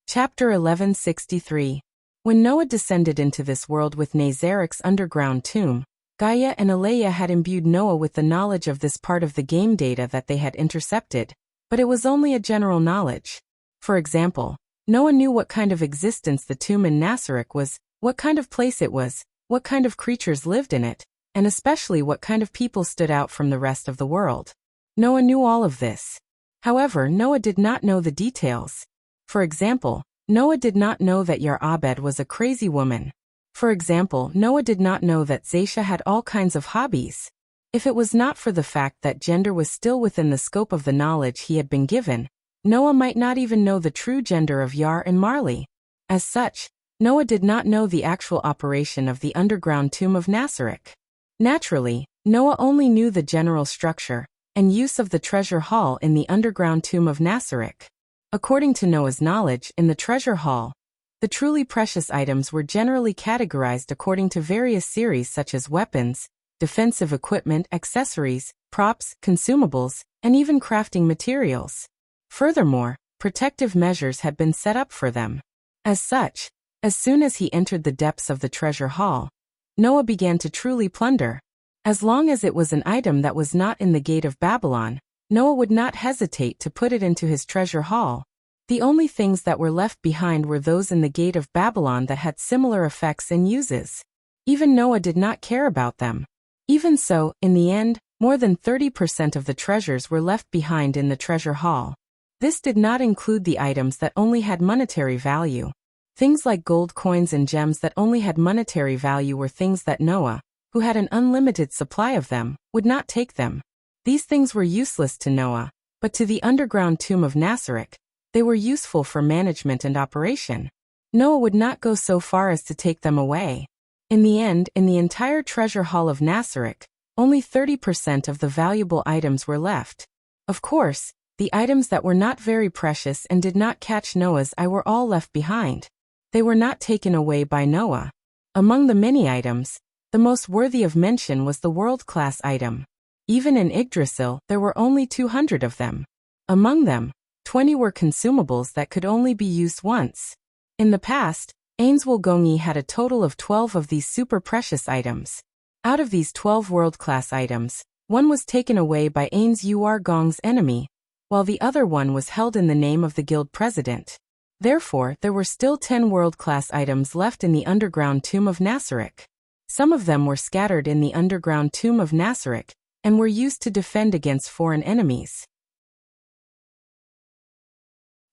Chapter 1163. When Noah descended into this world with Nazarek's underground tomb, Gaia and Aleia had imbued Noah with the knowledge of this part of the game data that they had intercepted, but it was only a general knowledge. For example, Noah knew what kind of existence the tomb in Nazarek was, what kind of place it was, what kind of creatures lived in it, and especially what kind of people stood out from the rest of the world. Noah knew all of this. However, Noah did not know the details. For example, Noah did not know that Yar-Abed was a crazy woman. For example, Noah did not know that Zaisha had all kinds of hobbies. If it was not for the fact that gender was still within the scope of the knowledge he had been given, Noah might not even know the true gender of Yar and Marley. As such, Noah did not know the actual operation of the underground tomb of Nazarek. Naturally, Noah only knew the general structure and use of the treasure hall in the underground tomb of Nazarek. According to Noah's knowledge in the treasure hall, the truly precious items were generally categorized according to various series such as weapons, defensive equipment, accessories, props, consumables, and even crafting materials. Furthermore, protective measures had been set up for them. As such, as soon as he entered the depths of the treasure hall, Noah began to truly plunder. As long as it was an item that was not in the gate of Babylon, Noah would not hesitate to put it into his treasure hall. The only things that were left behind were those in the gate of Babylon that had similar effects and uses. Even Noah did not care about them. Even so, in the end, more than 30% of the treasures were left behind in the treasure hall. This did not include the items that only had monetary value. Things like gold coins and gems that only had monetary value were things that Noah, who had an unlimited supply of them, would not take them. These things were useless to Noah, but to the underground tomb of Nazarek, they were useful for management and operation. Noah would not go so far as to take them away. In the end, in the entire treasure hall of Nazarek, only 30% of the valuable items were left. Of course, the items that were not very precious and did not catch Noah's eye were all left behind. They were not taken away by Noah. Among the many items, the most worthy of mention was the world-class item. Even in Yggdrasil, there were only 200 of them. Among them, 20 were consumables that could only be used once. In the past, Ainsworth had a total of 12 of these super precious items. Out of these 12 world-class items, one was taken away by Ainsworth's enemy, while the other one was held in the name of the guild president. Therefore, there were still 10 world-class items left in the underground tomb of Nazarek. Some of them were scattered in the underground tomb of Nazarek and were used to defend against foreign enemies.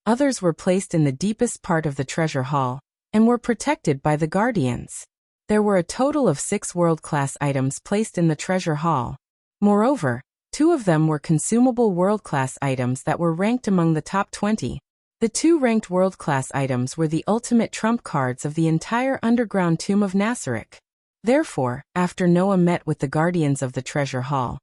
Others were placed in the deepest part of the treasure hall and were protected by the guardians. There were a total of 6 world-class items placed in the treasure hall. Moreover, 2 of them were consumable world-class items that were ranked among the top 20. The 2 ranked world-class items were the ultimate trump cards of the entire underground tomb of Nazarek. Therefore, after Noah met with the guardians of the treasure hall,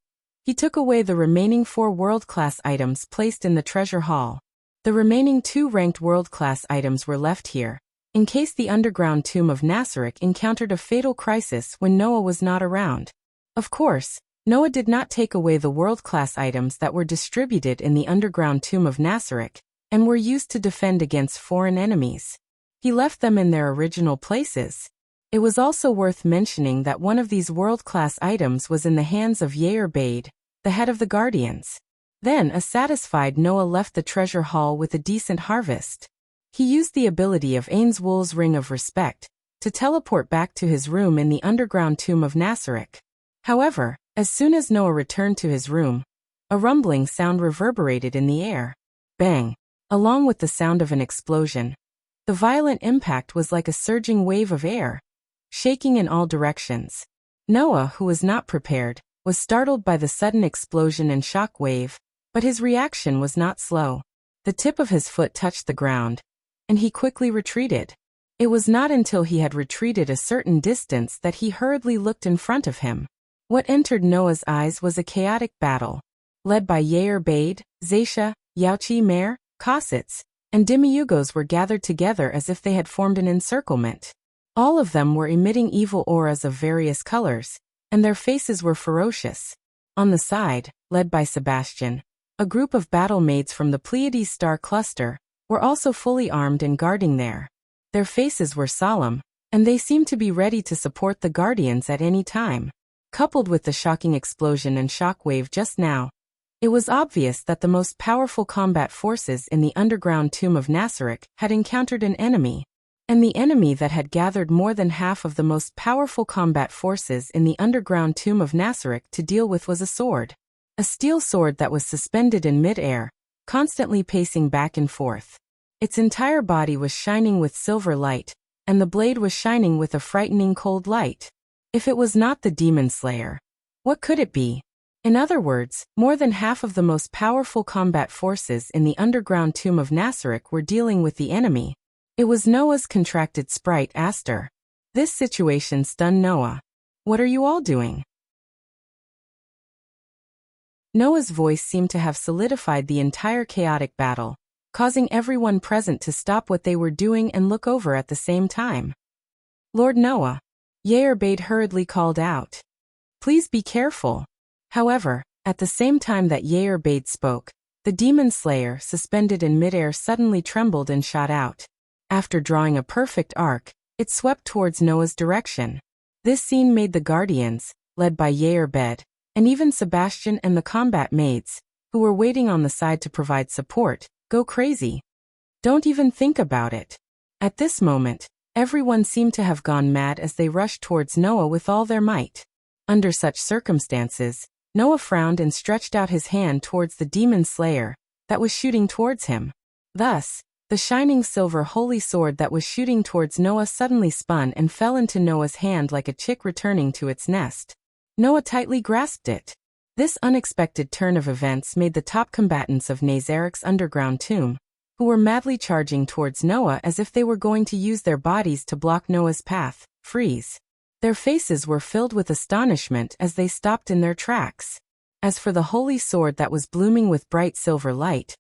he took away the remaining 4 world-class items placed in the treasure hall. The remaining 2 ranked world-class items were left here, in case the underground tomb of Nazarek encountered a fatal crisis when Noah was not around. Of course, Noah did not take away the world-class items that were distributed in the underground tomb of Nazarek and were used to defend against foreign enemies. He left them in their original places. It was also worth mentioning that one of these world-class items was in the hands of Yar-Abed, the head of the guardians. Then a satisfied Noah left the treasure hall with a decent harvest. He used the ability of Ainsworth's Ring of Respect to teleport back to his room in the underground tomb of Nazarek. However, as soon as Noah returned to his room, a rumbling sound reverberated in the air. Bang! Along with the sound of an explosion, the violent impact was like a surging wave of air, shaking in all directions. Noah, who was not prepared, was startled by the sudden explosion and shock wave, but his reaction was not slow. The tip of his foot touched the ground, and he quickly retreated. It was not until he had retreated a certain distance that he hurriedly looked in front of him. What entered Noah's eyes was a chaotic battle, led by Yar-Abed, Zaisha, Yaochi Mer, cossets, and demiurgos were gathered together as if they had formed an encirclement. All of them were emitting evil auras of various colors, and their faces were ferocious. On the side, led by Sebastian, a group of battle maids from the Pleiades star cluster were also fully armed and guarding there. Their faces were solemn, and they seemed to be ready to support the guardians at any time. Coupled with the shocking explosion and shockwave just now, it was obvious that the most powerful combat forces in the underground tomb of Nasarek had encountered an enemy, and the enemy that had gathered more than half of the most powerful combat forces in the underground tomb of Nasarek to deal with was a sword. A steel sword that was suspended in mid-air, constantly pacing back and forth. Its entire body was shining with silver light, and the blade was shining with a frightening cold light. If it was not the demon slayer, what could it be? In other words, more than half of the most powerful combat forces in the underground tomb of Nasarek were dealing with the enemy. It was Noah's contracted sprite Aster. This situation stunned Noah. "What are you all doing?" Noah's voice seemed to have solidified the entire chaotic battle, causing everyone present to stop what they were doing and look over at the same time. "Lord Noah," Yerbade hurriedly called out. "Please be careful." However, at the same time that Yerbade spoke, the demon slayer, suspended in midair, suddenly trembled and shot out. After drawing a perfect arc, it swept towards Noah's direction. This scene made the guardians, led by Yerbade, and even Sebastian and the combat maids, who were waiting on the side to provide support, go crazy. Don't even think about it. At this moment, everyone seemed to have gone mad as they rushed towards Noah with all their might. Under such circumstances, Noah frowned and stretched out his hand towards the demon slayer that was shooting towards him. Thus, the shining silver holy sword that was shooting towards Noah suddenly spun and fell into Noah's hand like a chick returning to its nest. Noah tightly grasped it. This unexpected turn of events made the top combatants of Nazarek's underground tomb, who were madly charging towards Noah as if they were going to use their bodies to block Noah's path, freeze. Their faces were filled with astonishment as they stopped in their tracks. As for the holy sword that was blooming with bright silver light,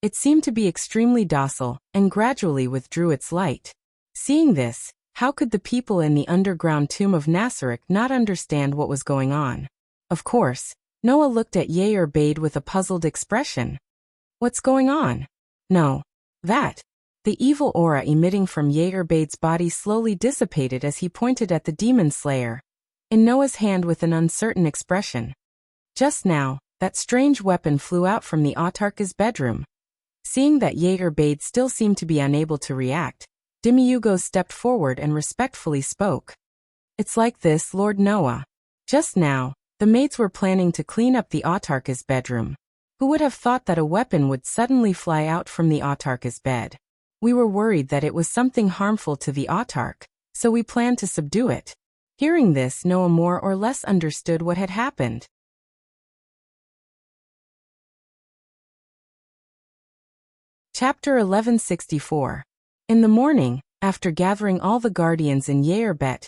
it seemed to be extremely docile and gradually withdrew its light. Seeing this, how could the people in the underground tomb of Nasarek not understand what was going on? Of course, Noah looked at Yerbade with a puzzled expression. "What's going on?" "No. That." The evil aura emitting from Yerbade's body slowly dissipated as he pointed at the demon slayer in Noah's hand with an uncertain expression. Just now, that strange weapon flew out from the autarch's bedroom. Seeing that Yerbade still seemed to be unable to react, Demiurgos stepped forward and respectfully spoke. "It's like this, Lord Noah. Just now, the maids were planning to clean up the autarch's bedroom. Who would have thought that a weapon would suddenly fly out from the autarch's bed? We were worried that it was something harmful to the autarch, so we planned to subdue it." Hearing this, Noah more or less understood what had happened. Chapter 1164. In the morning, after gathering all the guardians in Yerbet,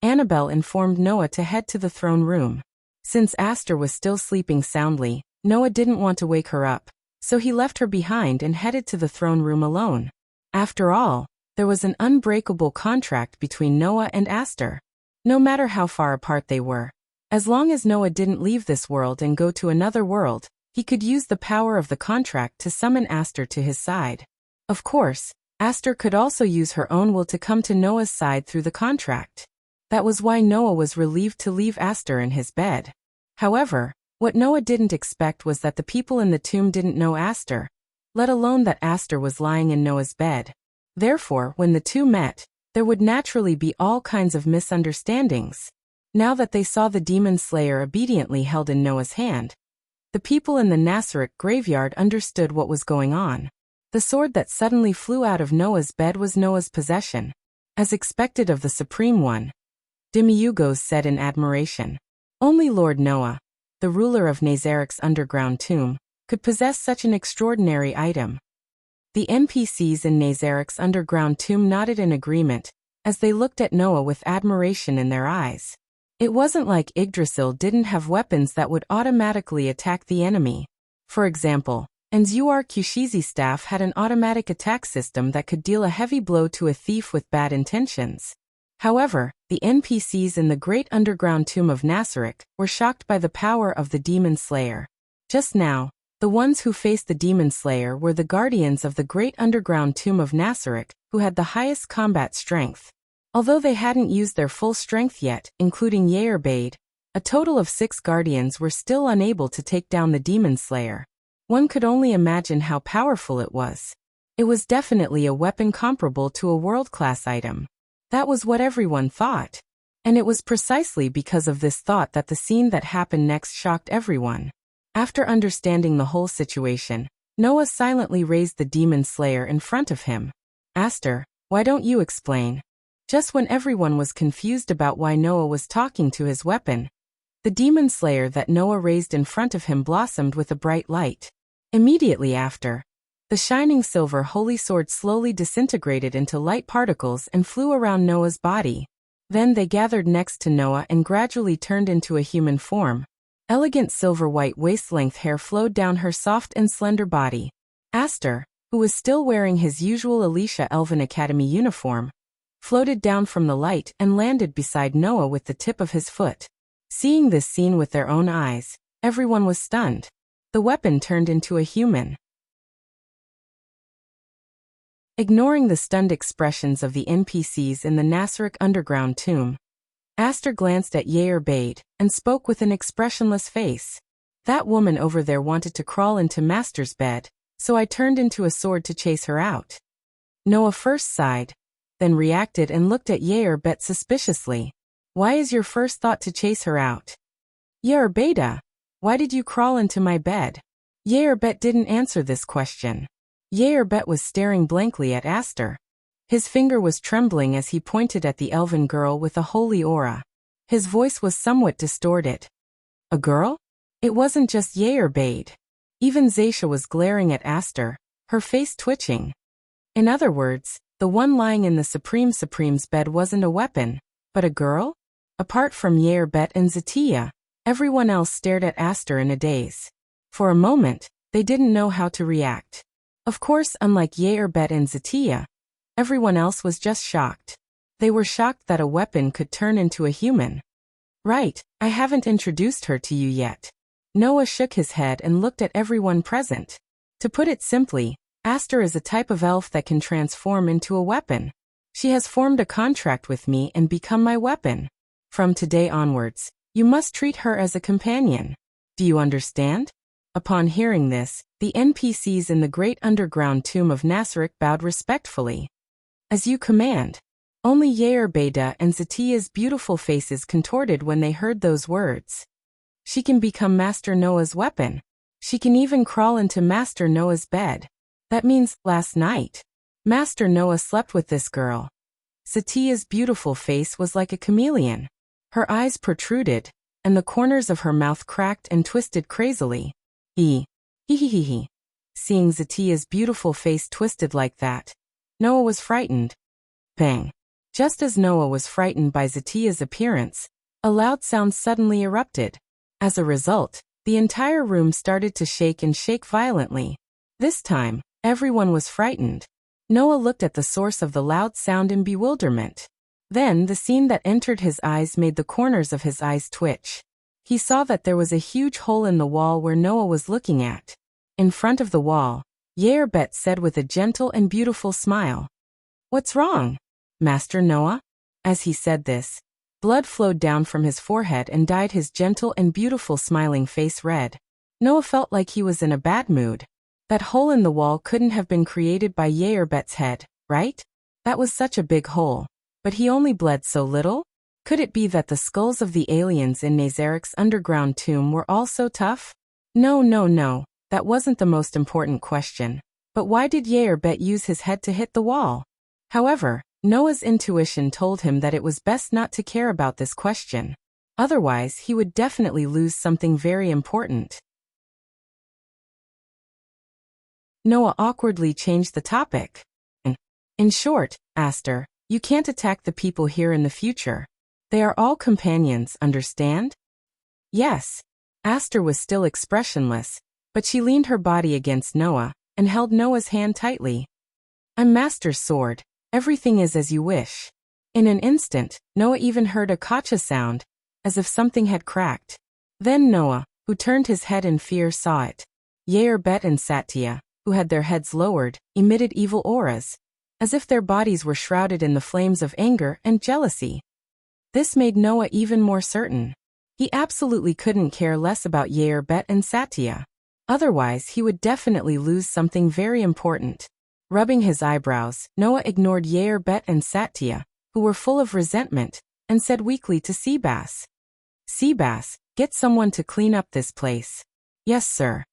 Annabelle informed Noah to head to the throne room. Since Aster was still sleeping soundly, Noah didn't want to wake her up, so he left her behind and headed to the throne room alone. After all, there was an unbreakable contract between Noah and Aster. No matter how far apart they were, as long as Noah didn't leave this world and go to another world, he could use the power of the contract to summon Aster to his side. Of course, Aster could also use her own will to come to Noah's side through the contract. That was why Noah was relieved to leave Aster in his bed. However, what Noah didn't expect was that the people in the tomb didn't know Aster, let alone that Aster was lying in Noah's bed. Therefore, when the two met, there would naturally be all kinds of misunderstandings. Now that they saw the demon slayer obediently held in Noah's hand, the people in the Nasarek graveyard understood what was going on. The sword that suddenly flew out of Noah's bed was Noah's possession, as expected of the Supreme One. Demiurgos said in admiration. Only Lord Noah, the ruler of Nazarek's underground tomb, could possess such an extraordinary item. The NPCs in Nazarek's underground tomb nodded in agreement, as they looked at Noah with admiration in their eyes. It wasn't like Yggdrasil didn't have weapons that would automatically attack the enemy. For example, and Zurqshi's staff had an automatic attack system that could deal a heavy blow to a thief with bad intentions. However, the NPCs in the great underground tomb of Nasarek were shocked by the power of the Demon Slayer. Just now, the ones who faced the Demon Slayer were the guardians of the great underground tomb of Nasarek, who had the highest combat strength. Although they hadn't used their full strength yet, including Yerbade, a total of 6 guardians were still unable to take down the Demon Slayer. One could only imagine how powerful it was. It was definitely a weapon comparable to a world-class item. That was what everyone thought. And it was precisely because of this thought that the scene that happened next shocked everyone. After understanding the whole situation, Noah silently raised the Demon Slayer in front of him. Aster, why don't you explain? Just when everyone was confused about why Noah was talking to his weapon, the Demon Slayer that Noah raised in front of him blossomed with a bright light. Immediately after, the shining silver holy sword slowly disintegrated into light particles and flew around Noah's body. Then they gathered next to Noah and gradually turned into a human form. Elegant silver-white waist-length hair flowed down her soft and slender body. Aster, who was still wearing his usual Alicia Elven Academy uniform, floated down from the light and landed beside Noah with the tip of his foot. Seeing this scene with their own eyes, everyone was stunned. The weapon turned into a human. Ignoring the stunned expressions of the NPCs in the Nasarek underground tomb, Aster glanced at Yerbade and spoke with an expressionless face. That woman over there wanted to crawl into Master's bed, so I turned into a sword to chase her out. Noah first sighed, then reacted and looked at Yerbade suspiciously. Why is your first thought to chase her out? Yerbade, why did you crawl into my bed? Yerbade didn't answer this question. Yerbade was staring blankly at Aster. His finger was trembling as he pointed at the elven girl with a holy aura. His voice was somewhat distorted. A girl? It wasn't just Yerbade. Even Zaisha was glaring at Aster, her face twitching. In other words, the one lying in the Supreme's bed wasn't a weapon, but a girl? Apart from Yerbade and Zatia, everyone else stared at Aster in a daze. For a moment, they didn't know how to react. Of course, unlike Yerbade and Zatia, everyone else was just shocked. They were shocked that a weapon could turn into a human. Right, I haven't introduced her to you yet. Noah shook his head and looked at everyone present. To put it simply, Aster is a type of elf that can transform into a weapon. She has formed a contract with me and become my weapon. From today onwards, you must treat her as a companion. Do you understand? Upon hearing this, the NPCs in the great underground tomb of Nasarek bowed respectfully. As you command. Only Yerbade and Zatia's beautiful faces contorted when they heard those words. She can become Master Noah's weapon. She can even crawl into Master Noah's bed. That means, last night, Master Noah slept with this girl. Zatia's beautiful face was like a chameleon. Her eyes protruded, and the corners of her mouth cracked and twisted crazily. Seeing Zatia's beautiful face twisted like that, Noah was frightened. Bang! Just as Noah was frightened by Zatia's appearance, a loud sound suddenly erupted. As a result, the entire room started to shake and shake violently. This time, everyone was frightened. Noah looked at the source of the loud sound in bewilderment. Then the scene that entered his eyes made the corners of his eyes twitch. He saw that there was a huge hole in the wall where Noah was looking at. In front of the wall, Yerbade said with a gentle and beautiful smile, "What's wrong, Master Noah?" As he said this, blood flowed down from his forehead and dyed his gentle and beautiful smiling face red. Noah felt like he was in a bad mood. That hole in the wall couldn't have been created by Yerbade's head, right? That was such a big hole. But he only bled so little? Could it be that the skulls of the aliens in Nazarek's underground tomb were all so tough? No, that wasn't the most important question. But why did Yerbade use his head to hit the wall? However, Noah's intuition told him that it was best not to care about this question. Otherwise, he would definitely lose something very important. Noah awkwardly changed the topic. In short, Aster, you can't attack the people here in the future. They are all companions, understand? Yes. Aster was still expressionless, But she leaned her body against Noah and held Noah's hand tightly. "I'm Master's sword. Everything is as you wish." In an instant, Noah even heard a kacha sound, as if something had cracked. Then Noah, who turned his head in fear, saw it. Yair Bet and Satya, who had their heads lowered, emitted evil auras, as if their bodies were shrouded in the flames of anger and jealousy. This made Noah even more certain. He absolutely couldn't care less about Yair Bet and Satya. Otherwise, he would definitely lose something very important. Rubbing his eyebrows, Noah ignored Yair Bet and Satya, who were full of resentment, and said weakly to Seabass, "Seabass, get someone to clean up this place." "Yes, sir."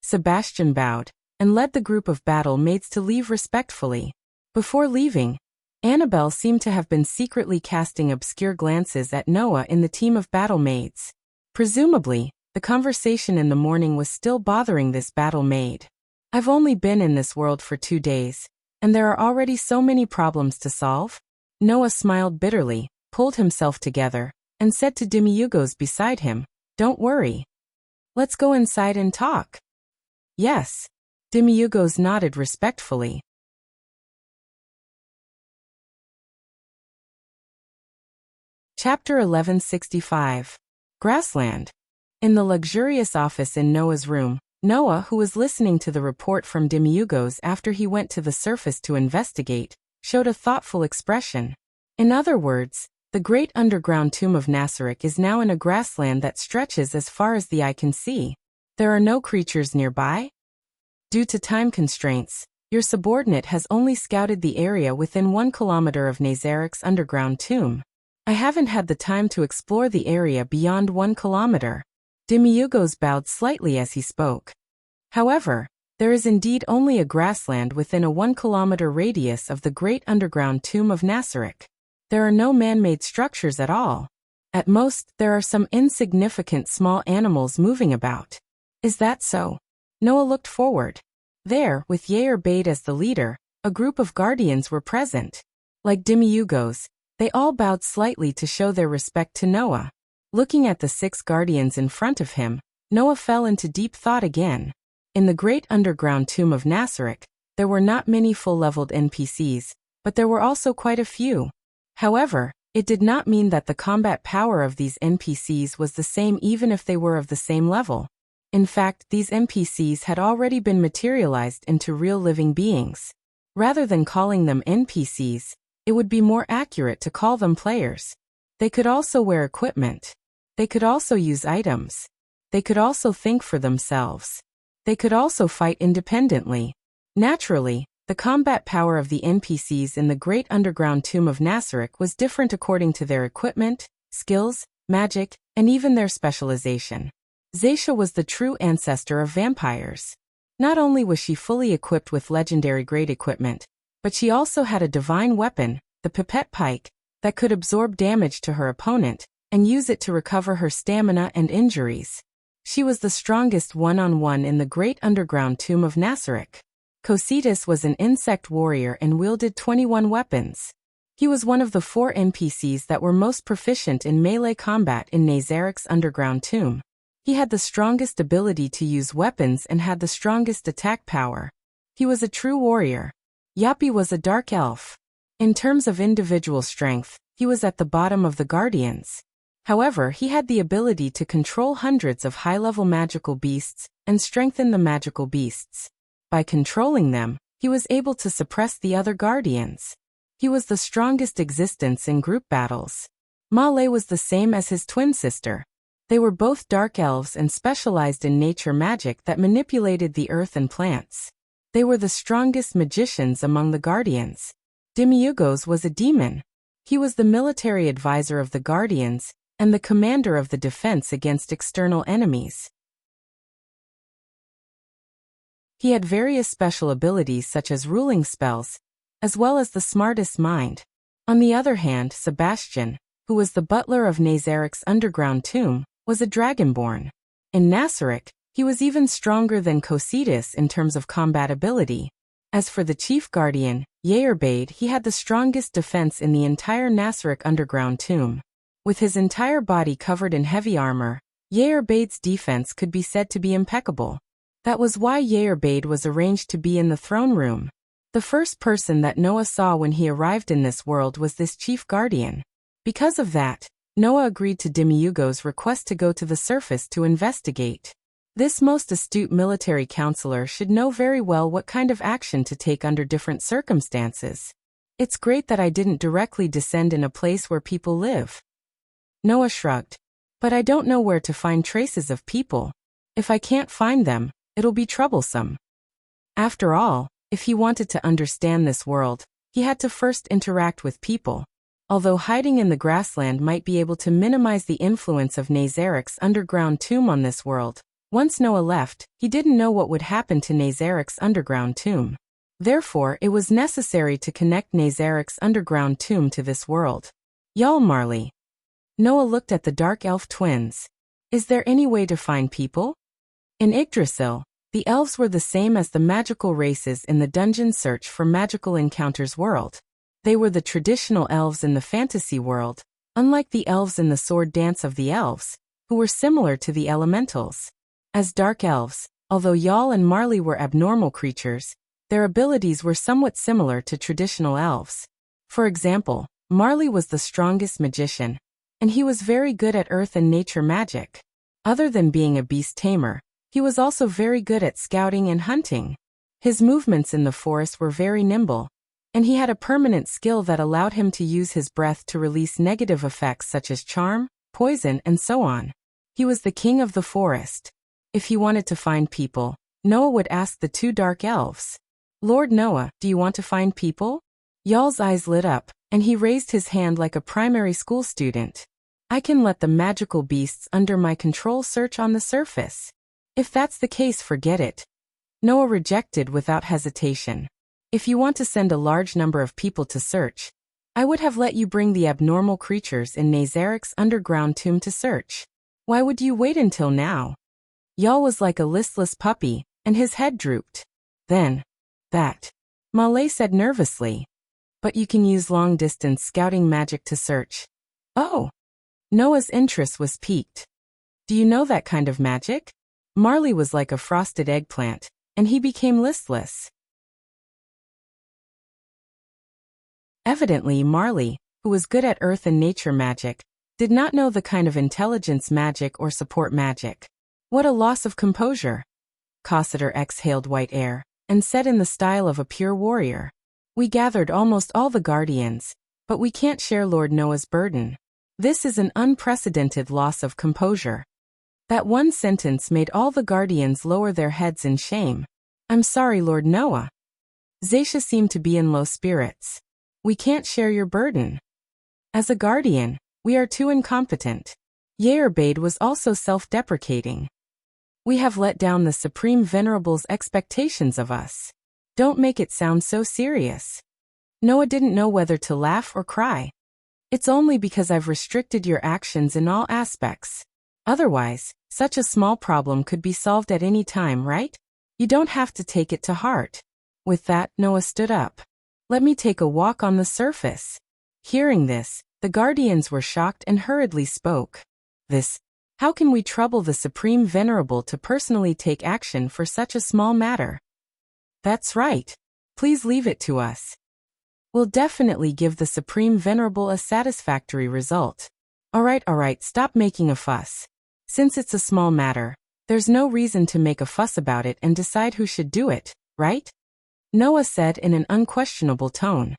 Sebastian bowed, and led the group of battle maids to leave respectfully. Before leaving, Annabelle seemed to have been secretly casting obscure glances at Noah in the team of battle maids. Presumably, the conversation in the morning was still bothering this battle maid. "I've only been in this world for 2 days, and there are already so many problems to solve?" Noah smiled bitterly, pulled himself together, and said to Demiurgos beside him, "Don't worry. Let's go inside and talk." "Yes." Demiurgos nodded respectfully. Chapter 1165. Grassland. In the luxurious office in Noah's room, Noah, who was listening to the report from Demiurgos after he went to the surface to investigate, showed a thoughtful expression. In other words, the great underground tomb of Nasarek is now in a grassland that stretches as far as the eye can see. There are no creatures nearby. Due to time constraints, your subordinate has only scouted the area within 1 kilometer of Nazarek's underground tomb. I haven't had the time to explore the area beyond 1 kilometer. Demiurgos bowed slightly as he spoke. However, there is indeed only a grassland within a 1 kilometer radius of the great underground tomb of Nasarek. There are no man-made structures at all. At most, there are some insignificant small animals moving about. Is that so? Noah looked forward. There, with Yair Bade as the leader, a group of guardians were present. Like Demiurgos, they all bowed slightly to show their respect to Noah. Looking at the 6 guardians in front of him, Noah fell into deep thought again. In the great underground tomb of Nasarek, there were not many full-leveled NPCs, but there were also quite a few. However, it did not mean that the combat power of these NPCs was the same even if they were of the same level. In fact, these NPCs had already been materialized into real living beings. Rather than calling them NPCs, it would be more accurate to call them players. They could also wear equipment. They could also use items. They could also think for themselves. They could also fight independently. Naturally, the combat power of the NPCs in the great underground tomb of Nasarek was different according to their equipment, skills, magic, and even their specialization. Zaisha was the true ancestor of vampires. Not only was she fully equipped with legendary grade equipment, but she also had a divine weapon, the pipette pike, that could absorb damage to her opponent and use it to recover her stamina and injuries. She was the strongest one-on-one in the great underground tomb of Nasarek. Cositas was an insect warrior and wielded 21 weapons. He was one of the 4 NPCs that were most proficient in melee combat in Nazarek's underground tomb. He had the strongest ability to use weapons and had the strongest attack power. He was a true warrior. Yapi was a dark elf. In terms of individual strength, he was at the bottom of the Guardians. However, he had the ability to control hundreds of high-level magical beasts and strengthen the magical beasts. By controlling them, he was able to suppress the other Guardians. He was the strongest existence in group battles. Male was the same as his twin sister. They were both dark elves and specialized in nature magic that manipulated the earth and plants. They were the strongest magicians among the Guardians. Demiurgos was a demon. He was the military advisor of the Guardians and the commander of the defense against external enemies. He had various special abilities such as ruling spells, as well as the smartest mind. On the other hand, Sebastian, who was the butler of Nazarek's underground tomb, was a dragonborn. In Nasarek, he was even stronger than Cositas in terms of combat ability. As for the chief guardian, Yair, he had the strongest defense in the entire Nasarek underground tomb. With his entire body covered in heavy armor, Yair's defense could be said to be impeccable. That was why Yerbade was arranged to be in the throne room. The first person that Noah saw when he arrived in this world was this chief guardian. Because of that, Noah agreed to Demiurgo's request to go to the surface to investigate. This most astute military counselor should know very well what kind of action to take under different circumstances. It's great that I didn't directly descend in a place where people live. Noah shrugged. But I don't know where to find traces of people. If I can't find them, it'll be troublesome. After all, if he wanted to understand this world, he had to first interact with people. Although hiding in the grassland might be able to minimize the influence of Nazarek's underground tomb on this world, once Noah left, he didn't know what would happen to Nazarek's underground tomb. Therefore, it was necessary to connect Nazarek's underground tomb to this world. Y'all Marley. Noah looked at the dark elf twins. Is there any way to find people? In Yggdrasil, the elves were the same as the magical races in the dungeon search for magical encounters world. They were the traditional elves in the fantasy world, unlike the elves in the sword dance of the elves, who were similar to the elementals. As dark elves, although Yal and Marley were abnormal creatures, their abilities were somewhat similar to traditional elves. For example, Marley was the strongest magician, and he was very good at earth and nature magic. Other than being a beast tamer, he was also very good at scouting and hunting. His movements in the forest were very nimble, and he had a permanent skill that allowed him to use his breath to release negative effects such as charm, poison, and so on. He was the king of the forest. If he wanted to find people, Noah would ask the two dark elves, "Lord Noah, do you want to find people?" Yal's eyes lit up, and he raised his hand like a primary school student. "I can let the magical beasts under my control search on the surface. If that's the case, forget it." Noah rejected without hesitation. "If you want to send a large number of people to search, I would have let you bring the abnormal creatures in Nazarek's underground tomb to search. Why would you wait until now?" Yal was like a listless puppy, and his head drooped. "Then, that," Malay said nervously. "But you can use long-distance scouting magic to search." "Oh." Noah's interest was piqued. "Do you know that kind of magic?" Marley was like a frosted eggplant, and he became listless. Evidently, Marley, who was good at earth and nature magic, did not know the kind of intelligence magic or support magic. What a loss of composure. Cossiter exhaled white air, and said in the style of a pure warrior, "We gathered almost all the guardians, but we can't share Lord Noah's burden. This is an unprecedented loss of composure." That one sentence made all the guardians lower their heads in shame. "I'm sorry, Lord Noah." Zaisha seemed to be in low spirits. "We can't share your burden. As a guardian, we are too incompetent." Yerbade was also self-deprecating. "We have let down the Supreme Venerable's expectations of us. Don't make it sound so serious." Noah didn't know whether to laugh or cry. "It's only because I've restricted your actions in all aspects. Otherwise, such a small problem could be solved at any time, right? You don't have to take it to heart." With that, Noah stood up. "Let me take a walk on the surface." Hearing this, the guardians were shocked and hurriedly spoke. How can we trouble the Supreme Venerable to personally take action for such a small matter?" "That's right. Please leave it to us. We'll definitely give the Supreme Venerable a satisfactory result." All right, stop making a fuss. Since it's a small matter, there's no reason to make a fuss about it and decide who should do it, right?" Noah said in an unquestionable tone.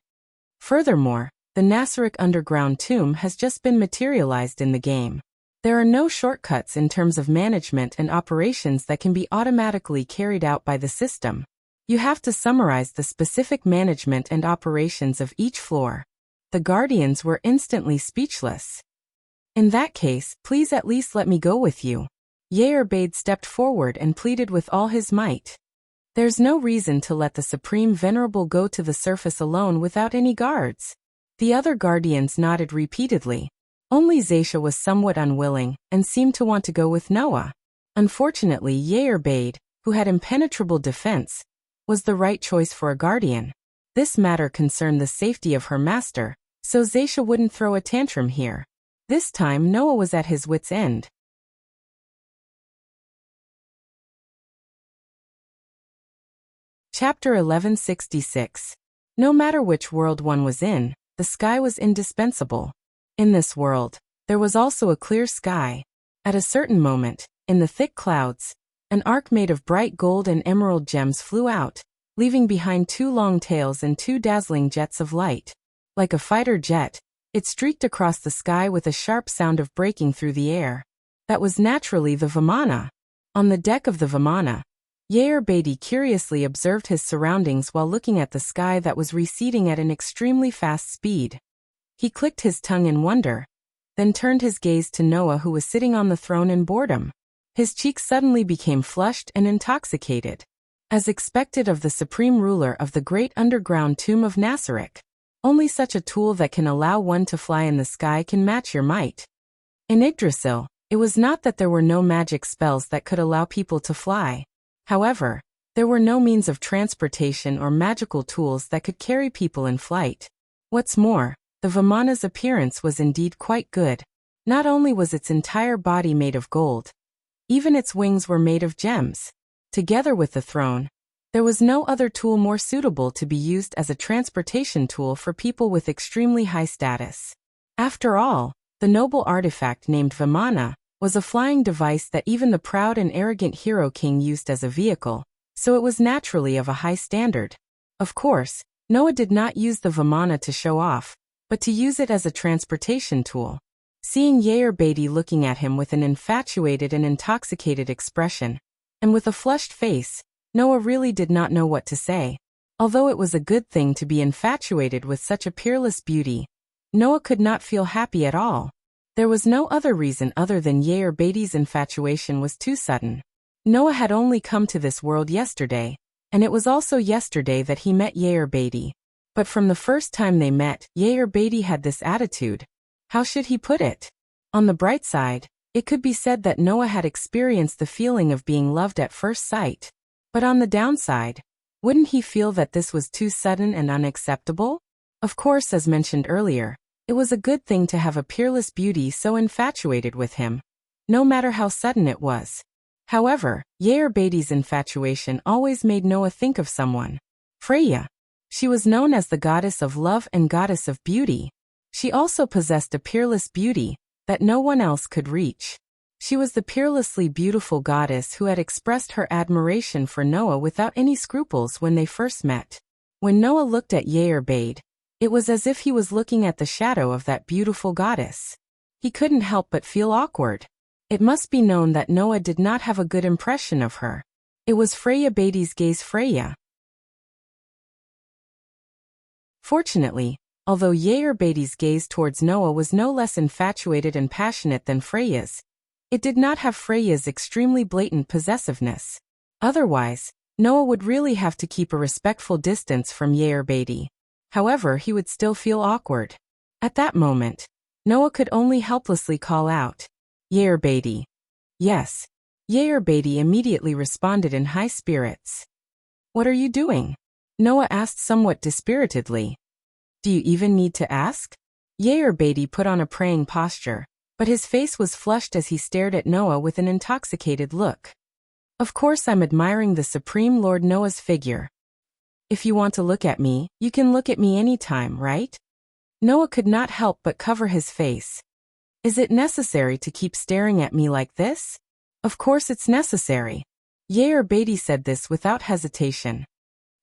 Furthermore, the Nazarick underground tomb has just been materialized in the game. There are no shortcuts in terms of management and operations that can be automatically carried out by the system. You have to summarize the specific management and operations of each floor. The guardians were instantly speechless. "In that case, please at least let me go with you." Yerbade stepped forward and pleaded with all his might. "There's no reason to let the Supreme Venerable go to the surface alone without any guards." The other guardians nodded repeatedly. Only Zaisha was somewhat unwilling, and seemed to want to go with Noah. Unfortunately, Yerbade, who had impenetrable defense, was the right choice for a guardian. This matter concerned the safety of her master, so Zaisha wouldn't throw a tantrum here. This time Noah was at his wit's end. Chapter 1166. No matter which world one was in, the sky was indispensable. In this world, there was also a clear sky. At a certain moment, in the thick clouds, an arc made of bright gold and emerald gems flew out, leaving behind two long tails and two dazzling jets of light. Like a fighter jet, it streaked across the sky with a sharp sound of breaking through the air. That was naturally the Vimana. On the deck of the Vimana, Yair Beatty curiously observed his surroundings while looking at the sky that was receding at an extremely fast speed. He clicked his tongue in wonder, then turned his gaze to Noah, who was sitting on the throne in boredom. His cheeks suddenly became flushed and intoxicated. As expected of the supreme ruler of the great underground tomb of Nasarek, only such a tool that can allow one to fly in the sky can match your might. In Yggdrasil, it was not that there were no magic spells that could allow people to fly. However, there were no means of transportation or magical tools that could carry people in flight. What's more, the Vimana's appearance was indeed quite good. Not only was its entire body made of gold, even its wings were made of gems. Together with the throne, there was no other tool more suitable to be used as a transportation tool for people with extremely high status. After all, the noble artifact named Vimana was a flying device that even the proud and arrogant hero king used as a vehicle, so it was naturally of a high standard. Of course, Noah did not use the Vimana to show off, but to use it as a transportation tool. Seeing Yair Beatty looking at him with an infatuated and intoxicated expression, and with a flushed face, Noah really did not know what to say. Although it was a good thing to be infatuated with such a peerless beauty, Noah could not feel happy at all. There was no other reason other than Yair Beatty's infatuation was too sudden. Noah had only come to this world yesterday, and it was also yesterday that he met Yair Beatty. But from the first time they met, Yair Beatty had this attitude. How should he put it? On the bright side, it could be said that Noah had experienced the feeling of being loved at first sight. But on the downside, wouldn't he feel that this was too sudden and unacceptable? Of course, as mentioned earlier, it was a good thing to have a peerless beauty so infatuated with him, no matter how sudden it was. However, Yair Beatty's infatuation always made Noah think of someone. Freya. She was known as the goddess of love and goddess of beauty. She also possessed a peerless beauty that no one else could reach. She was the peerlessly beautiful goddess who had expressed her admiration for Noah without any scruples when they first met. When Noah looked at Yair Beatty, it was as if he was looking at the shadow of that beautiful goddess. He couldn't help but feel awkward. It must be known that Noah did not have a good impression of her. It was Freya Beatty's gaze. Freya. Fortunately, although Yair Beatty's gaze towards Noah was no less infatuated and passionate than Freya's, it did not have Freya's extremely blatant possessiveness. Otherwise, Noah would really have to keep a respectful distance from Yair Beatty. However, he would still feel awkward. At that moment, Noah could only helplessly call out, "Yair Beatty." Yes. Yair Beatty immediately responded in high spirits. "What are you doing?" Noah asked somewhat dispiritedly. "Do you even need to ask?" Yair Beatty put on a praying posture, but his face was flushed as he stared at Noah with an intoxicated look. "Of course I'm admiring the Supreme Lord Noah's figure. If you want to look at me, you can look at me anytime, right?" Noah could not help but cover his face. "Is it necessary to keep staring at me like this?" "Of course it's necessary." Yair Beatty said this without hesitation.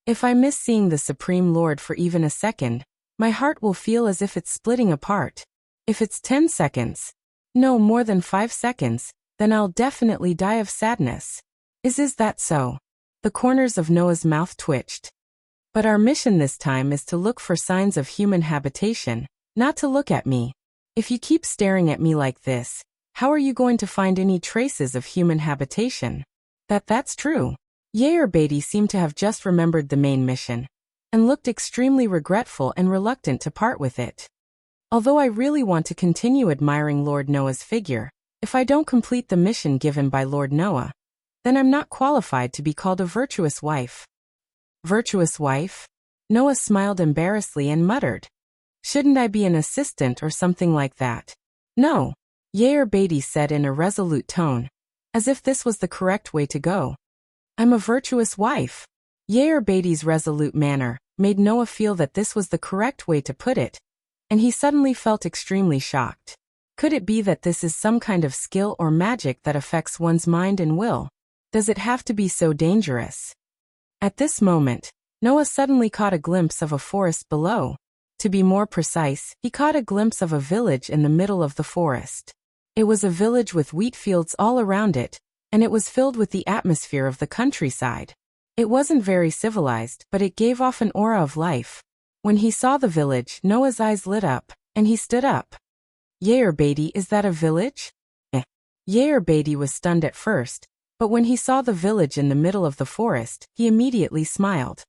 "If I miss seeing the Supreme Lord for even a second, my heart will feel as if it's splitting apart. If it's 10 seconds, no more than 5 seconds, then I'll definitely die of sadness." Is that so?" The corners of Noah's mouth twitched. "But our mission this time is to look for signs of human habitation, not to look at me. If you keep staring at me like this, how are you going to find any traces of human habitation?" That's true." Yair Beatty seemed to have just remembered the main mission, and looked extremely regretful and reluctant to part with it. "Although I really want to continue admiring Lord Noah's figure, if I don't complete the mission given by Lord Noah, then I'm not qualified to be called a virtuous wife." "Virtuous wife?" Noah smiled embarrassedly and muttered. "Shouldn't I be an assistant or something like that?" "No," Yair Beatty said in a resolute tone, as if this was the correct way to go. "I'm a virtuous wife." Yair Beatty's resolute manner made Noah feel that this was the correct way to put it, and he suddenly felt extremely shocked. Could it be that this is some kind of skill or magic that affects one's mind and will? Does it have to be so dangerous? At this moment, Noah suddenly caught a glimpse of a forest below. To be more precise, he caught a glimpse of a village in the middle of the forest. It was a village with wheat fields all around it, and it was filled with the atmosphere of the countryside. It wasn't very civilized, but it gave off an aura of life. When he saw the village, Noah's eyes lit up, and he stood up. Yair Beatty, is that a village? Yair Beatty was stunned at first, but when he saw the village in the middle of the forest, he immediately smiled.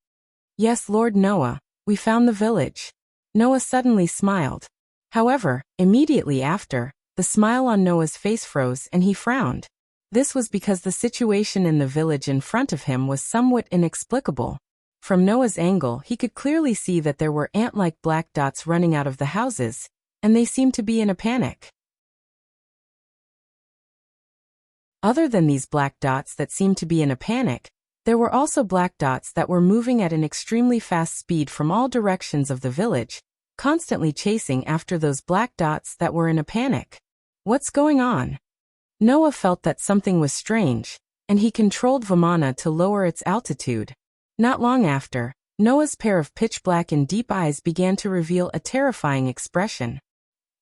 Yes, Lord Noah, we found the village. Noah suddenly smiled. However, immediately after, the smile on Noah's face froze and he frowned. This was because the situation in the village in front of him was somewhat inexplicable. From Noah's angle, he could clearly see that there were ant-like black dots running out of the houses, and they seemed to be in a panic. Other than these black dots that seemed to be in a panic, there were also black dots that were moving at an extremely fast speed from all directions of the village, constantly chasing after those black dots that were in a panic. What's going on? Noah felt that something was strange, and he controlled Vimana to lower its altitude. Not long after, Noah's pair of pitch-black and deep eyes began to reveal a terrifying expression.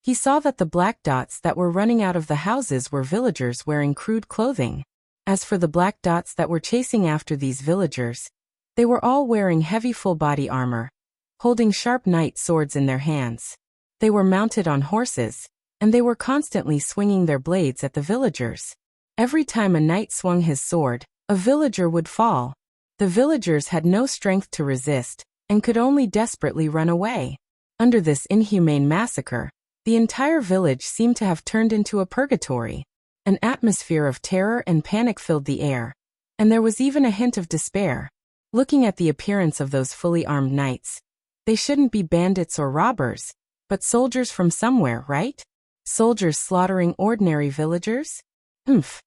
He saw that the black dots that were running out of the houses were villagers wearing crude clothing. As for the black dots that were chasing after these villagers, they were all wearing heavy full-body armor, holding sharp knight swords in their hands. They were mounted on horses, and they were constantly swinging their blades at the villagers. Every time a knight swung his sword, a villager would fall. The villagers had no strength to resist, and could only desperately run away. Under this inhumane massacre, the entire village seemed to have turned into a purgatory. An atmosphere of terror and panic filled the air, and there was even a hint of despair. Looking at the appearance of those fully armed knights, they shouldn't be bandits or robbers, but soldiers from somewhere, right? Soldiers slaughtering ordinary villagers? Humph.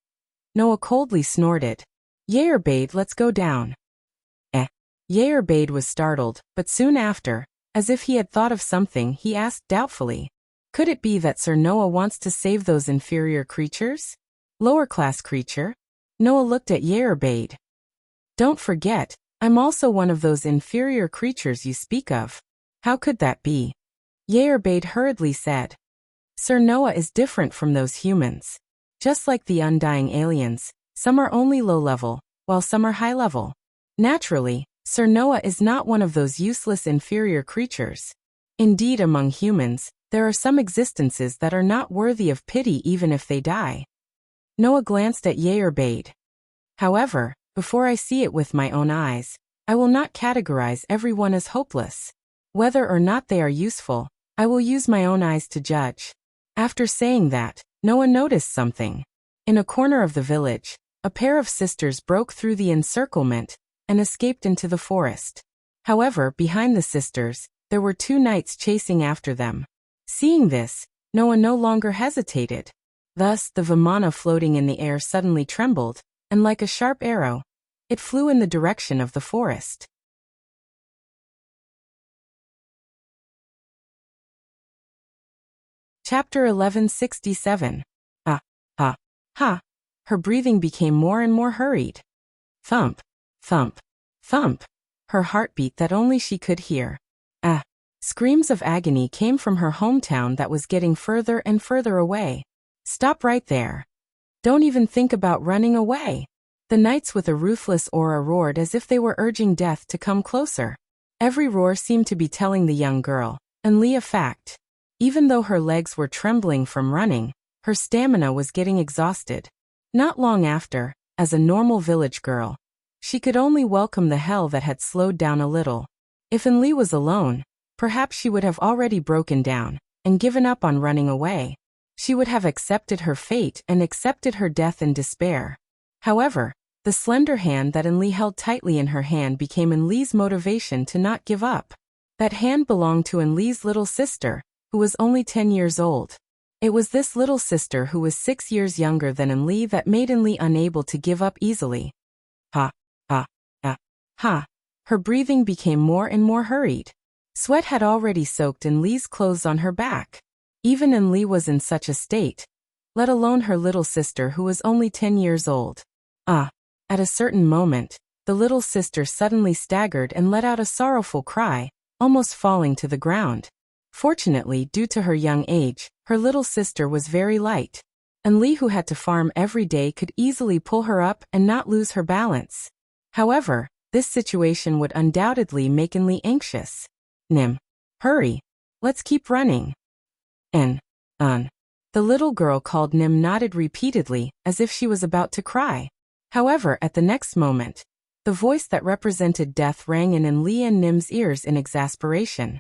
Noah coldly snorted. Yair Beatty, let's go down. Yair Beatty was startled, but soon after, as if he had thought of something, he asked doubtfully. Could it be that Sir Noah wants to save those inferior creatures? Lower-class creature? Noah looked at Yair Beatty. Don't forget, I'm also one of those inferior creatures you speak of. How could that be? Yair Beatty hurriedly said. Sir Noah is different from those humans. Just like the undying aliens, some are only low-level, while some are high-level. Naturally, Sir Noah is not one of those useless inferior creatures. Indeed, among humans, there are some existences that are not worthy of pity even if they die. Noah glanced at Yair Beatty. However, before I see it with my own eyes, I will not categorize everyone as hopeless. Whether or not they are useful, I will use my own eyes to judge. After saying that, Noah noticed something. In a corner of the village, a pair of sisters broke through the encirclement and escaped into the forest. However, behind the sisters, there were two knights chasing after them. Seeing this, Noah no longer hesitated. Thus, the Vimana floating in the air suddenly trembled, and like a sharp arrow, it flew in the direction of the forest. Chapter 1167. Ha. Her breathing became more and more hurried. Thump, thump, thump. Her heartbeat that only she could hear. Screams of agony came from her hometown that was getting further and further away. Stop right there. Don't even think about running away. The knights with a ruthless aura roared as if they were urging death to come closer. Every roar seemed to be telling the young girl, and Lee a fact. Even though her legs were trembling from running, her stamina was getting exhausted. Not long after, as a normal village girl, she could only welcome the hell that had slowed down a little. If Lee was alone, perhaps she would have already broken down and given up on running away. She would have accepted her fate and accepted her death in despair. However, the slender hand that Lee held tightly in her hand became Lee's motivation to not give up. That hand belonged to Lee's little sister, who was only 10 years old. It was this little sister who was 6 years younger than Lee that made Lee unable to give up easily. Ha. Her breathing became more and more hurried. Sweat had already soaked Enli's clothes on her back. Even Enli was in such a state, let alone her little sister who was only 10 years old. At a certain moment, the little sister suddenly staggered and let out a sorrowful cry, almost falling to the ground. Fortunately, due to her young age, her little sister was very light. Enli, who had to farm every day, could easily pull her up and not lose her balance. However, this situation would undoubtedly make Enli anxious. Nim. Hurry. Let's keep running. The little girl called Nim nodded repeatedly, as if she was about to cry. However, at the next moment, the voice that represented death rang in Enli and Nim's ears in exasperation.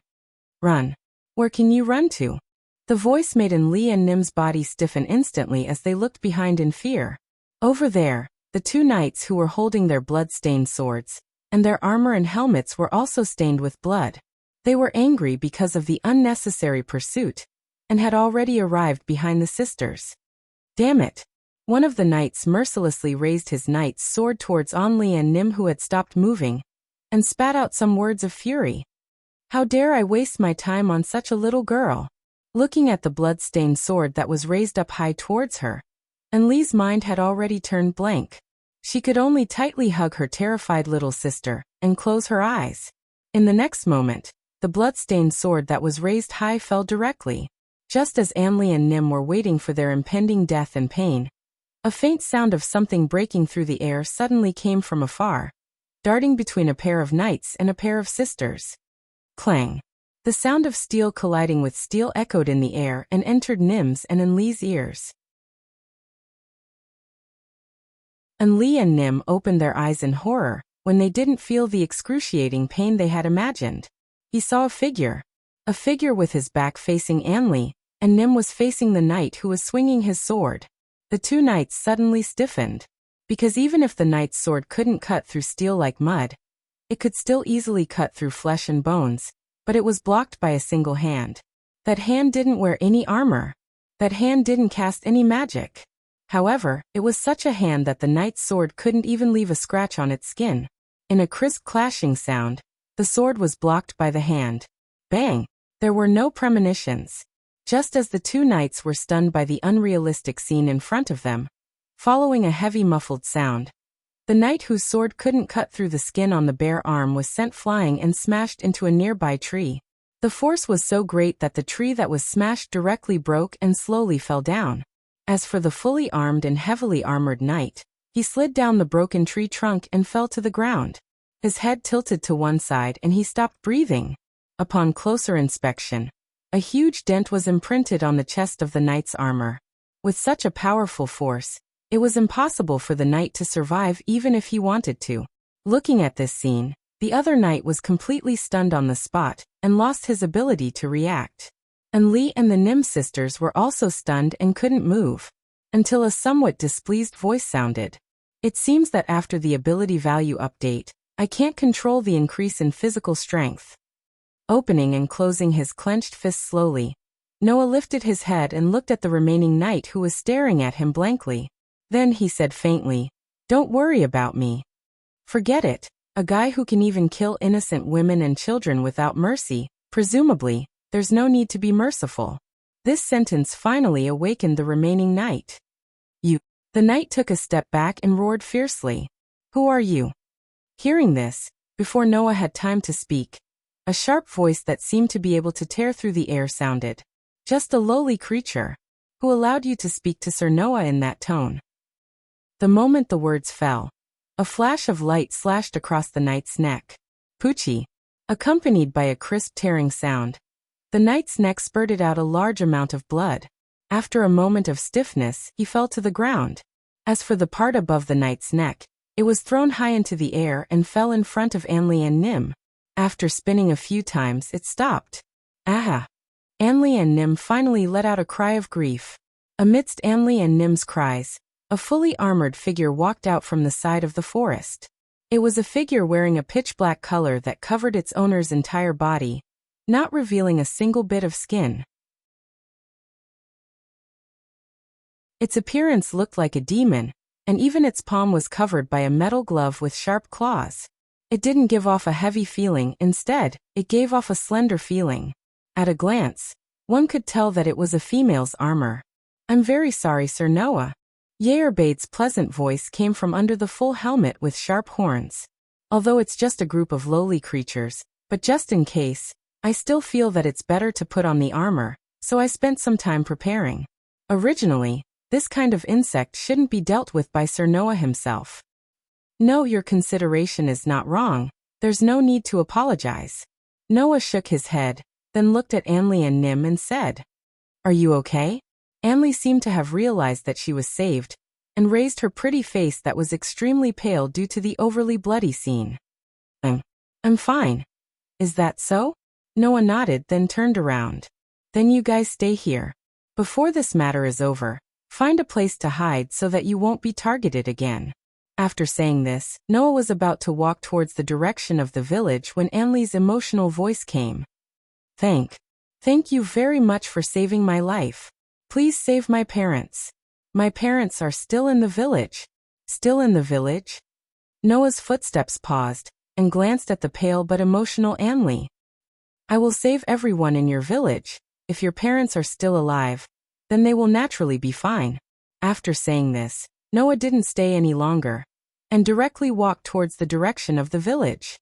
Run. Where can you run to? The voice made Enli and Nim's body stiffen instantly as they looked behind in fear. Over there, the two knights who were holding their blood-stained swords, and their armor and helmets were also stained with blood. They were angry because of the unnecessary pursuit, and had already arrived behind the sisters. Damn it! One of the knights mercilessly raised his knight's sword towards Enli and Nim, who had stopped moving, and spat out some words of fury. How dare I waste my time on such a little girl? Looking at the blood-stained sword that was raised up high towards her, Enli's mind had already turned blank. She could only tightly hug her terrified little sister and close her eyes. In the next moment, the blood-stained sword that was raised high fell directly. Just as Enli and Nim were waiting for their impending death and pain, a faint sound of something breaking through the air suddenly came from afar, darting between a pair of knights and a pair of sisters. Clang! The sound of steel colliding with steel echoed in the air and entered Nim's and Enli's ears. Enli and Nim opened their eyes in horror when they didn't feel the excruciating pain they had imagined. He saw a figure with his back facing Enli, and Nim was facing the knight who was swinging his sword. The two knights suddenly stiffened, because even if the knight's sword couldn't cut through steel like mud, it could still easily cut through flesh and bones, but it was blocked by a single hand. That hand didn't wear any armor. That hand didn't cast any magic. However, it was such a hand that the knight's sword couldn't even leave a scratch on its skin. In a crisp clashing sound, the sword was blocked by the hand. Bang! There were no premonitions. Just as the two knights were stunned by the unrealistic scene in front of them, following a heavy muffled sound, the knight whose sword couldn't cut through the skin on the bare arm was sent flying and smashed into a nearby tree. The force was so great that the tree that was smashed directly broke and slowly fell down. As for the fully armed and heavily armored knight, he slid down the broken tree trunk and fell to the ground. His head tilted to one side and he stopped breathing. Upon closer inspection, a huge dent was imprinted on the chest of the knight's armor. With such a powerful force, it was impossible for the knight to survive even if he wanted to. Looking at this scene, the other knight was completely stunned on the spot and lost his ability to react. Enli and the Nim sisters were also stunned and couldn't move, until a somewhat displeased voice sounded. It seems that after the ability value update, I can't control the increase in physical strength. Opening and closing his clenched fist slowly, Noah lifted his head and looked at the remaining knight who was staring at him blankly. Then he said faintly, "Don't worry about me. Forget it, a guy who can even kill innocent women and children without mercy, presumably, there's no need to be merciful." This sentence finally awakened the remaining knight. "You." The knight took a step back and roared fiercely. "Who are you?" Hearing this, before Noah had time to speak, a sharp voice that seemed to be able to tear through the air sounded. "Just a lowly creature. Who allowed you to speak to Sir Noah in that tone?" The moment the words fell, a flash of light slashed across the knight's neck. Poochie! Accompanied by a crisp tearing sound, the knight's neck spurted out a large amount of blood. After a moment of stiffness, he fell to the ground. As for the part above the knight's neck, it was thrown high into the air and fell in front of Enli and Nim. After spinning a few times, it stopped. Aha! Enli and Nim finally let out a cry of grief. Amidst Enli and Nim's cries, a fully armored figure walked out from the side of the forest. It was a figure wearing a pitch-black color that covered its owner's entire body, not revealing a single bit of skin. Its appearance looked like a demon, and even its palm was covered by a metal glove with sharp claws. It didn't give off a heavy feeling, instead, it gave off a slender feeling. At a glance, one could tell that it was a female's armor. "I'm very sorry, Sir Noah." Yearbade's pleasant voice came from under the full helmet with sharp horns. "Although it's just a group of lowly creatures, but just in case, I still feel that it's better to put on the armor, so I spent some time preparing. Originally, this kind of insect shouldn't be dealt with by Sir Noah himself." "No, your consideration is not wrong. There's no need to apologize." Noah shook his head, then looked at Anli and Nim and said, "Are you okay?" Anli seemed to have realized that she was saved, and raised her pretty face that was extremely pale due to the overly bloody scene. I'm fine." "Is that so?" Noah nodded, then turned around. "Then you guys stay here. Before this matter is over, find a place to hide so that you won't be targeted again." After saying this, Noah was about to walk towards the direction of the village when Anli's emotional voice came. Thank you very much for saving my life. Please save my parents. My parents are still in the village." "Still in the village?" Noah's footsteps paused, and glanced at the pale but emotional Anli. "I will save everyone in your village. If your parents are still alive, then they will naturally be fine." After saying this, Noah didn't stay any longer, and directly walked towards the direction of the village.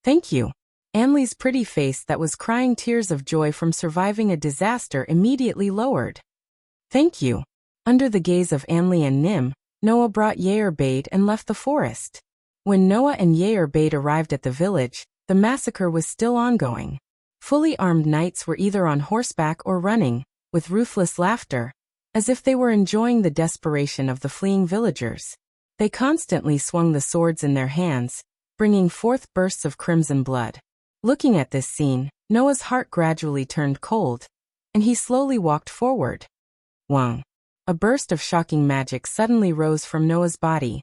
"Thank you." Anli's pretty face that was crying tears of joy from surviving a disaster immediately lowered. "Thank you." Under the gaze of Anli and Nim, Noah brought Yearbade and left the forest. When Noah and Yearbade arrived at the village, the massacre was still ongoing. Fully armed knights were either on horseback or running, with ruthless laughter, as if they were enjoying the desperation of the fleeing villagers. They constantly swung the swords in their hands, bringing forth bursts of crimson blood. Looking at this scene, Noah's heart gradually turned cold, and he slowly walked forward. Wang. A burst of shocking magic suddenly rose from Noah's body.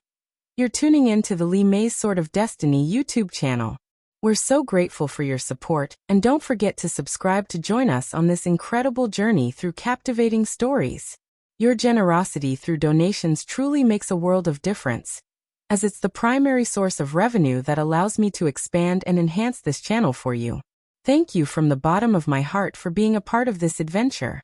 "You're tuning in to the Li Mei's Sword of Destiny YouTube channel. We're so grateful for your support, and don't forget to subscribe to join us on this incredible journey through captivating stories. Your generosity through donations truly makes a world of difference, as it's the primary source of revenue that allows me to expand and enhance this channel for you. Thank you from the bottom of my heart for being a part of this adventure."